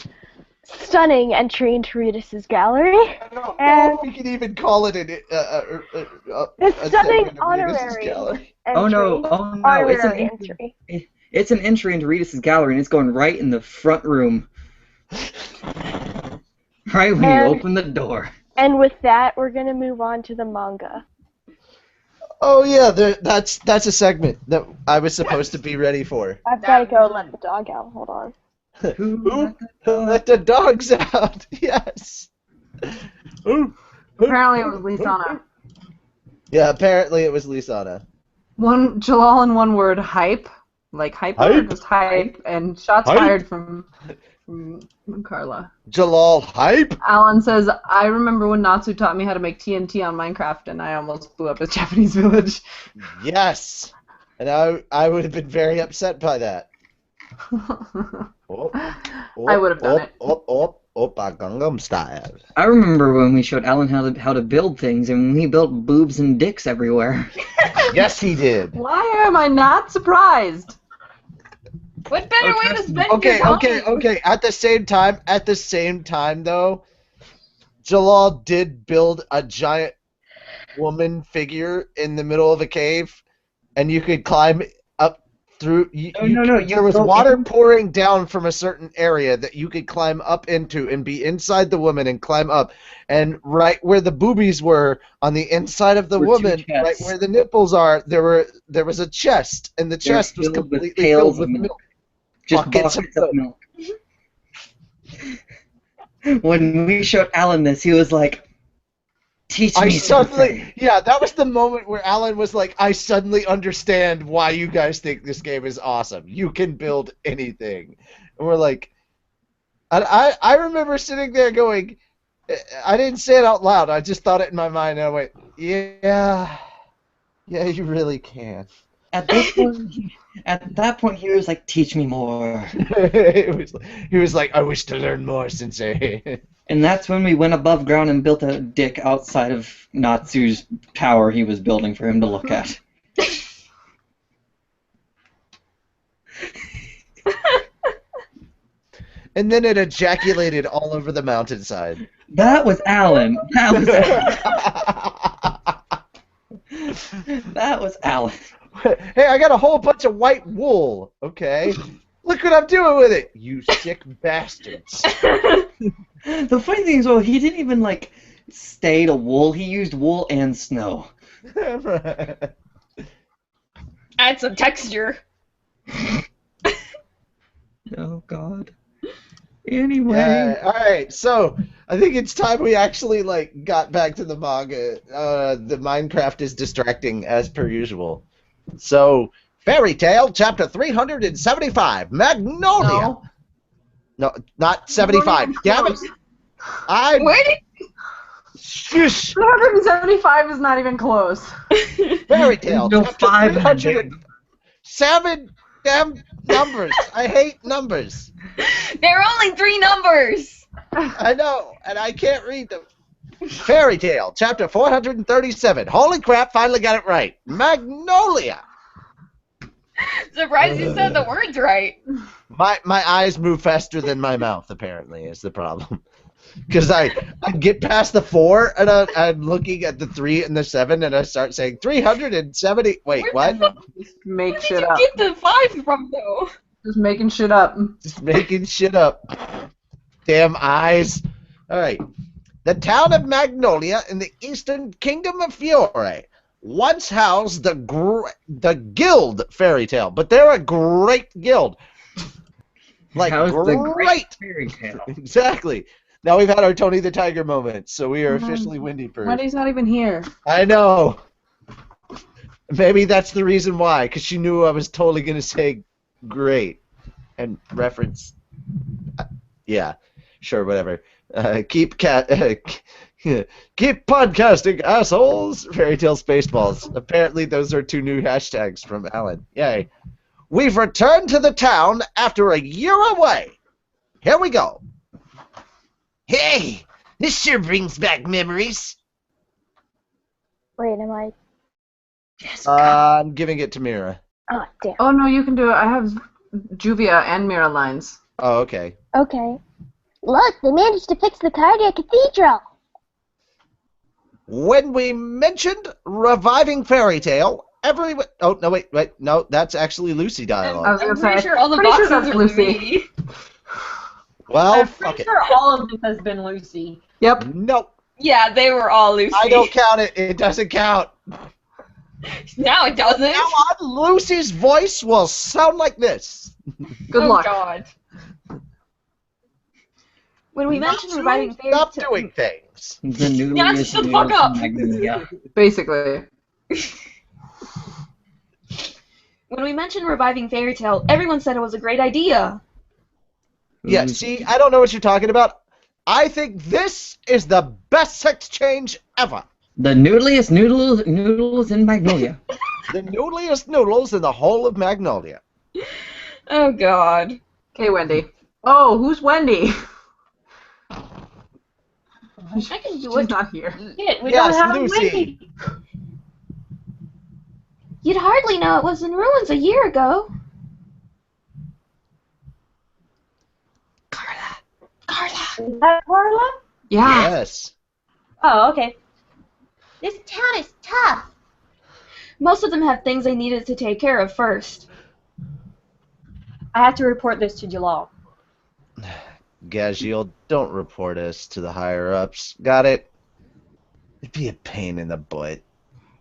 stunning entry into Reedus Gallery. I don't know if we can even call it It's a stunning segment of Reedus honorary Gallery. entry. Oh no, Honorary entry. It's an entry into Reedus' gallery, and it's going right in the front room. Right when you And- open the door. And with that, we're going to move on to the manga. Oh yeah, that's a segment that I was supposed to be ready for. I've got to go let the dog out. Hold on. Who let the dogs out? Yes. Ooh. Apparently it was Lisana. Yeah, apparently it was Lisana. Jellal in one word, hype. Like hyper, Hype? just hype, and shots Hype? fired from Carla. Jellal hype. Alan says, I remember when Natsu taught me how to make TNT on Minecraft, and I almost blew up a Japanese village. Yes. And I would have been very upset by that. I would have done it. Oppa Gangnam Style. I remember when we showed Alan how to build things, and he built boobs and dicks everywhere. Yes, he did. Why am I not surprised? What better way to spend Okay. your time? At the same time, though, Jellal did build a giant woman figure in the middle of a cave, and you could climb up through. There was water pouring down from a certain area that you could climb up into and be inside the woman and climb up. And right where the boobies were, on the inside of the Were two woman, right chests. where the nipples are, there was a chest, and the They were chest was filled with completely pails filled with of milk. Just Buckets buckets of of milk. When we showed Alan this, he was like, "Teach me something." that was the moment where Alan was like, I suddenly understand why you guys think this game is awesome. You can build anything. And we're like, I remember sitting there going, I didn't say it out loud, I just thought it in my mind, and I went, yeah, you really can. At that point, he was like, "Teach me more." He was like, I wish to learn more, Sensei. And that's when we went above ground and built a dick outside of Natsu's tower he was building for him to look at. And then it ejaculated all over the mountainside. That was Alan. That was Alan. That was Alan. Hey, I got a whole bunch of white wool, okay? Look what I'm doing with it, you sick bastards. The funny thing is, well, he didn't even, like, stay to wool. He used wool and snow. Add some texture. Oh, God. Anyway. Yeah, alright, so I think it's time we actually, like, got back to the manga. The Minecraft is distracting as per usual. So, Fairy Tale, chapter 375, Magnolia. No, not 75. Damn it. Where did Shush. 375 is not even close. Fairy Tale, No, chapter 500. 7 damn numbers. I hate numbers. there are only 3 numbers? I know, and I can't read them. Fairy Tale, chapter 437. Holy crap, finally got it right. Magnolia. Surprised you said the words right. My eyes move faster than my mouth, apparently, is the problem. Because I get past the 4, and I'm looking at the 3 and the 7, and I start saying 370. Wait, what? Just make Where shit did up. you get the 5 from, though? Just making shit up. Just making shit up. Damn eyes. Alright. The town of Magnolia in the eastern kingdom of Fiore once housed the Guild Fairy Tale, but they're a great guild. Like, How's the great Fairy Tale? Exactly. Now we've had our Tony the Tiger moment, so we are officially Windy Bird. Wendy's not even here. I know. Maybe that's the reason why, because she knew I was totally going to say great and reference. Yeah, sure, whatever. Keep podcasting, assholes. Fairy Tale Spaceballs. Apparently, those are 2 new hashtags from Alan. Yay. We've returned to the town after a year away. Here we go. Hey, this sure brings back memories. Wait, am I? Yes. I'm giving it to Mira. Oh, damn. Oh no, you can do it. I have Juvia and Mira lines. Oh, okay. Okay. Look, they managed to fix the cardiac cathedral. When we mentioned reviving Fairy Tale, everyone... Oh, no, wait, no, that's actually Lucy I dialogue. was I'm gonna pretty say, sure all the pretty sure boxes that's are Lucy. Lucy. Well, I'm fuck pretty it. sure all of this has been Lucy. Yep. Nope, Yeah, they were all Lucy. I don't count it. It doesn't count. Now it doesn't. Now on, Lucy's voice will sound like this. Good oh, luck. God. When we mentioned Lucy, reviving Fairy Stop Tale... doing things. The noodliest Yeah, shut the noodle fuck up. from Magnolia. Basically. When we mentioned reviving Fairy Tale, everyone said it was a great idea. Yeah, see, I don't know what you're talking about. I think this is the best sex change ever. The noodliest noodles in Magnolia. The noodliest noodles in the whole of Magnolia. Oh, God. Okay, Wendy. Oh, who's Wendy? I can do She's it. not here. Shit, we Yes, don't have Lucy. a Wendy. You'd hardly know it was in ruins a year ago. Carla. Is that Carla? Yeah. Yes. Oh, okay. This town is tough. Most of them have things they needed to take care of first. I have to report this to Jellal. Gaziel, don't report us to the higher-ups. Got it? It'd be a pain in the butt.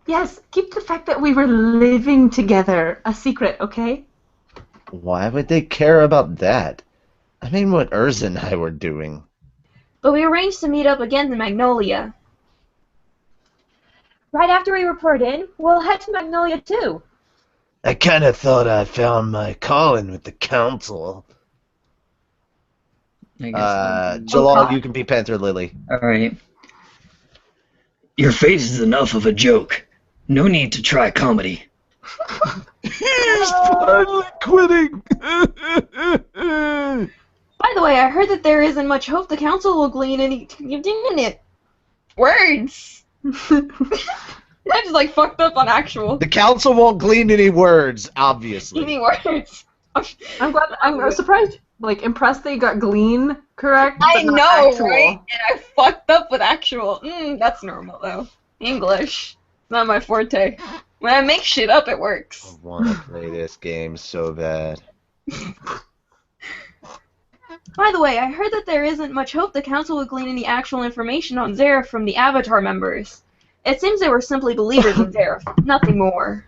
Yes, keep the fact that we were living together a secret, okay? Why would they care about that? I mean, what Urza and I were doing. But we arranged to meet up again in Magnolia. Right after we report in, we'll head to Magnolia too. I kind of thought I found my calling with the council. I guess. Jellal, you can be Panther Lily. Alright. Your face is enough of a joke. No need to try comedy. He's finally quitting! By the way, I heard that there isn't much hope the council will glean any... You're doing it. Words! I just, like, fucked up on actual. The council won't glean any words, obviously. Any words. I'm surprised, like, impressed they got glean correct. I but not know, actual. right? And I fucked up with actual. That's normal, though. English. Not my forte. When I make shit up, it works. I want to play this game so bad. By the way, I heard that there isn't much hope the Council will glean any actual information on Zareth from the Avatar members. It seems they were simply believers in Zareth, nothing more.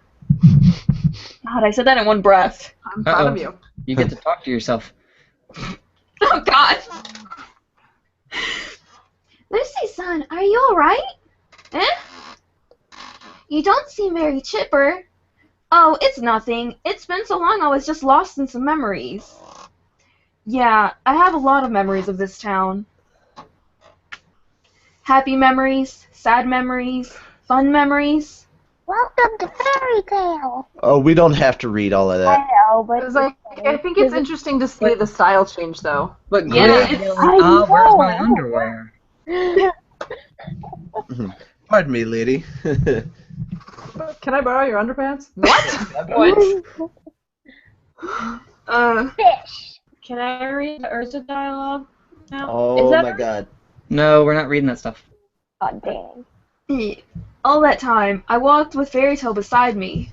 God, I said that in one breath. I'm proud of you. You get to talk to yourself. Oh, God! Lucy-san, are you alright? Eh? You don't seem very chipper. Oh, it's nothing. It's been so long I was just lost in some memories. Yeah, I have a lot of memories of this town. Happy memories, sad memories, fun memories. Welcome to Fairy Tale. Oh, we don't have to read all of I that. know, but I think it's interesting to see the style change, though. But Yeah, Greg, it's- where's my underwear? Pardon me, lady. Can I borrow your underpants? What? What? fish. Can I read the Urza dialogue now? Oh Is that my god. No, we're not reading that stuff. God dang. All that time, I walked with Fairy Tale beside me.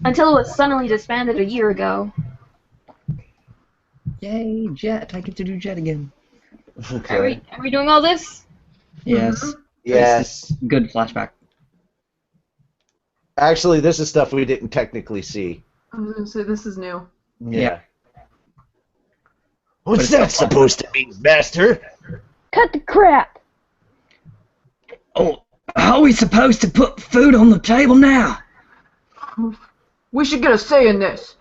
Until it was suddenly disbanded a year ago. Yay, Jet. I get to do Jet again. Okay. Are we doing all this? Yes. Yes. Good flashback. Actually, this is stuff we didn't technically see. I was gonna say this is new. Yeah. What's that supposed to mean, Master? Cut the crap. Oh, how are we supposed to put food on the table now? We should get a say in this.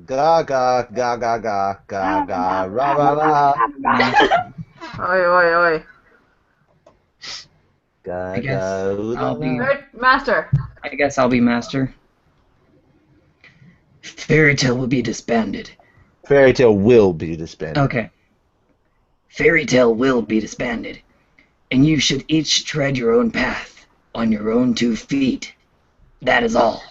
Ga ga ga ga ga ga ga ra ra ra. Oi, oi, oi. Ga I guess ga I'll be- Right, Master. I guess I'll be master. Fairy Tale will be disbanded. Fairy Tale will be disbanded. Okay. Fairy Tale will be disbanded. And you should each tread your own path, on your own 2 feet. That is all.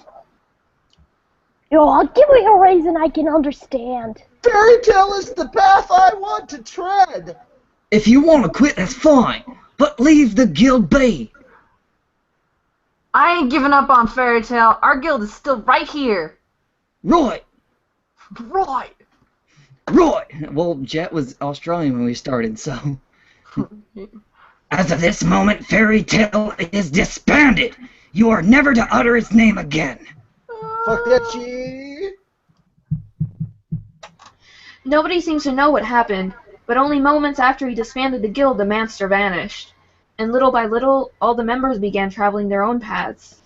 Yo, I'll give me a reason I can understand. Fairy Tale is the path I want to tread. If you want to quit, that's fine. But leave the guild be. I ain't giving up on Fairy Tale. Our guild is still right here. Right. Right. Right. Well, Jet was Australian when we started, so. As of this moment, Fairy Tale is disbanded. You are never to utter its name again. Fuck that shit. Nobody seems to know what happened, but only moments after he disbanded the guild, the monster vanished. And little by little, all the members began traveling their own paths.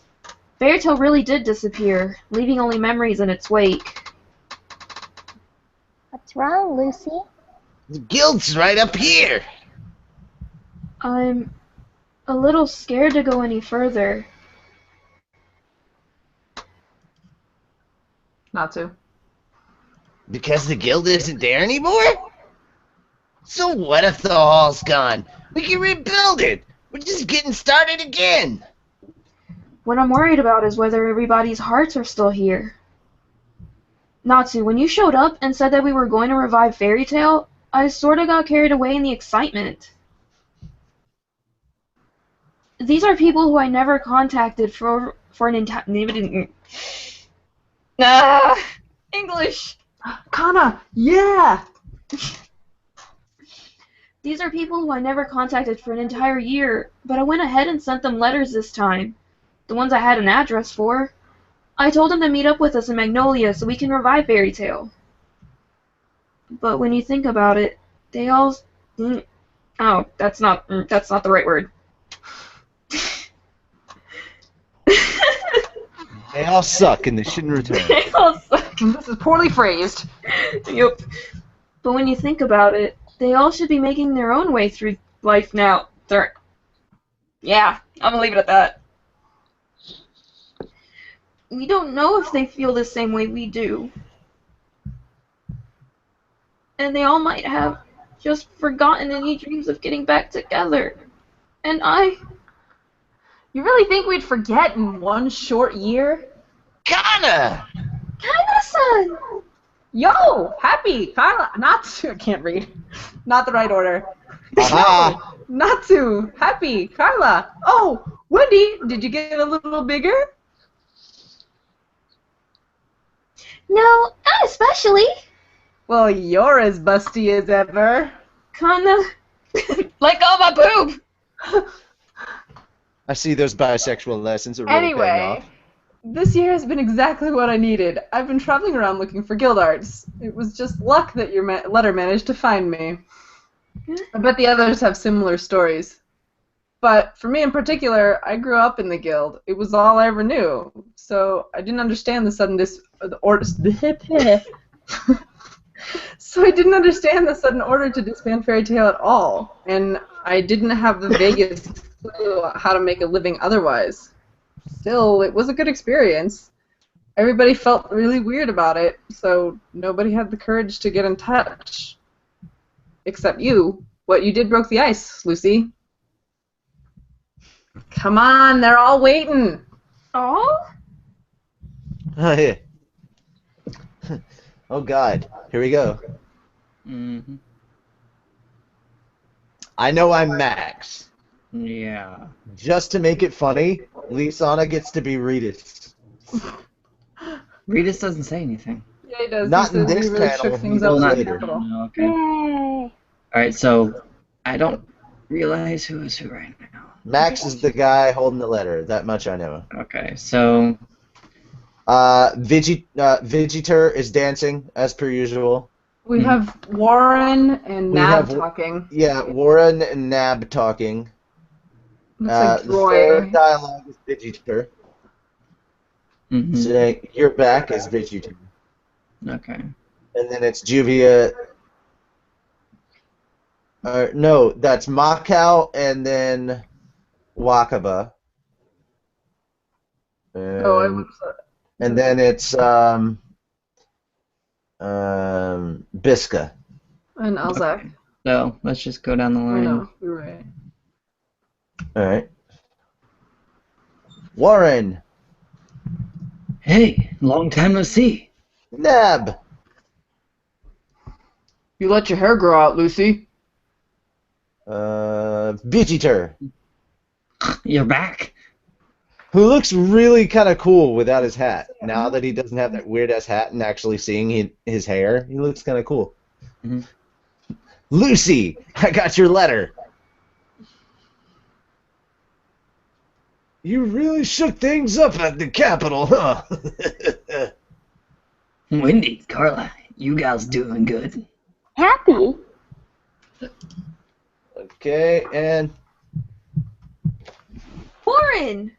Fairy Tale really did disappear, leaving only memories in its wake. What's wrong, Lucy? The guild's right up here. I'm a little scared to go any further. Not to. Because the guild isn't there anymore? So what if the hall's gone? We can rebuild it. We're just getting started again. What I'm worried about is whether everybody's hearts are still here. Natsu, when you showed up and said that we were going to revive Fairy Tale, I sort of got carried away in the excitement. These are people who I never contacted for an entire... English! Kana, yeah! These are people who I never contacted for an entire year, but I went ahead and sent them letters this time. The ones I had an address for. I told them to meet up with us in Magnolia so we can revive Fairy Tale. But when you think about it, they all... Oh, that's not the right word. They all suck and they shouldn't return. They all suck. This is poorly phrased. Yep. But when you think about it, they all should be making their own way through life now. Yeah, I'm gonna leave it at that. We don't know if they feel the same way we do. And they all might have just forgotten any dreams of getting back together. And You really think we'd forget in one short year? Kana! Kana-san! Yo! Happy! Kana! Not... I can't read. Not the right order. Aha! Natsu, Happy, Carla. Oh, Wendy, did you get a little bigger? No, not especially. Well, you're as busty as ever. Kinda. Let go of my boob! I see those bisexual lessons are really paying Anyway, off. this year has been exactly what I needed. I've been traveling around looking for guild arts. It was just luck that your letter managed to find me. I bet the others have similar stories. But for me in particular, I grew up in the guild. It was all I ever knew. So I didn't understand the sudden So I didn't understand the sudden order to disband Fairy Tail at all, and I didn't have the vaguest clue how to make a living otherwise. Still, it was a good experience. Everybody felt really weird about it, so nobody had the courage to get in touch. Except you. What you did broke the ice, Lucy. Come on, they're all waiting. Oh? Oh, yeah. Oh, God. Here we go. Mm-hmm. I know I'm Max. Yeah. Just to make it funny, Lisana gets to be Reedus. Reedus doesn't say anything. Yeah, he does. Not He in says this he really panel, shook he things does up later. Capital. Oh, okay. Yay! Alright, so I don't realize who is who right now. Max is the guy holding the letter. That much I know. Okay, so Vegeter is dancing, as per usual. We have Warren and We Nab have- talking. Yeah, Warren and Nab talking. Looks like The third Roy. dialogue is Vegeter. mhm. Saying, "You're back" is Vegeter. Okay. And then it's Juvia. No, that's Macau and then Wakaba. Oh, I was, And then it's Biska. and Alzak. So let's just go down the Oh, line. no, you're right. All right. Warren. Hey, long time no see. Nab. You let your hair grow out, Lucy. Vegeter, You're back. who looks really kind of cool without his hat. Now that he doesn't have that weird ass hat and actually seeing his hair, he looks kind of cool. Mhm. Lucy, I got your letter. You really shook things up at the Capitol, huh? Wendy, Carla, you gals doing good. Happy? Okay, and Warren!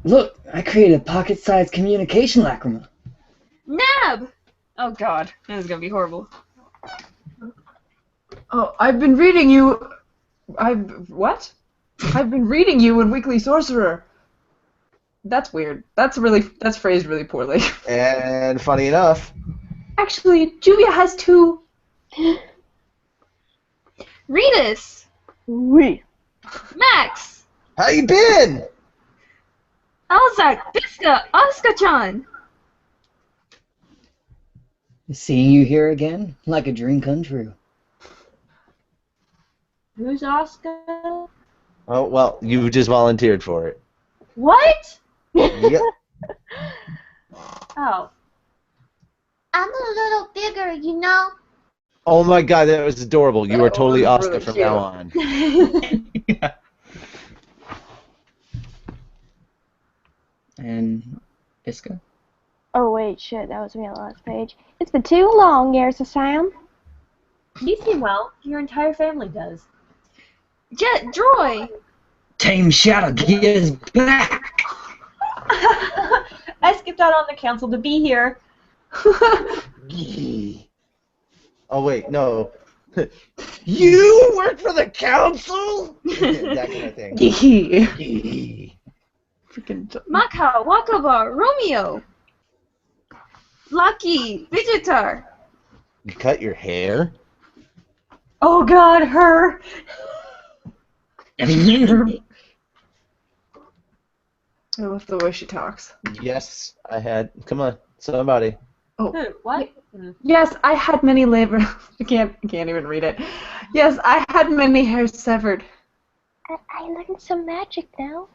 Look, I created a pocket-sized communication lacrima. Nab! Oh god, this is gonna be horrible. Oh, I've been reading you. What? I've been reading you in Weekly Sorcerer. That's weird. That's phrased really poorly. and funny enough, Actually, Julia has two. Reedus! Oui. Max! how you been? Alzak! Biska! Asuka-chan! Seeing you here again, like a dream come true. Who's Asuka? Oh well, you just volunteered for it. What? Yep. Oh. I'm a little bigger, you know? Oh my god, that was adorable. You are That totally was Oscar really from cute. now on. Yeah. And Iska? Oh wait, shit, that was me on the last page. It's been too long, years of Sam. You seem well. Your entire family does. Jet Droy! Tame Shadow is back! I skipped out on the council to be here. Oh wait, no. You work for the council? That kind of thing. Freaking. Maka! Wakaba! Romeo! Lucky! Vegetar! You cut your hair? Oh god, her! I love the way she talks. Yes, I had. Come on, somebody. Who? What? Yes, I had many labor. I can't even read it. Yes, I had many hairs severed. I learned some magic now.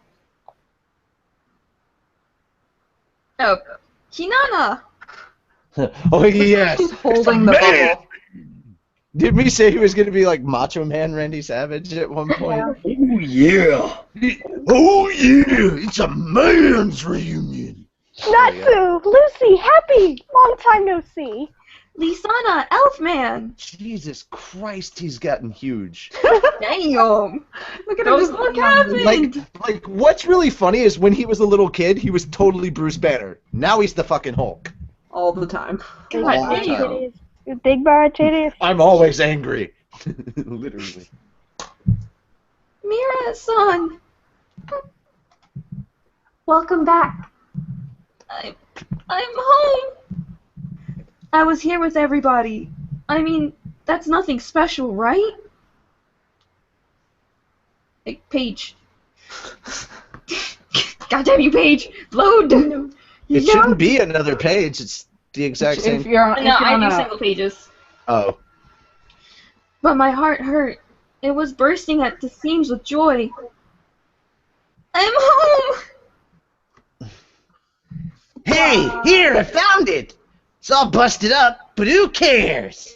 Oh, Hinana! Oh yes. He's holding the Man! bubble. Did we say he was going to be like Macho Man Randy Savage at one point? Oh yeah. Oh yeah, it's a man's reunion. Natsu, Lucy, Happy, long time no see. Lisana, Elfman! Jesus Christ, he's gotten huge. Damn! Look at him Those just look looking at happened! me. Like what's really funny is when he was a little kid, he was totally Bruce Banner. Now he's the fucking Hulk. All the time. Big God Bar damn. titties. Big Bar titties. I'm always angry. Literally. Mira-san! Welcome back. I'm home! I was here with everybody. I mean, that's nothing special, right? Hey, Paige. Goddamn you, Paige! Load! It shouldn't be another page. It's the exact If same. you're on, No, if you're I on do a- single pages. Oh. But my heart hurt. It was bursting at the seams with joy. I'm home! Hey, here, I found it! It's all busted up, but who cares?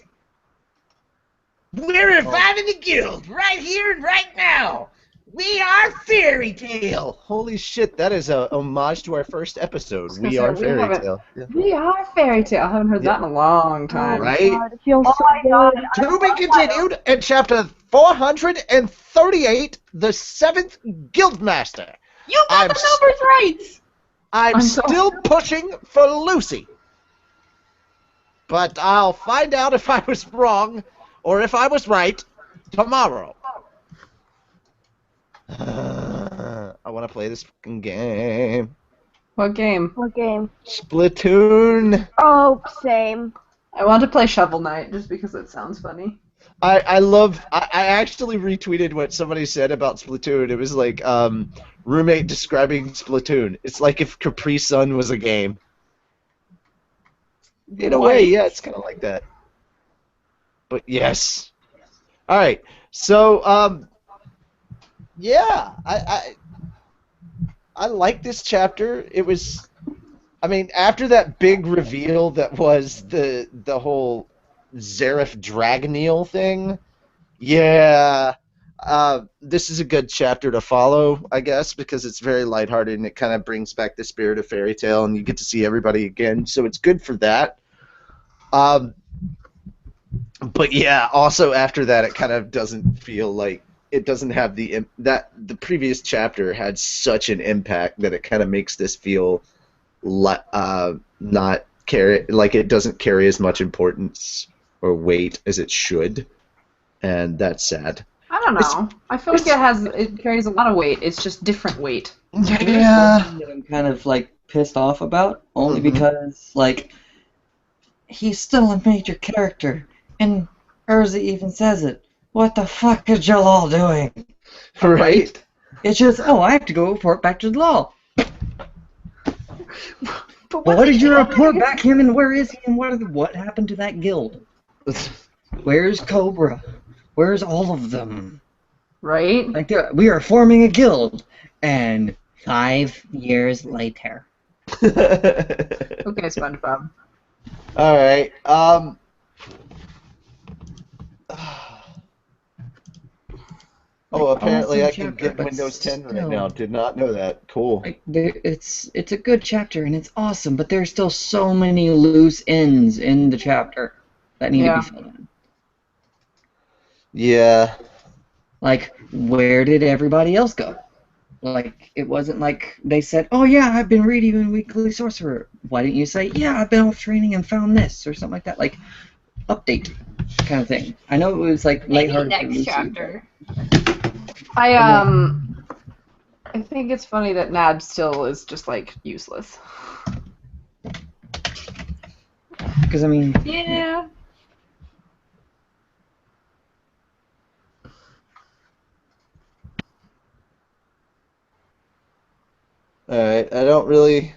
We're reviving the guild, right here and right now! We are Fairy Tale! Holy shit, that is a homage to our first episode. gonna We say, are we Fairy haven't- Tale. Yeah. We are Fairy Tale. I haven't heard that in a long time. Right? God, it feels so good. To be continued in chapter 438, The Seventh Guildmaster. You got I'm the numbers right! I'm I'm so- still pushing for Lucy. But I'll find out if I was wrong or if I was right tomorrow. I want to play this fucking game. What game? What game? Splatoon. Oh, same. I want to play Shovel Knight just because it sounds funny. I actually retweeted what somebody said about Splatoon. It was like roommate describing Splatoon. It's like if Capri Sun was a game. In a way, yeah, it's kind of like that. But yes. All right. So yeah, I like this chapter. It was, I mean, after that big reveal that was the whole Zareth Dragoneel thing, yeah, this is a good chapter to follow, I guess, because it's very lighthearted and it kind of brings back the spirit of Fairy Tale and you get to see everybody again, so it's good for that. But yeah, also after that, it kind of doesn't feel like it doesn't have the previous chapter had such an impact that it kind of makes this feel not carry, like it doesn't carry as much importance or weight as it should, and that's sad. I don't know. I feel like it carries a lot of weight. It's just different weight. Yeah. That I'm kind of like pissed off about, only because like he's still a major character, and Urza even says it. What the fuck is Jellal doing? Right? It's just, oh, I have to go report back to Jellal. But What did you report back him, and where is he, and what happened to that guild? Where's Cobra? Where's all of them? Right? Like, we are forming a guild, and 5 years later. Okay, SpongeBob. All right. Oh, apparently I Awesome can chapter, get but Windows 10 right still. now. Did not know that. Cool. Like, it's a good chapter, and it's awesome, but there's still so many loose ends in the chapter that need to be filled in. Yeah. Like, where did everybody else go? Like, it wasn't like they said, oh yeah, I've been reading Weekly Sorcerer. Why didn't you say, yeah, I've been off training and found this, or something like that? Like, update kind of thing. I know it was, like, lighthearted. for Lucy, chapter. I think it's funny that Nab still is just like useless. Because, I mean, Yeah. All right. I don't really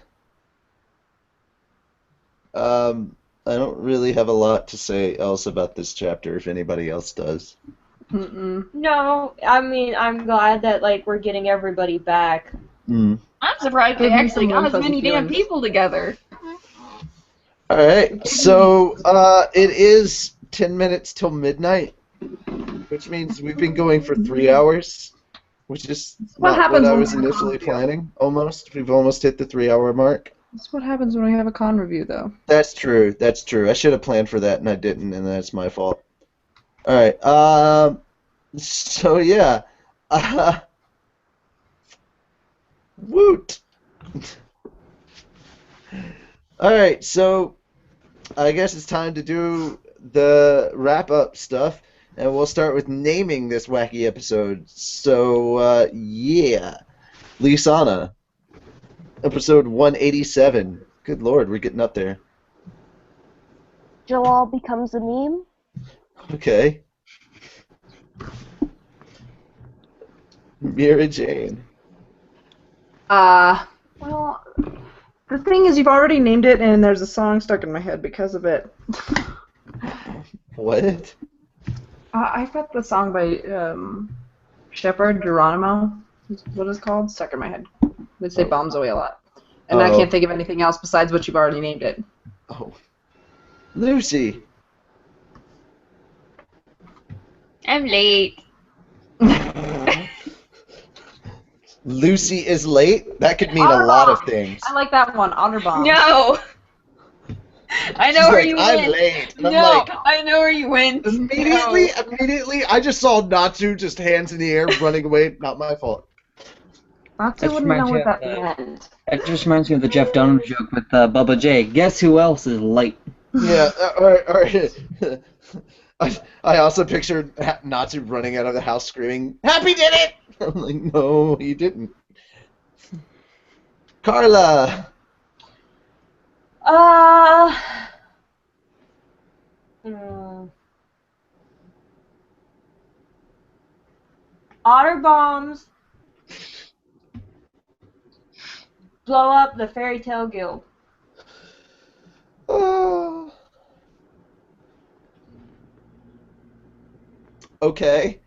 have a lot to say else about this chapter if anybody else does. Mm-mm. No, I mean, I'm glad that, like, we're getting everybody back. Mm. I'm surprised they Give me actually some got as fuzzy many damn feelings. people together. All right, so it is 10 minutes till midnight, which means we've been going for 3 hours, which is What not what happens I when was we have a initially con review? planning. Almost, we've almost hit the 3-hour mark. That's what happens when we have a con review, though. That's true. That's true. I should have planned for that and I didn't, and that's my fault. All right. So yeah. Woot. All right. So I guess it's time to do the wrap up stuff, and we'll start with naming this wacky episode. So yeah, Lisana, episode 187. Good Lord, we're getting up there. Jellal becomes a meme. Okay. Mira Jane. Well, the thing is, you've already named it, and there's a song stuck in my head because of it. What? I've got the song by Shepherd Geronimo. Is what it's called? Stuck in my head. They say bombs away a lot. And I can't think of anything else besides what you've already named it. Oh. Lucy. I'm late. Lucy is late? That could mean a lot of things. I like that one, Otter Bomb. No! I know She's where like, you I'm went. late. And No, I'm like, I know where you went. immediately, I just saw Natsu just hands in the air running away. Not my fault. Natsu That's wouldn't know reminds me what of that meant. It just reminds me of the Jeff Dunham joke with Bubba J. Guess who else is late? Yeah, all right. I also pictured Natsu running out of the house screaming, Happy did it! I'm like, no, he didn't. Carla. Otter bombs blow up the Fairy Tale Guild. Okay.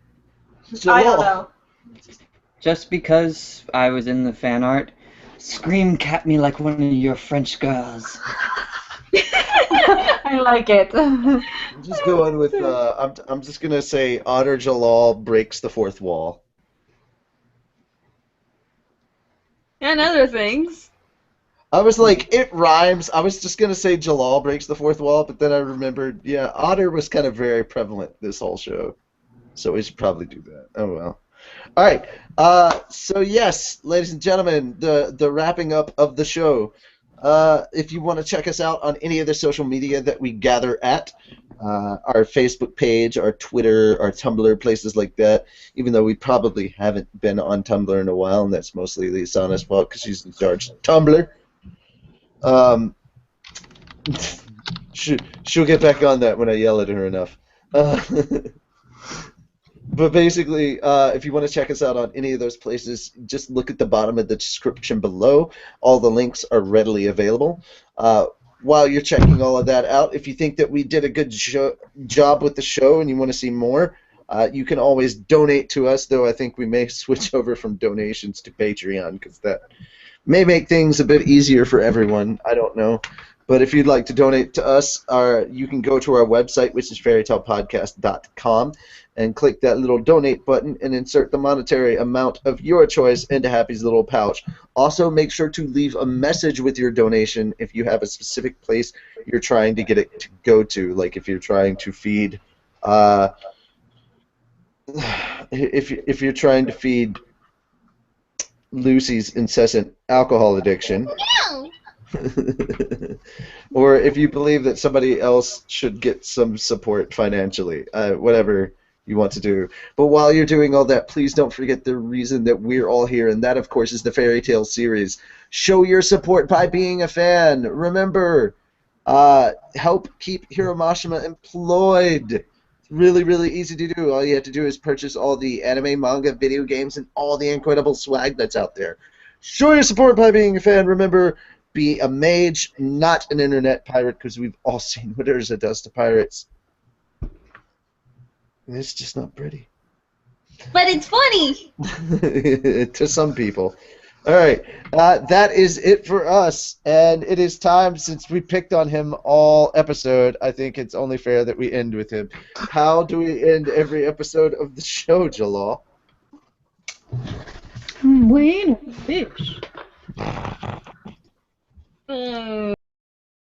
I don't know. Just because I was in the fan art, scream cat me like one of your French girls. I like it. I'm just going with, I'm just going to say Otter Jellal breaks the fourth wall. And other things. I was like, it rhymes. I was just going to say Jellal breaks the fourth wall, but then I remembered, yeah, Otter was kind of very prevalent this whole show. So we should probably do that. Oh, well. All right. So, yes, ladies and gentlemen, the wrapping up of the show. If you want to check us out on any of the social media that we gather at, our Facebook page, our Twitter, our Tumblr, places like that, even though we probably haven't been on Tumblr in a while, and that's mostly Lisana's fault because she's in charge of Tumblr. She'll get back on that when I yell at her enough. But basically, if you want to check us out on any of those places, just look at the bottom of the description below. All the links are readily available. While you're checking all of that out, if you think that we did a good job with the show and you want to see more, you can always donate to us, though I think we may switch over from donations to Patreon because that may make things a bit easier for everyone. I don't know. But if you'd like to donate to us, you can go to our website, which is fairytalepodcast.com, and click that little donate button and insert the monetary amount of your choice into Happy's little pouch. Also, make sure to leave a message with your donation if you have a specific place you're trying to get it to go to, like if you're trying to feed, if you're trying to feed Lucy's incessant alcohol addiction. Or if you believe that somebody else should get some support financially, whatever you want to do. But while you're doing all that, please don't forget the reason that we're all here, and that, of course, is the Fairy Tale series. Show your support by being a fan. Remember, help keep Hiromashima employed. It's really, really easy to do. All you have to do is purchase all the anime, manga, video games, and all the incredible swag that's out there. Show your support by being a fan. Remember, be a mage, not an internet pirate, because we've all seen what Urza does to pirates. And it's just not pretty. But it's funny. To some people. All right, that is it for us, and it is time, since we picked on him all episode, I think it's only fair that we end with him. How do we end every episode of the show, Jellal? Wait, bitch.